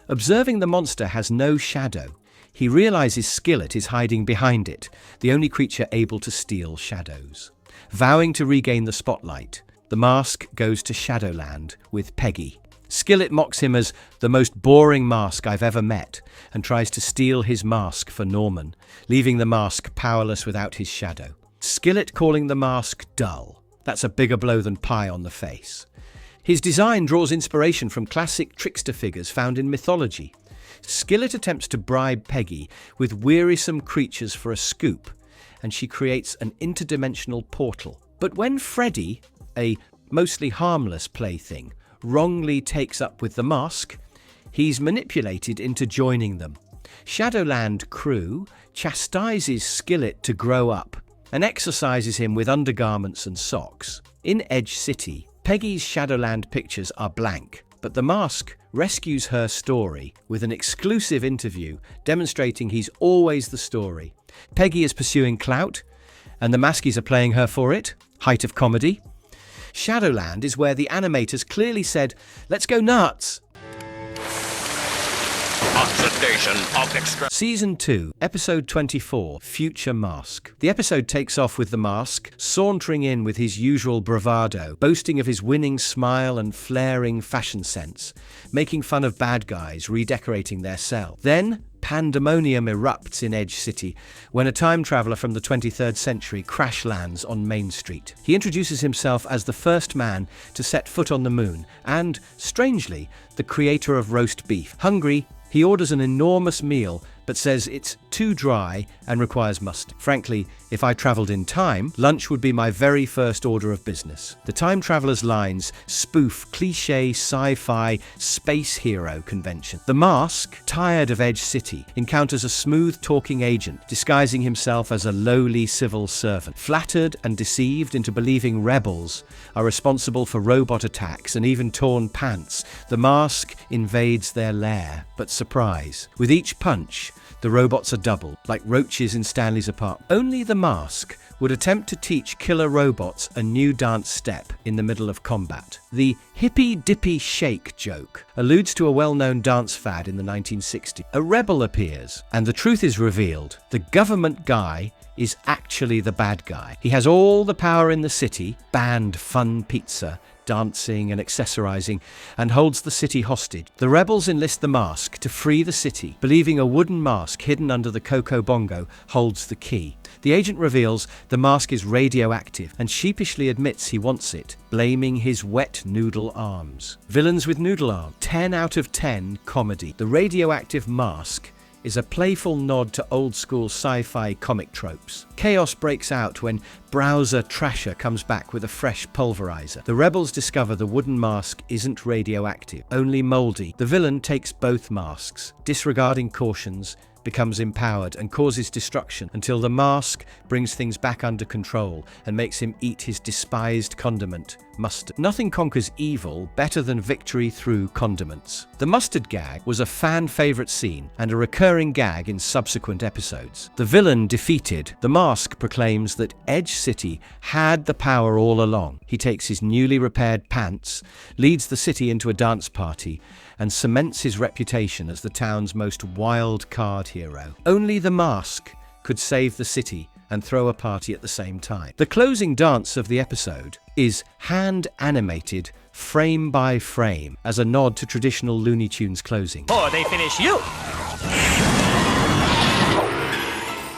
Observing the monster has no shadow. He realizes Skillet is hiding behind it, the only creature able to steal shadows. Vowing to regain the spotlight, the Mask goes to Shadowland with Peggy. Skillet mocks him as the most boring mask I've ever met and tries to steal his mask for Norman, leaving the Mask powerless without his shadow. Skillet calling the Mask dull. That's a bigger blow than pie on the face. His design draws inspiration from classic trickster figures found in mythology. Skillet attempts to bribe Peggy with wearisome creatures for a scoop, and she creates an interdimensional portal. But when Freddy, a mostly harmless plaything, wrongly takes up with the Mask, he's manipulated into joining them. Shadowland crew chastises Skillet to grow up and exercises him with undergarments and socks. In Edge City, Peggy's Shadowland pictures are blank, but the Mask rescues her story with an exclusive interview demonstrating he's always the story. Peggy is pursuing clout, and the Maskies are playing her for it. Height of comedy. Shadowland is where the animators clearly said, "Let's go nuts." Oxidation of extra. Season 2, Episode 24, Future Mask. The episode takes off with the Mask sauntering in with his usual bravado, boasting of his winning smile and flaring fashion sense, making fun of bad guys redecorating their cell. Then, pandemonium erupts in Edge City when a time traveler from the 23rd century crash lands on Main Street. He introduces himself as the first man to set foot on the moon and, strangely, the creator of roast beef. Hungry, he orders an enormous meal but says it's too dry and requires mustard. Frankly, if I travelled in time, lunch would be my very first order of business. The time traveller's lines spoof cliché sci-fi space hero convention. The Mask, tired of Edge City, encounters a smooth-talking agent disguising himself as a lowly civil servant. Flattered and deceived into believing rebels are responsible for robot attacks and even torn pants, the Mask invades their lair. But surprise, with each punch, the robots are doubled, like roaches in Stanley's apartment. Only the Mask would attempt to teach killer robots a new dance step in the middle of combat. The hippy-dippy shake joke alludes to a well-known dance fad in the 1960s. A rebel appears, and the truth is revealed. The government guy is actually the bad guy. He has all the power in the city, banned fun pizza, dancing and accessorizing, and holds the city hostage. The rebels enlist the Mask to free the city, believing a wooden mask hidden under the Coco Bongo holds the key. The agent reveals the mask is radioactive and sheepishly admits he wants it, blaming his wet noodle arms. Villains with noodle arms. 10 out of 10 comedy. The radioactive mask is a playful nod to old-school sci-fi comic tropes. Chaos breaks out when Browser Trasher comes back with a fresh pulverizer. The rebels discover the wooden mask isn't radioactive, only moldy. The villain takes both masks, disregarding cautions, becomes empowered and causes destruction until the Mask brings things back under control and makes him eat his despised condiment, mustard. Nothing conquers evil better than victory through condiments. The mustard gag was a fan-favorite scene and a recurring gag in subsequent episodes. The villain defeated, the Mask proclaims that Edge City had the power all along. He takes his newly repaired pants, leads the city into a dance party, and cements his reputation as the town's most wild card hero. Only the Mask could save the city and throw a party at the same time. The closing dance of the episode is hand-animated frame by frame as a nod to traditional Looney Tunes closing. Or they finish you!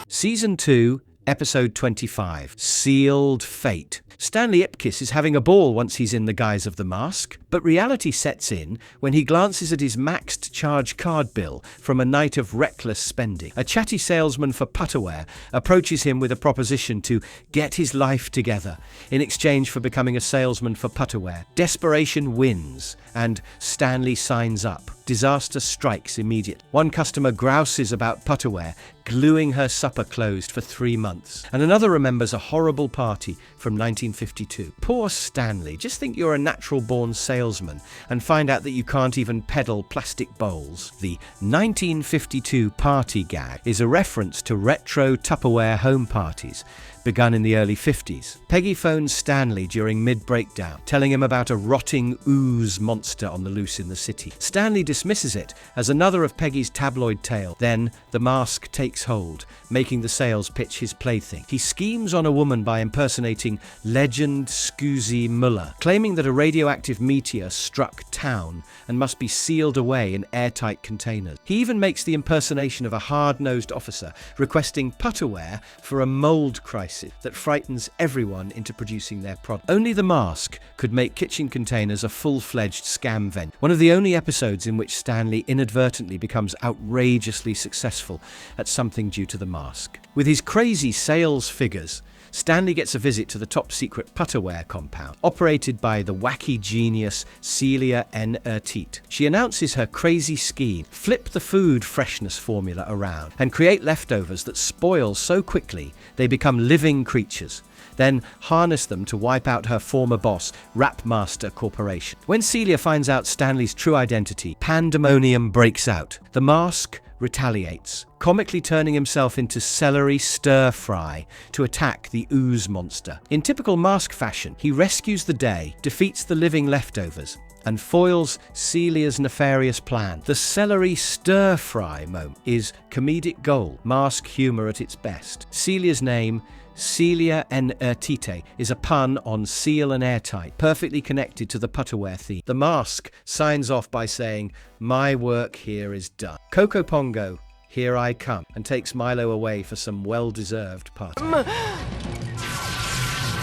Season 2, Episode 25, Sealed Fate. Stanley Ipkiss is having a ball once he's in the guise of the mask, but reality sets in when he glances at his maxed charge card bill from a night of reckless spending. A chatty salesman for putterware approaches him with a proposition to get his life together in exchange for becoming a salesman for putterware. Desperation wins, and Stanley signs up. Disaster strikes immediately. One customer grouses about putterware, gluing her supper closed for 3 months. And another remembers a horrible party from 1952. Poor Stanley, just think you're a natural-born salesman and find out that you can't even peddle plastic bowls. The 1952 party gag is a reference to retro Tupperware home parties begun in the early 50s. Peggy phones Stanley during mid-breakdown, telling him about a rotting ooze monster on the loose in the city. Stanley dismisses it as another of Peggy's tabloid tale. Then the mask takes hold, making the sales pitch his plaything. He schemes on a woman by impersonating legend Scoozy Muller, claiming that a radioactive meteor struck town and must be sealed away in airtight containers. He even makes the impersonation of a hard-nosed officer requesting putterware for a mold crisis that frightens everyone into producing their product. Only the mask could make kitchen containers a full-fledged scam venture. One of the only episodes in which Stanley inadvertently becomes outrageously successful at something due to the mask. With his crazy sales figures, Stanley gets a visit to the top-secret putterware compound, operated by the wacky genius Celia N. Ertite. She announces her crazy scheme: flip the food freshness formula around and create leftovers that spoil so quickly they become living creatures, then harness them to wipe out her former boss, Rapmaster Corporation. When Celia finds out Stanley's true identity, pandemonium breaks out. The mask retaliates, comically turning himself into celery stir-fry to attack the ooze monster. In typical mask fashion, he rescues the day, defeats the living leftovers, and foils Celia's nefarious plan. The celery stir-fry moment is comedic gold, mask humor at its best. Celia's name, Celia N. Ertite, is a pun on seal and airtight, perfectly connected to the putterware theme. The mask signs off by saying, "My work here is done. Coco Pongo, here I come," and takes Milo away for some well-deserved party.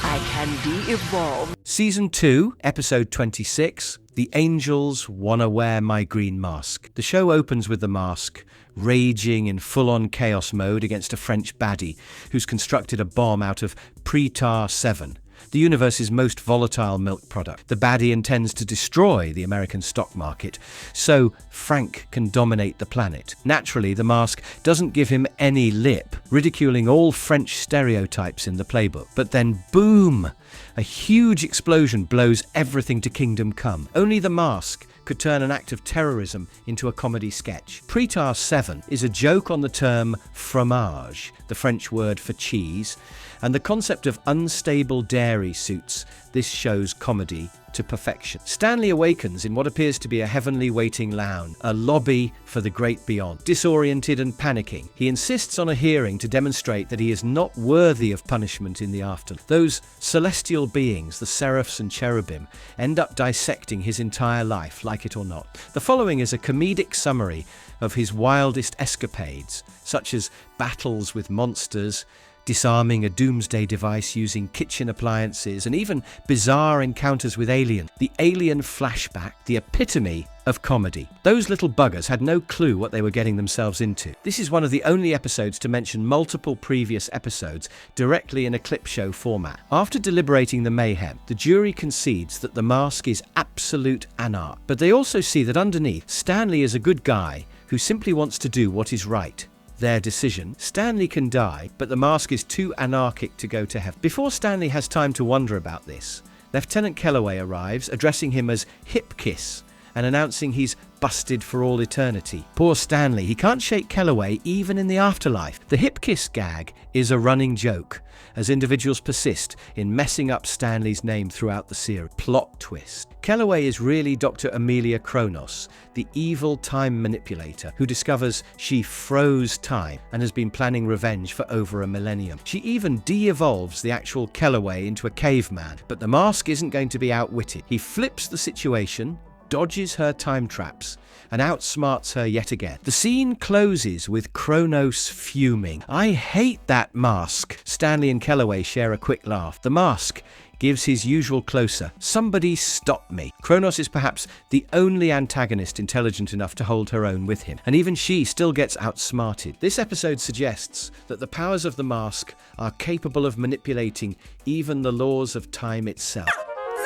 I can be evolved. Season 2, Episode 26, The Angels Wanna Wear My Green Mask. The show opens with the mask raging in full-on chaos mode against a French baddie who's constructed a bomb out of Pretar 7, the universe's most volatile milk product. The baddie intends to destroy the American stock market so Frank can dominate the planet. Naturally, the mask doesn't give him any lip, ridiculing all French stereotypes in the playbook. But then, boom! A huge explosion blows everything to kingdom come. Only the mask could turn an act of terrorism into a comedy sketch. Pretar 7 is a joke on the term fromage, the French word for cheese, and the concept of unstable dairy suits this show's comedy to perfection. Stanley awakens in what appears to be a heavenly waiting lounge, a lobby for the great beyond. Disoriented and panicking, he insists on a hearing to demonstrate that he is not worthy of punishment in the afterlife. Those celestial beings, the seraphs and cherubim, end up dissecting his entire life, like it or not. The following is a comedic summary of his wildest escapades, such as battles with monsters, disarming a doomsday device using kitchen appliances, and even bizarre encounters with aliens. The alien flashback, the epitome of comedy. Those little buggers had no clue what they were getting themselves into. This is one of the only episodes to mention multiple previous episodes directly in a clip show format. After deliberating the mayhem, the jury concedes that the mask is absolute anarchy, but they also see that underneath, Stanley is a good guy who simply wants to do what is right. Their decision: Stanley can die, but the mask is too anarchic to go to heaven. Before Stanley has time to wonder about this, Lieutenant Kellaway arrives, addressing him as Ipkiss and announcing he's busted for all eternity. Poor Stanley, he can't shake Kellaway even in the afterlife. The Ipkiss gag is a running joke, as individuals persist in messing up Stanley's name throughout the series. Plot twist: Kellaway is really Dr. Amelia Kronos, the evil time manipulator who discovers she froze time and has been planning revenge for over a millennium. She even de-evolves the actual Kellaway into a caveman, but the mask isn't going to be outwitted. He flips the situation, dodges her time traps and outsmarts her yet again. The scene closes with Kronos fuming. "I hate that mask." Stanley and Kellaway share a quick laugh. The mask gives his usual closer. "Somebody stop me." Kronos is perhaps the only antagonist intelligent enough to hold her own with him, and even she still gets outsmarted. This episode suggests that the powers of the mask are capable of manipulating even the laws of time itself.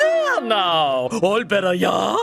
There now, all better, yeah?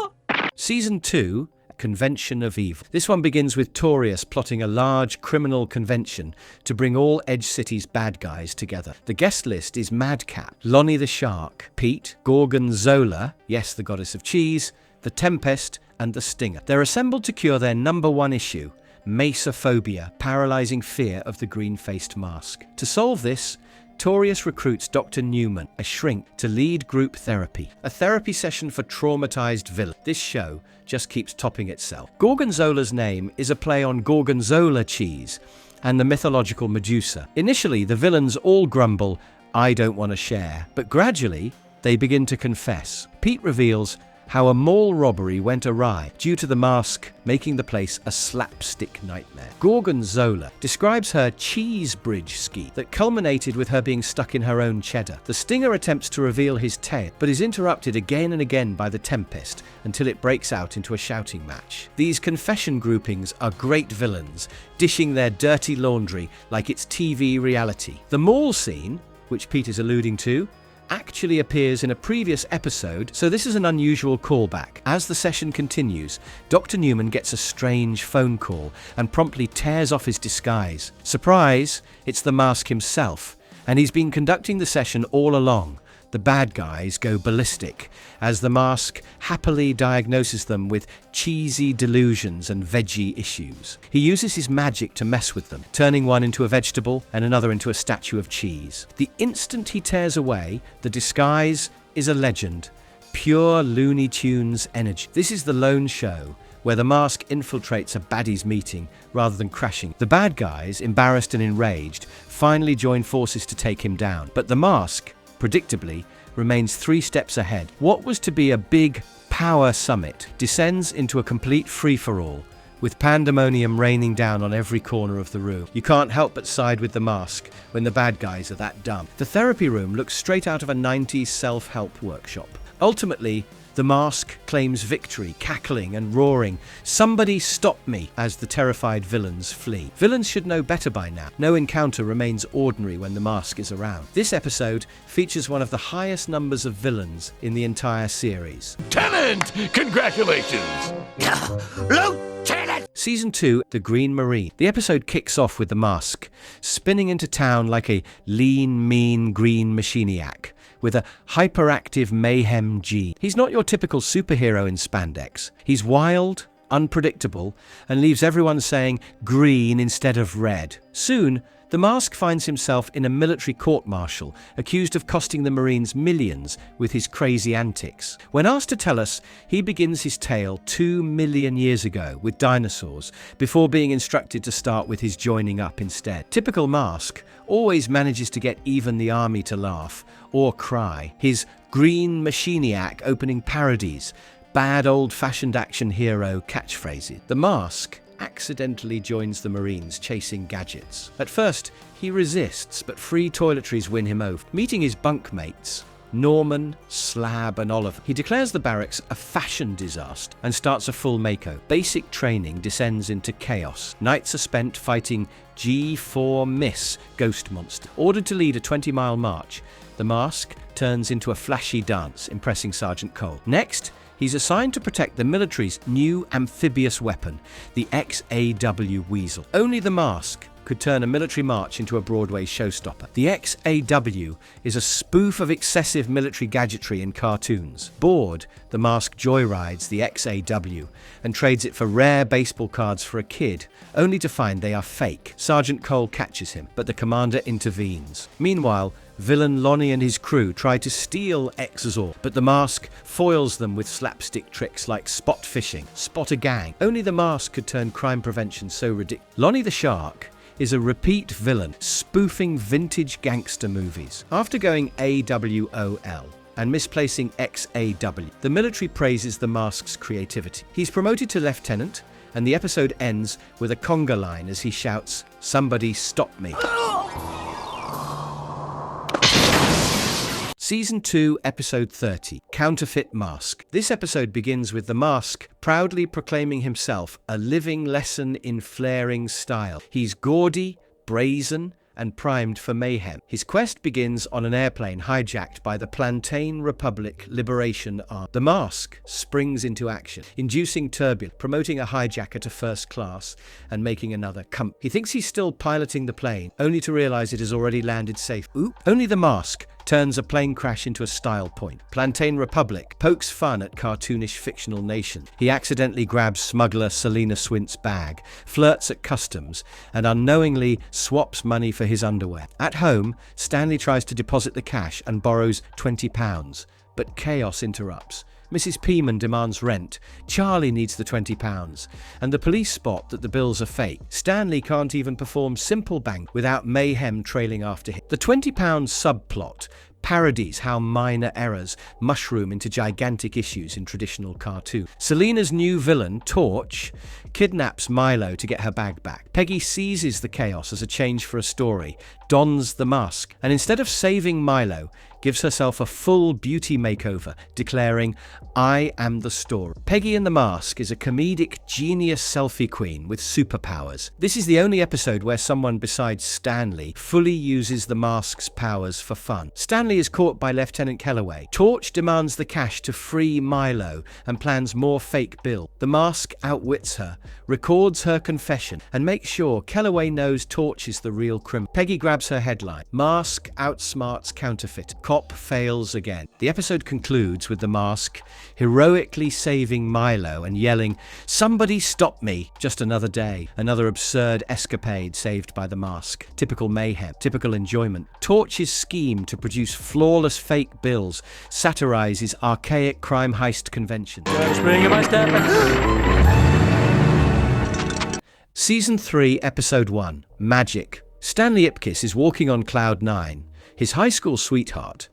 Season 2, Convention of Evil. This one begins with Ptorius plotting a large criminal convention to bring all Edge City's bad guys together. The guest list is Madcap, Lonnie the Shark, Pete, Gorgonzola, yes, the goddess of cheese, the Tempest, and the Stinger. They're assembled to cure their #1 issue, Mesophobia, paralyzing fear of the green-faced mask. To solve this, Ptorius recruits Dr. Newman, a shrink, to lead group therapy, a therapy session for traumatized villains. This show just keeps topping itself. Gorgonzola's name is a play on Gorgonzola cheese and the mythological Medusa. Initially, the villains all grumble, "I don't want to share," but gradually, they begin to confess. Pete reveals how a mall robbery went awry due to the mask making the place a slapstick nightmare. Gorgonzola describes her cheese bridge scheme that culminated with her being stuck in her own cheddar. The Stinger attempts to reveal his tale, but is interrupted again and again by the Tempest until it breaks out into a shouting match. These confession groupings are great villains, dishing their dirty laundry like it's TV reality. The mall scene, which Pete is alluding to, actually appears in a previous episode, so this is an unusual callback. As the session continues, Dr. Newman gets a strange phone call and promptly tears off his disguise. Surprise, it's the mask himself, and he's been conducting the session all along. The bad guys go ballistic as the mask happily diagnoses them with cheesy delusions and veggie issues. He uses his magic to mess with them, turning one into a vegetable and another into a statue of cheese. The instant he tears away, the disguise is a legend, pure Looney Tunes energy. This is the lone show where the mask infiltrates a baddies meeting rather than crashing. The bad guys, embarrassed and enraged, finally join forces to take him down, but the mask, predictably, remains 3 steps ahead. What was to be a big power summit descends into a complete free-for-all, with pandemonium raining down on every corner of the room. You can't help but side with the mask when the bad guys are that dumb. The therapy room looks straight out of a 90s self-help workshop. Ultimately, the mask claims victory, cackling and roaring, "Somebody stop me," as the terrified villains flee. Villains should know better by now. No encounter remains ordinary when the mask is around. This episode features one of the highest numbers of villains in the entire series. Tenant, congratulations. Lieutenant! Season 2, The Green Marine. The episode kicks off with the mask spinning into town like a lean, mean green machiniac with a hyperactive mayhem G. He's not your typical superhero in spandex. He's wild, unpredictable, and leaves everyone saying green instead of red. Soon, the mask finds himself in a military court-martial, accused of costing the Marines millions with his crazy antics. When asked to tell us, he begins his tale 2 million years ago with dinosaurs, before being instructed to start with his joining up instead. Typical mask always manages to get even the army to laugh or cry. His green machiniac opening parodies, bad old-fashioned action hero catchphrases. The mask accidentally joins the Marines chasing gadgets. At first, he resists, but free toiletries win him over. Meeting his bunkmates, Norman, Slab, and Oliver, he declares the barracks a fashion disaster and starts a full makeover. Basic training descends into chaos. Nights are spent fighting G4 Miss Ghost Monster. Ordered to lead a 20-mile march, the mask turns into a flashy dance, impressing Sergeant Cole. Next, he's assigned to protect the military's new amphibious weapon, the XAW Weasel. Only the mask could turn a military march into a Broadway showstopper. The XAW is a spoof of excessive military gadgetry in cartoons. Bored, the mask joyrides the XAW and trades it for rare baseball cards for a kid, only to find they are fake. Sergeant Cole catches him, but the commander intervenes. Meanwhile, villain Lonnie and his crew try to steal Xazor, but the mask foils them with slapstick tricks like spot fishing, spot a gang. Only the mask could turn crime prevention so ridiculous. Lonnie the Shark is a repeat villain, spoofing vintage gangster movies. After going AWOL, and misplacing XAW. The military praises the mask's creativity. He's promoted to lieutenant, and the episode ends with a conga line as he shouts, "Somebody stop me." Season 2, Episode 30, Counterfeit Mask. This episode begins with the mask proudly proclaiming himself a living lesson in flaring style. He's gaudy, brazen, and primed for mayhem. His quest begins on an airplane hijacked by the Plantain Republic Liberation Army. The mask springs into action, inducing turbulence, promoting a hijacker to first class and making another come. He thinks he's still piloting the plane, only to realize it has already landed safe. Only the mask turns a plane crash into a style point. Plantain Republic pokes fun at cartoonish fictional nation. He accidentally grabs smuggler Selena Swint's bag, flirts at customs, and unknowingly swaps money for his underwear. At home, Stanley tries to deposit the cash and borrows £20, but chaos interrupts. Mrs. Peaman demands rent, Charlie needs the £20, and the police spot that the bills are fake. Stanley can't even perform simple bank without mayhem trailing after him. The £20 subplot parodies how minor errors mushroom into gigantic issues in traditional cartoon. Selena's new villain, Torch, kidnaps Milo to get her bag back. Peggy seizes the chaos as a change for a story, dons the mask, and instead of saving Milo, gives herself a full beauty makeover, declaring, "I am the story." Peggy in the Mask is a comedic genius selfie queen with superpowers. This is the only episode where someone besides Stanley fully uses the mask's powers for fun. Stanley is caught by Lieutenant Kellaway. Torch demands the cash to free Milo and plans more fake bills. The mask outwits her, records her confession, and makes sure Kellaway knows Torch is the real criminal. Peggy grabs her headline. Mask outsmarts Counterfeit. Cop fails again. The episode concludes with the mask heroically saving Milo and yelling, "Somebody stop me!" Just another day, another absurd escapade saved by the mask. Typical mayhem, typical enjoyment. Torch's scheme to produce flawless fake bills satirizes archaic crime heist conventions. Season 3, Episode 1, Magic. Stanley Ipkiss is walking on cloud 9. His high school sweetheart,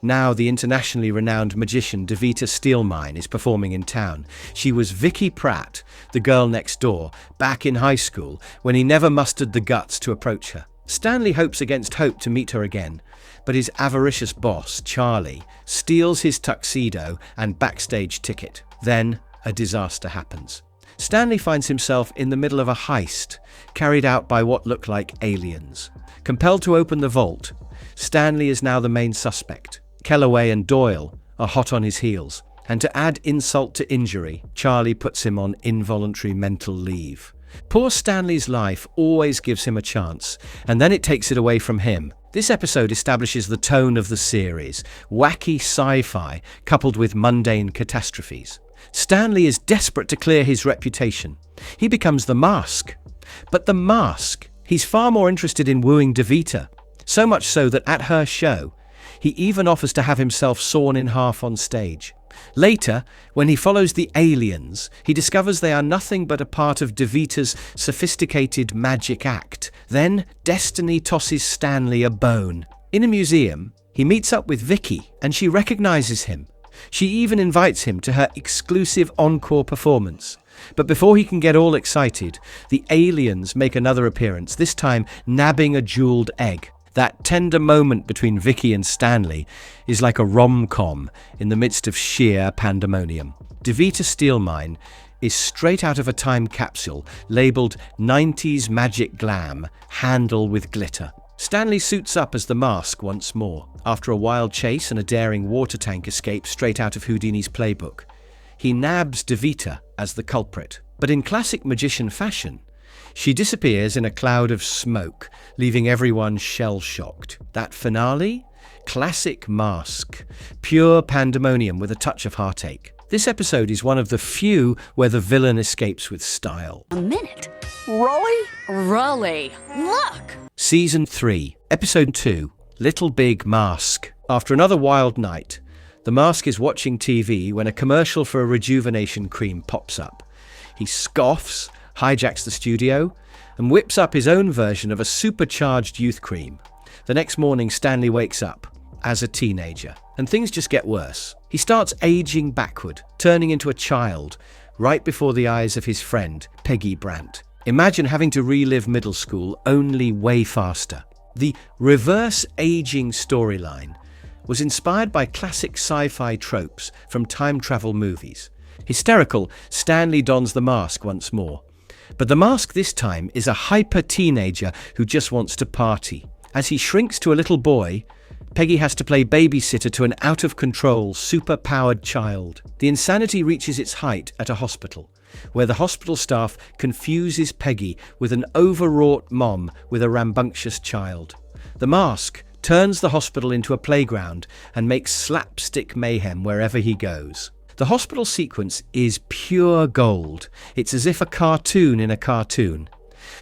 now the internationally renowned magician Davita Steelmine, is performing in town. She was Vicky Pratt, the girl next door, back in high school when he never mustered the guts to approach her. Stanley hopes against hope to meet her again, but his avaricious boss, Charlie, steals his tuxedo and backstage ticket. Then a disaster happens. Stanley finds himself in the middle of a heist carried out by what look like aliens. Compelled to open the vault, Stanley is now the main suspect. Kellaway and Doyle are hot on his heels, and to add insult to injury, Charlie puts him on involuntary mental leave. Poor Stanley's life always gives him a chance, and then it takes it away from him. This episode establishes the tone of the series, wacky sci-fi coupled with mundane catastrophes. Stanley is desperate to clear his reputation. He becomes the Mask. But the Mask, he's far more interested in wooing Davita. So much so that at her show, he even offers to have himself sawn in half on stage. Later, when he follows the aliens, he discovers they are nothing but a part of Davita's sophisticated magic act. Then, destiny tosses Stanley a bone. In a museum, he meets up with Vicky, and she recognizes him. She even invites him to her exclusive encore performance. But before he can get all excited, the aliens make another appearance, this time nabbing a jeweled egg. That tender moment between Vicky and Stanley is like a rom-com in the midst of sheer pandemonium. Davita Steelmine is straight out of a time capsule labelled 90s Magic Glam, handle with glitter. Stanley suits up as the Mask once more, after a wild chase and a daring water tank escape straight out of Houdini's playbook. He nabs Davita as the culprit, but in classic magician fashion, she disappears in a cloud of smoke, leaving everyone shell-shocked. That finale? Classic Mask. Pure pandemonium with a touch of heartache. This episode is one of the few where the villain escapes with style. A minute. Rolly, look! Season 3, Episode 2, Little Big Mask. After another wild night, the Mask is watching TV when a commercial for a rejuvenation cream pops up. He scoffs, hijacks the studio, and whips up his own version of a supercharged youth cream. The next morning, Stanley wakes up. as a teenager, and things just get worse. He starts aging backward, turning into a child, right before the eyes of his friend, Peggy Brandt. Imagine having to relive middle school, only way faster. The reverse aging storyline was inspired by classic sci-fi tropes from time travel movies. Hysterical, Stanley dons the mask once more. But the mask this time is a hyper-teenager who just wants to party. As he shrinks to a little boy, Peggy has to play babysitter to an out-of-control, super-powered child. The insanity reaches its height at a hospital, where the hospital staff confuses Peggy with an overwrought mom with a rambunctious child. The mask turns the hospital into a playground and makes slapstick mayhem wherever he goes. The hospital sequence is pure gold. It's as if a cartoon in a cartoon.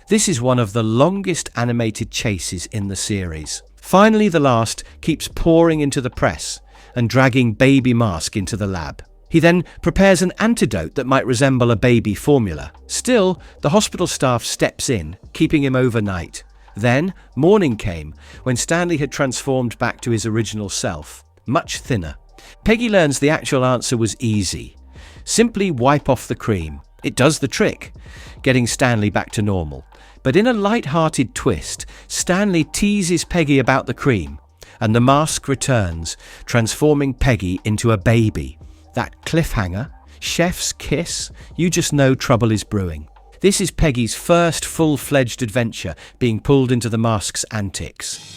This is one of the longest animated chases in the series. Finally, the last keeps pouring into the press and dragging Baby Mask into the lab. He then prepares an antidote that might resemble a baby formula. Still, the hospital staff steps in, keeping him overnight. Then, morning came, when Stanley had transformed back to his original self, much thinner. Peggy learns the actual answer was easy. Simply wipe off the cream. It does the trick, getting Stanley back to normal. But in a light-hearted twist, Stanley teases Peggy about the cream, and the mask returns, transforming Peggy into a baby. That cliffhanger, chef's kiss, you just know trouble is brewing. This is Peggy's first full-fledged adventure being pulled into the mask's antics.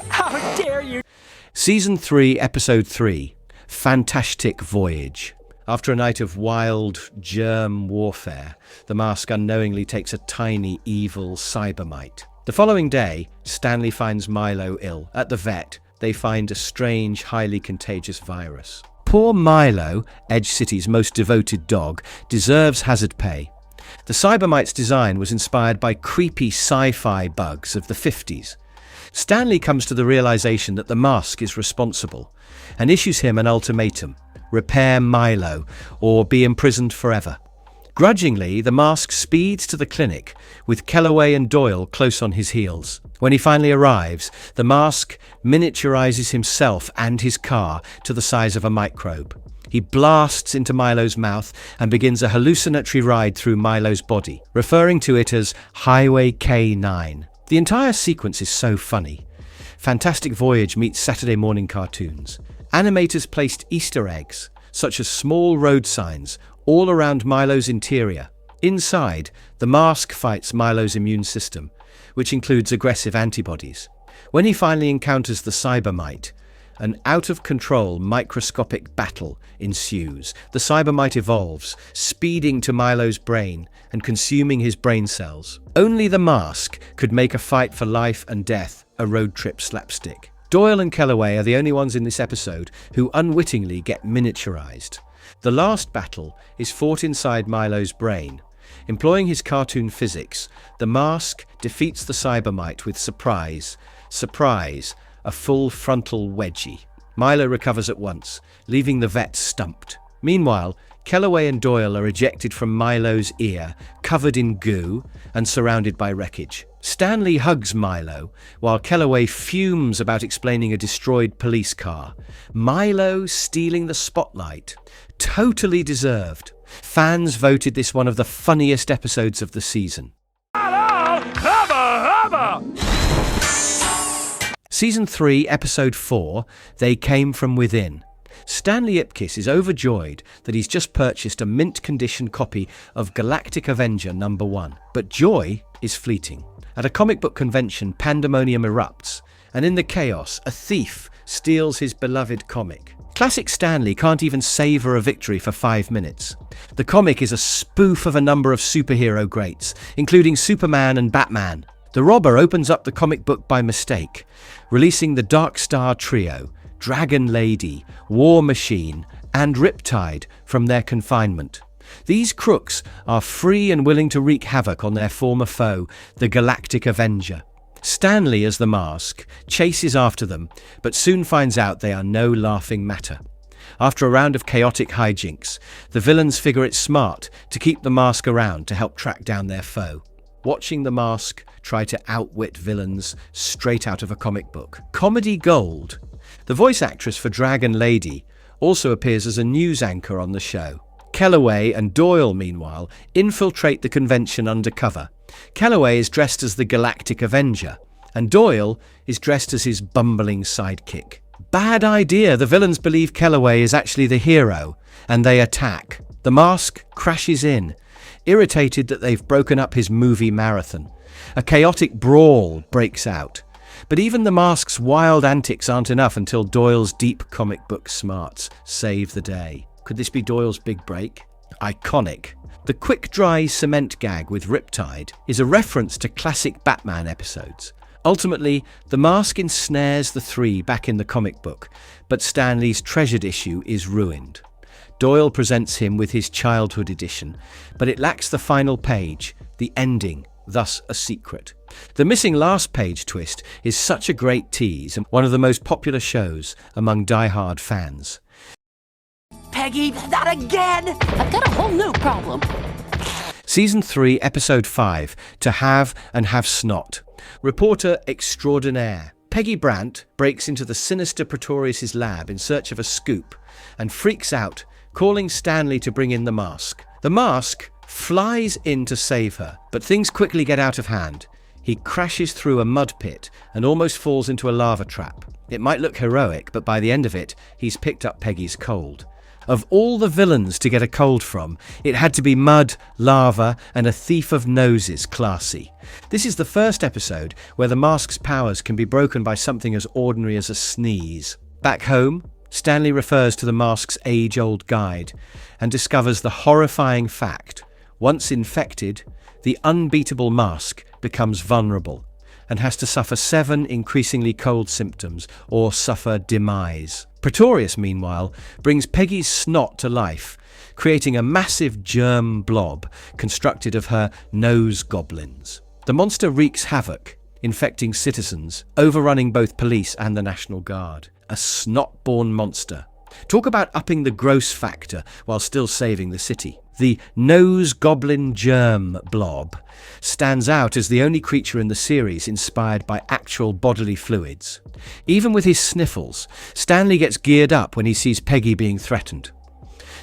How dare you! Season 3, Episode 3, Fantastic Voyage. After a night of wild germ warfare, the mask unknowingly takes a tiny, evil cybermite. The following day, Stanley finds Milo ill. At the vet, they find a strange, highly contagious virus. Poor Milo, Edge City's most devoted dog, deserves hazard pay. The cybermite's design was inspired by creepy sci-fi bugs of the 50s. Stanley comes to the realization that the mask is responsible and issues him an ultimatum: repair Milo or be imprisoned forever. Grudgingly, the mask speeds to the clinic, with Kellaway and Doyle close on his heels. When he finally arrives, the mask miniaturizes himself and his car to the size of a microbe. He blasts into Milo's mouth and begins a hallucinatory ride through Milo's body, referring to it as Highway K9. The entire sequence is so funny. Fantastic Voyage meets Saturday morning cartoons. Animators placed Easter eggs, such as small road signs, all around Milo's interior. Inside, the mask fights Milo's immune system, which includes aggressive antibodies. When he finally encounters the cybermite, an out-of-control microscopic battle ensues. The cybermite evolves, speeding to Milo's brain and consuming his brain cells. Only the mask could make a fight for life and death a road trip slapstick. Doyle and Kellaway are the only ones in this episode who unwittingly get miniaturized. The last battle is fought inside Milo's brain. Employing his cartoon physics, the mask defeats the cybermite with surprise, a full frontal wedgie. Milo recovers at once, leaving the vet stumped. Meanwhile, Kellaway and Doyle are ejected from Milo's ear, covered in goo and surrounded by wreckage. Stanley hugs Milo, while Kellaway fumes about explaining a destroyed police car. Milo stealing the spotlight. Totally deserved. Fans voted this one of the funniest episodes of the season. Season 3, Episode 4, They Came From Within. Stanley Ipkiss is overjoyed that he's just purchased a mint-condition copy of Galactic Avenger No. 1. But joy is fleeting. At a comic book convention, pandemonium erupts, and in the chaos, a thief steals his beloved comic. Classic Stanley can't even savor a victory for 5 minutes. The comic is a spoof of a number of superhero greats, including Superman and Batman. The robber opens up the comic book by mistake, releasing the Dark Star trio, Dragon Lady, War Machine, and Riptide from their confinement. These crooks are free and willing to wreak havoc on their former foe, the Galactic Avenger. Stanley, as the mask, chases after them, but soon finds out they are no laughing matter. After a round of chaotic hijinks, the villains figure it smart to keep the mask around to help track down their foe. watching the Mask try to outwit villains straight out of a comic book. Comedy gold. The voice actress for Dragon Lady also appears as a news anchor on the show. Kellaway and Doyle, meanwhile, infiltrate the convention undercover. Kellaway is dressed as the Galactic Avenger, and Doyle is dressed as his bumbling sidekick. Bad idea. The villains believe Kellaway is actually the hero, and they attack. The Mask crashes in, irritated that they've broken up his movie marathon. A chaotic brawl breaks out. But even the Mask's wild antics aren't enough until Doyle's deep comic book smarts save the day. Could this be Doyle's big break? Iconic. The quick-dry cement gag with Riptide is a reference to classic Batman episodes. Ultimately, the Mask ensnares the three back in the comic book, but Stanley's treasured issue is ruined. Doyle presents him with his childhood edition, but it lacks the final page, the ending, thus a secret. The missing last page twist is such a great tease and one of the most popular shows among die-hard fans. Peggy, not again! I've got a whole new problem. Season 3, Episode 5, To Have and Have Snot. Reporter extraordinaire Peggy Brandt breaks into the sinister Ptorius' lab in search of a scoop and freaks out, calling Stanley to bring in the Mask. The Mask flies in to save her, but things quickly get out of hand. He crashes through a mud pit and almost falls into a lava trap. It might look heroic, but by the end of it, he's picked up Peggy's cold. Of all the villains to get a cold from, it had to be mud, lava, and a thief of noses classy. This is the first episode where the Mask's powers can be broken by something as ordinary as a sneeze. Back home, Stanley refers to the Mask's age-old guide and discovers the horrifying fact: once infected, the unbeatable Mask becomes vulnerable and has to suffer 7 increasingly cold symptoms or suffer demise. Ptorius, meanwhile, brings Peggy's snot to life, creating a massive germ blob constructed of her nose goblins. The monster wreaks havoc, infecting citizens, overrunning both police and the National Guard. A snot-born monster. Talk about upping the gross factor while still saving the city. The nose goblin germ blob stands out as the only creature in the series inspired by actual bodily fluids. Even with his sniffles, Stanley gets geared up when he sees Peggy being threatened.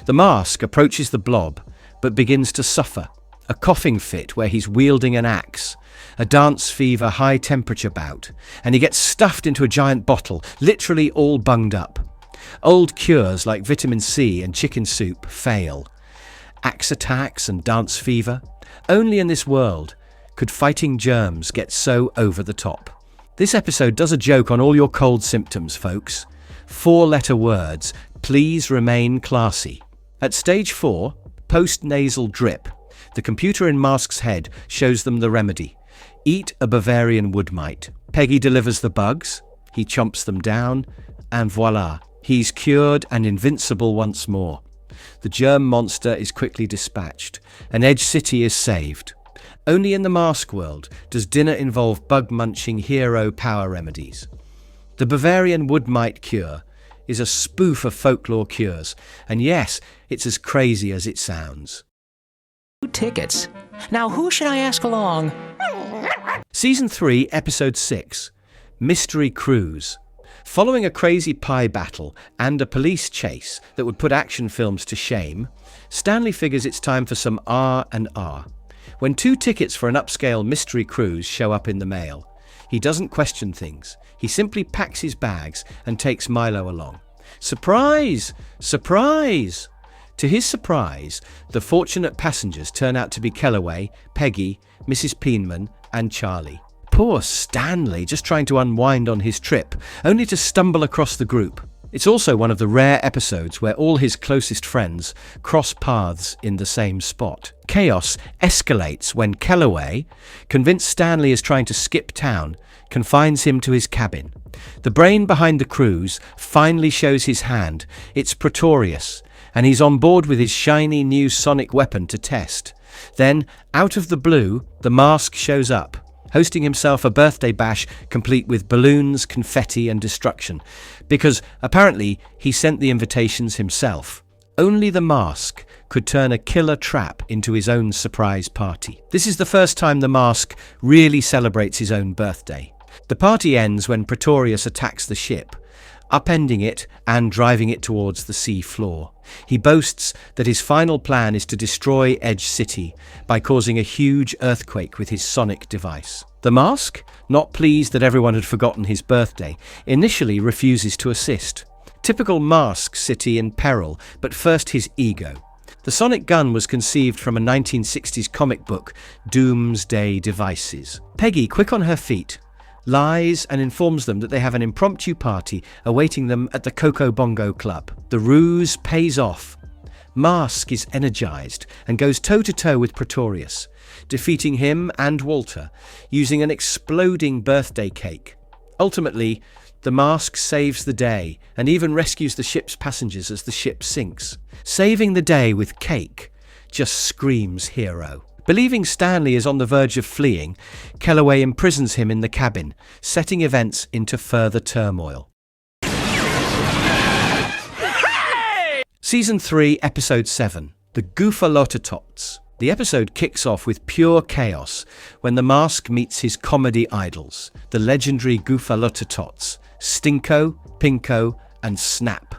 The Mask approaches the blob, but begins to suffer. A coughing fit where he's wielding an axe, a dance fever high temperature bout, and he gets stuffed into a giant bottle, literally all bunged up. Old cures like vitamin C and chicken soup fail. Axe attacks and dance fever. Only in this world could fighting germs get so over the top. This episode does a joke on all your cold symptoms, folks. 4-letter words, please remain classy. At stage 4, post-nasal drip, the computer in Mask's head shows them the remedy. Eat a Bavarian wood mite. Peggy delivers the bugs, he chomps them down, and voila, he's cured and invincible once more. The germ monster is quickly dispatched, and Edge City is saved. Only in the Mask world does dinner involve bug-munching hero power remedies. The Bavarian wood mite cure is a spoof of folklore cures, and yes, it's as crazy as it sounds. 2 tickets. Now who should I ask along? Season 3, Episode 6, Mystery Cruise. Following a crazy pie battle and a police chase that would put action films to shame, Stanley figures it's time for some R&R. When 2 tickets for an upscale mystery cruise show up in the mail, he doesn't question things. He simply packs his bags and takes Milo along. Surprise! Surprise! To his surprise, the fortunate passengers turn out to be Kellaway, Peggy, Mrs. Peenman, and Charlie. Poor Stanley, just trying to unwind on his trip, only to stumble across the group. It's also one of the rare episodes where all his closest friends cross paths in the same spot. Chaos escalates when Kellaway, convinced Stanley is trying to skip town, confines him to his cabin. The brain behind the cruise finally shows his hand. It's Ptorius, and he's on board with his shiny new sonic weapon to test. Then, out of the blue, the Mask shows up, hosting himself a birthday bash complete with balloons, confetti and destruction, because apparently he sent the invitations himself. Only the Mask could turn a killer trap into his own surprise party. This is the first time the Mask really celebrates his own birthday. The party ends when Ptorius attacks the ship, upending it and driving it towards the sea floor. He boasts that his final plan is to destroy Edge City by causing a huge earthquake with his sonic device. The Mask, not pleased that everyone had forgotten his birthday, initially refuses to assist. Typical Mask City in peril, but first his ego. The sonic gun was conceived from a 1960s comic book, Doomsday Devices. Peggy, quick on her feet, lies and informs them that they have an impromptu party awaiting them at the Coco Bongo Club. The ruse pays off. Mask is energized and goes toe-to-toe with Ptorius, defeating him and Walter using an exploding birthday cake. Ultimately, the Mask saves the day and even rescues the ship's passengers as the ship sinks. Saving the day with cake just screams hero. Believing Stanley is on the verge of fleeing, Kellaway imprisons him in the cabin, setting events into further turmoil. Season 3, Episode 7, The Goofalotts. The episode kicks off with pure chaos when the Mask meets his comedy idols, the legendary Goofalotts, Stinko, Pinko, and Snap.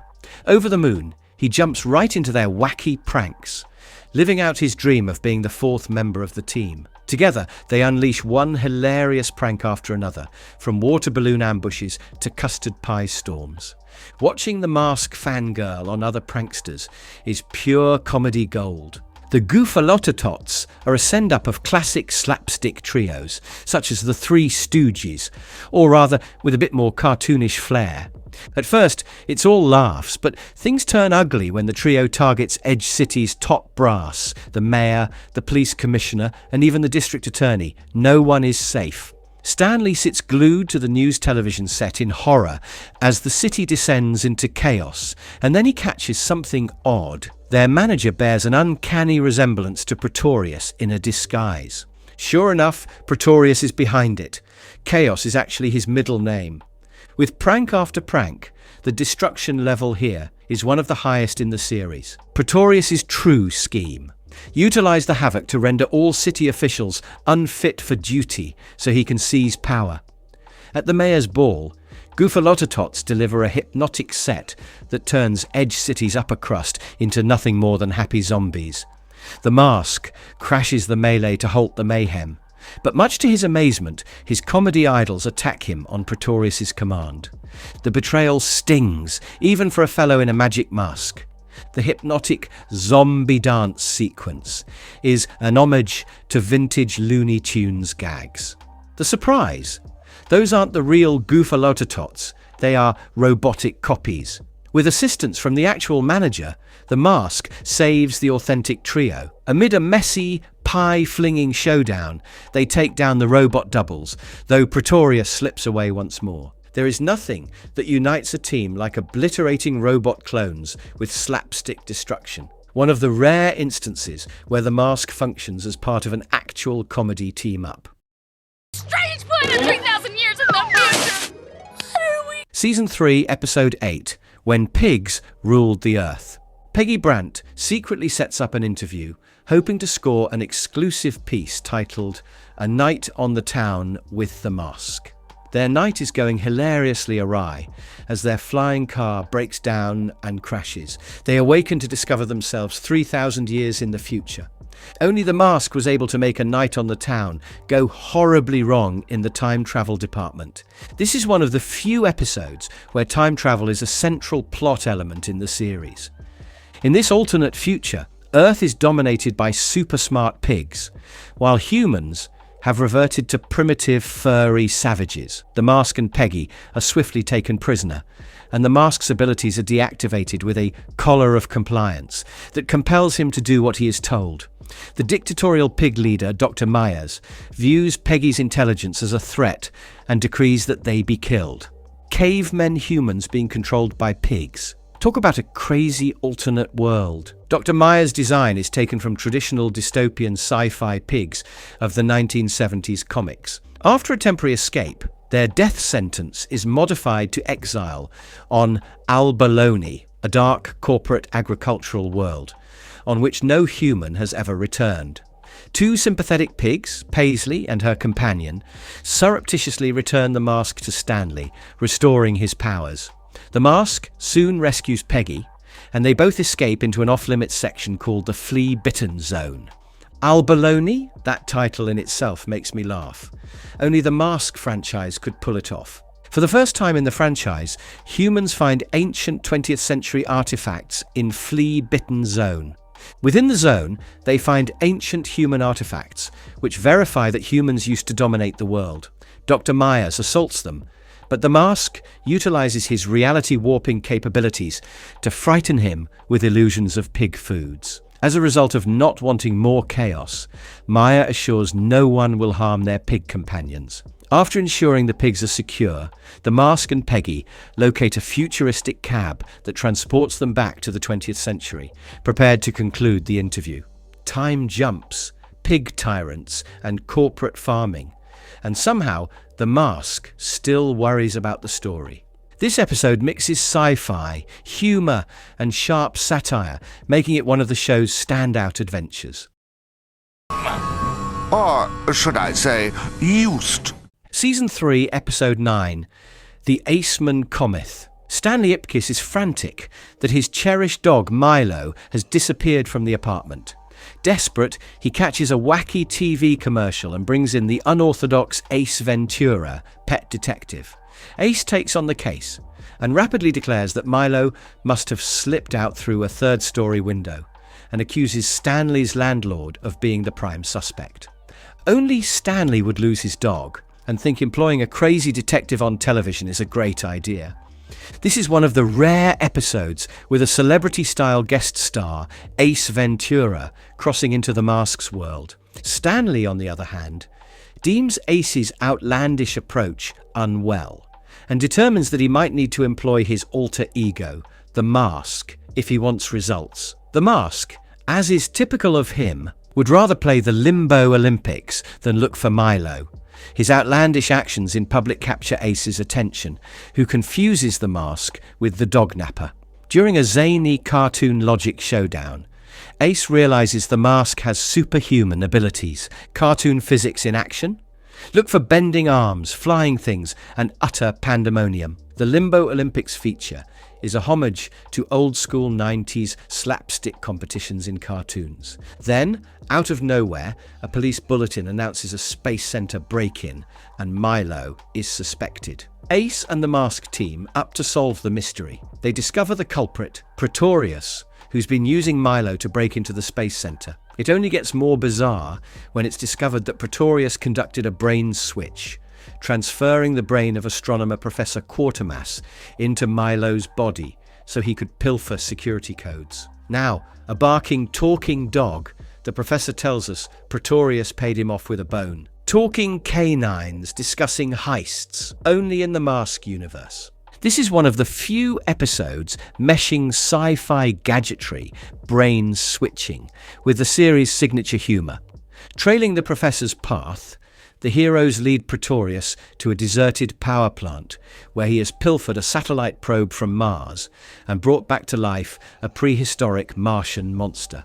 Over the moon, he jumps right into their wacky pranks, living out his dream of being the fourth member of the team. Together, they unleash one hilarious prank after another, from water balloon ambushes to custard pie storms. Watching the Mask fangirl on other pranksters is pure comedy gold. The Goofalotts are a send-up of classic slapstick trios, such as the Three Stooges, or rather with a bit more cartoonish flair. At first, it's all laughs, but things turn ugly when the trio targets Edge City's top brass, the mayor, the police commissioner, and even the district attorney. No one is safe. Stanley sits glued to the news television set in horror as the city descends into chaos, and then he catches something odd. Their manager bears an uncanny resemblance to Ptorius in a disguise. Sure enough, Ptorius is behind it. Chaos is actually his middle name. With prank after prank, the destruction level here is one of the highest in the series. Ptorius' true scheme: utilize the havoc to render all city officials unfit for duty so he can seize power. At the mayor's ball, Goofalotts deliver a hypnotic set that turns Edge City's upper crust into nothing more than happy zombies. The Mask crashes the melee to halt the mayhem, but much to his amazement, his comedy idols attack him on Ptorius' command. The betrayal stings, even for a fellow in a magic mask. The hypnotic zombie dance sequence is an homage to vintage Looney Tunes gags. The surprise: those aren't the real Goofalotts, they are robotic copies. With assistance from the actual manager, the Mask saves the authentic trio. Amid a messy, pie-flinging showdown, they take down the robot doubles, though Ptorius slips away once more. There is nothing that unites a team like obliterating robot clones with slapstick destruction. One of the rare instances where the Mask functions as part of an actual comedy team-up. Strange planet 3,000 years in the future! What are we? Season 3, Episode 8, When Pigs Ruled the Earth. Peggy Brandt secretly sets up an interview, hoping to score an exclusive piece titled A Night on the Town with the Mask. Their night is going hilariously awry as their flying car breaks down and crashes. They awaken to discover themselves 3,000 years in the future. Only the Mask was able to make A Night on the Town go horribly wrong in the time travel department. This is one of the few episodes where time travel is a central plot element in the series. In this alternate future, Earth is dominated by super smart pigs, while humans have reverted to primitive, furry savages. The Mask and Peggy are swiftly taken prisoner, and the Mask's abilities are deactivated with a collar of compliance that compels him to do what he is told. The dictatorial pig leader, Dr. Myers, views Peggy's intelligence as a threat and decrees that they be killed. Cavemen humans being controlled by pigs. Talk about a crazy alternate world. Dr. Myers' design is taken from traditional dystopian sci-fi pigs of the 1970s comics. After a temporary escape, their death sentence is modified to exile on Albaloni, a dark corporate agricultural world on which no human has ever returned. Two sympathetic pigs, Paisley and her companion, surreptitiously return the mask to Stanley, restoring his powers. The mask soon rescues Peggy, and they both escape into an off-limits section called the Flea-Bitten Zone. Albaloney? That title in itself makes me laugh. Only the Mask franchise could pull it off. For the first time in the franchise, humans find ancient 20th century artifacts in Flea-Bitten Zone. Within the zone, they find ancient human artifacts, which verify that humans used to dominate the world. Dr. Myers assaults them, but the Mask utilizes his reality warping capabilities to frighten him with illusions of pig foods. As a result of not wanting more chaos, Maya assures no one will harm their pig companions. After ensuring the pigs are secure, the Mask and Peggy locate a futuristic cab that transports them back to the 20th century, prepared to conclude the interview. Time jumps, pig tyrants, and corporate farming. And somehow, the Mask still worries about the story. This episode mixes sci-fi, humour, and sharp satire, making it one of the show's standout adventures. Or should I say, used. Season 3, Episode 9, The Aceman Cometh. Stanley Ipkiss is frantic that his cherished dog Milo has disappeared from the apartment. Desperate, he catches a wacky TV commercial and brings in the unorthodox Ace Ventura, pet detective. Ace takes on the case and rapidly declares that Milo must have slipped out through a third-story window and accuses Stanley's landlord of being the prime suspect. Only Stanley would lose his dog and think employing a crazy detective on television is a great idea. This is one of the rare episodes with a celebrity-style guest star, Ace Ventura, crossing into the Mask's world. Stanley, on the other hand, deems Ace's outlandish approach unwell and determines that he might need to employ his alter ego, the Mask, if he wants results. The Mask, as is typical of him, would rather play the Limbo Olympics than look for Milo. His outlandish actions in public capture Ace's attention, who confuses the Mask with the dog napper. During a zany cartoon logic showdown, Ace realizes the Mask has superhuman abilities, cartoon physics in action. Look for bending arms, flying things, and utter pandemonium. The Limbo Olympics feature is a homage to old-school 90s slapstick competitions in cartoons. Then, out of nowhere, a police bulletin announces a Space Center break-in, and Milo is suspected. Ace and the Mask team up to solve the mystery. They discover the culprit, Ptorius, who's been using Milo to break into the Space Center. It only gets more bizarre when it's discovered that Ptorius conducted a brain switch, transferring the brain of astronomer Professor Quatermass into Milo's body so he could pilfer security codes. Now, a barking, talking dog, the professor tells us Ptorius paid him off with a bone. Talking canines discussing heists, only in the Mask universe. This is one of the few episodes meshing sci-fi gadgetry, brain switching, with the series' signature humour. Trailing the professor's path, the heroes lead Ptorius to a deserted power plant where he has pilfered a satellite probe from Mars and brought back to life a prehistoric Martian monster.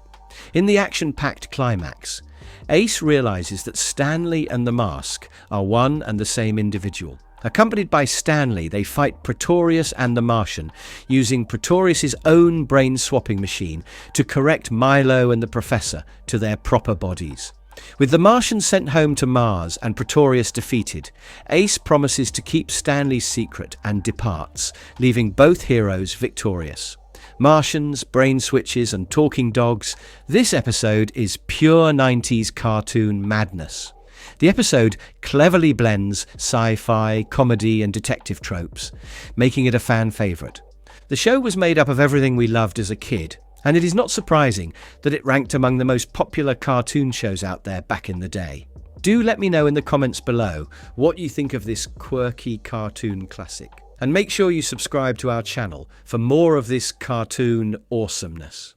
In the action-packed climax, Ace realizes that Stanley and the Mask are one and the same individual. Accompanied by Stanley, they fight Ptorius and the Martian, using Ptorius's own brain-swapping machine to correct Milo and the Professor to their proper bodies. With the Martian sent home to Mars and Ptorius defeated, Ace promises to keep Stanley's secret and departs, leaving both heroes victorious. Martians, brain switches, and talking dogs, this episode is pure 90s cartoon madness. The episode cleverly blends sci-fi, comedy, and detective tropes, making it a fan favourite. The show was made up of everything we loved as a kid, and it is not surprising that it ranked among the most popular cartoon shows out there back in the day. Do let me know in the comments below what you think of this quirky cartoon classic. And make sure you subscribe to our channel for more of this cartoon awesomeness.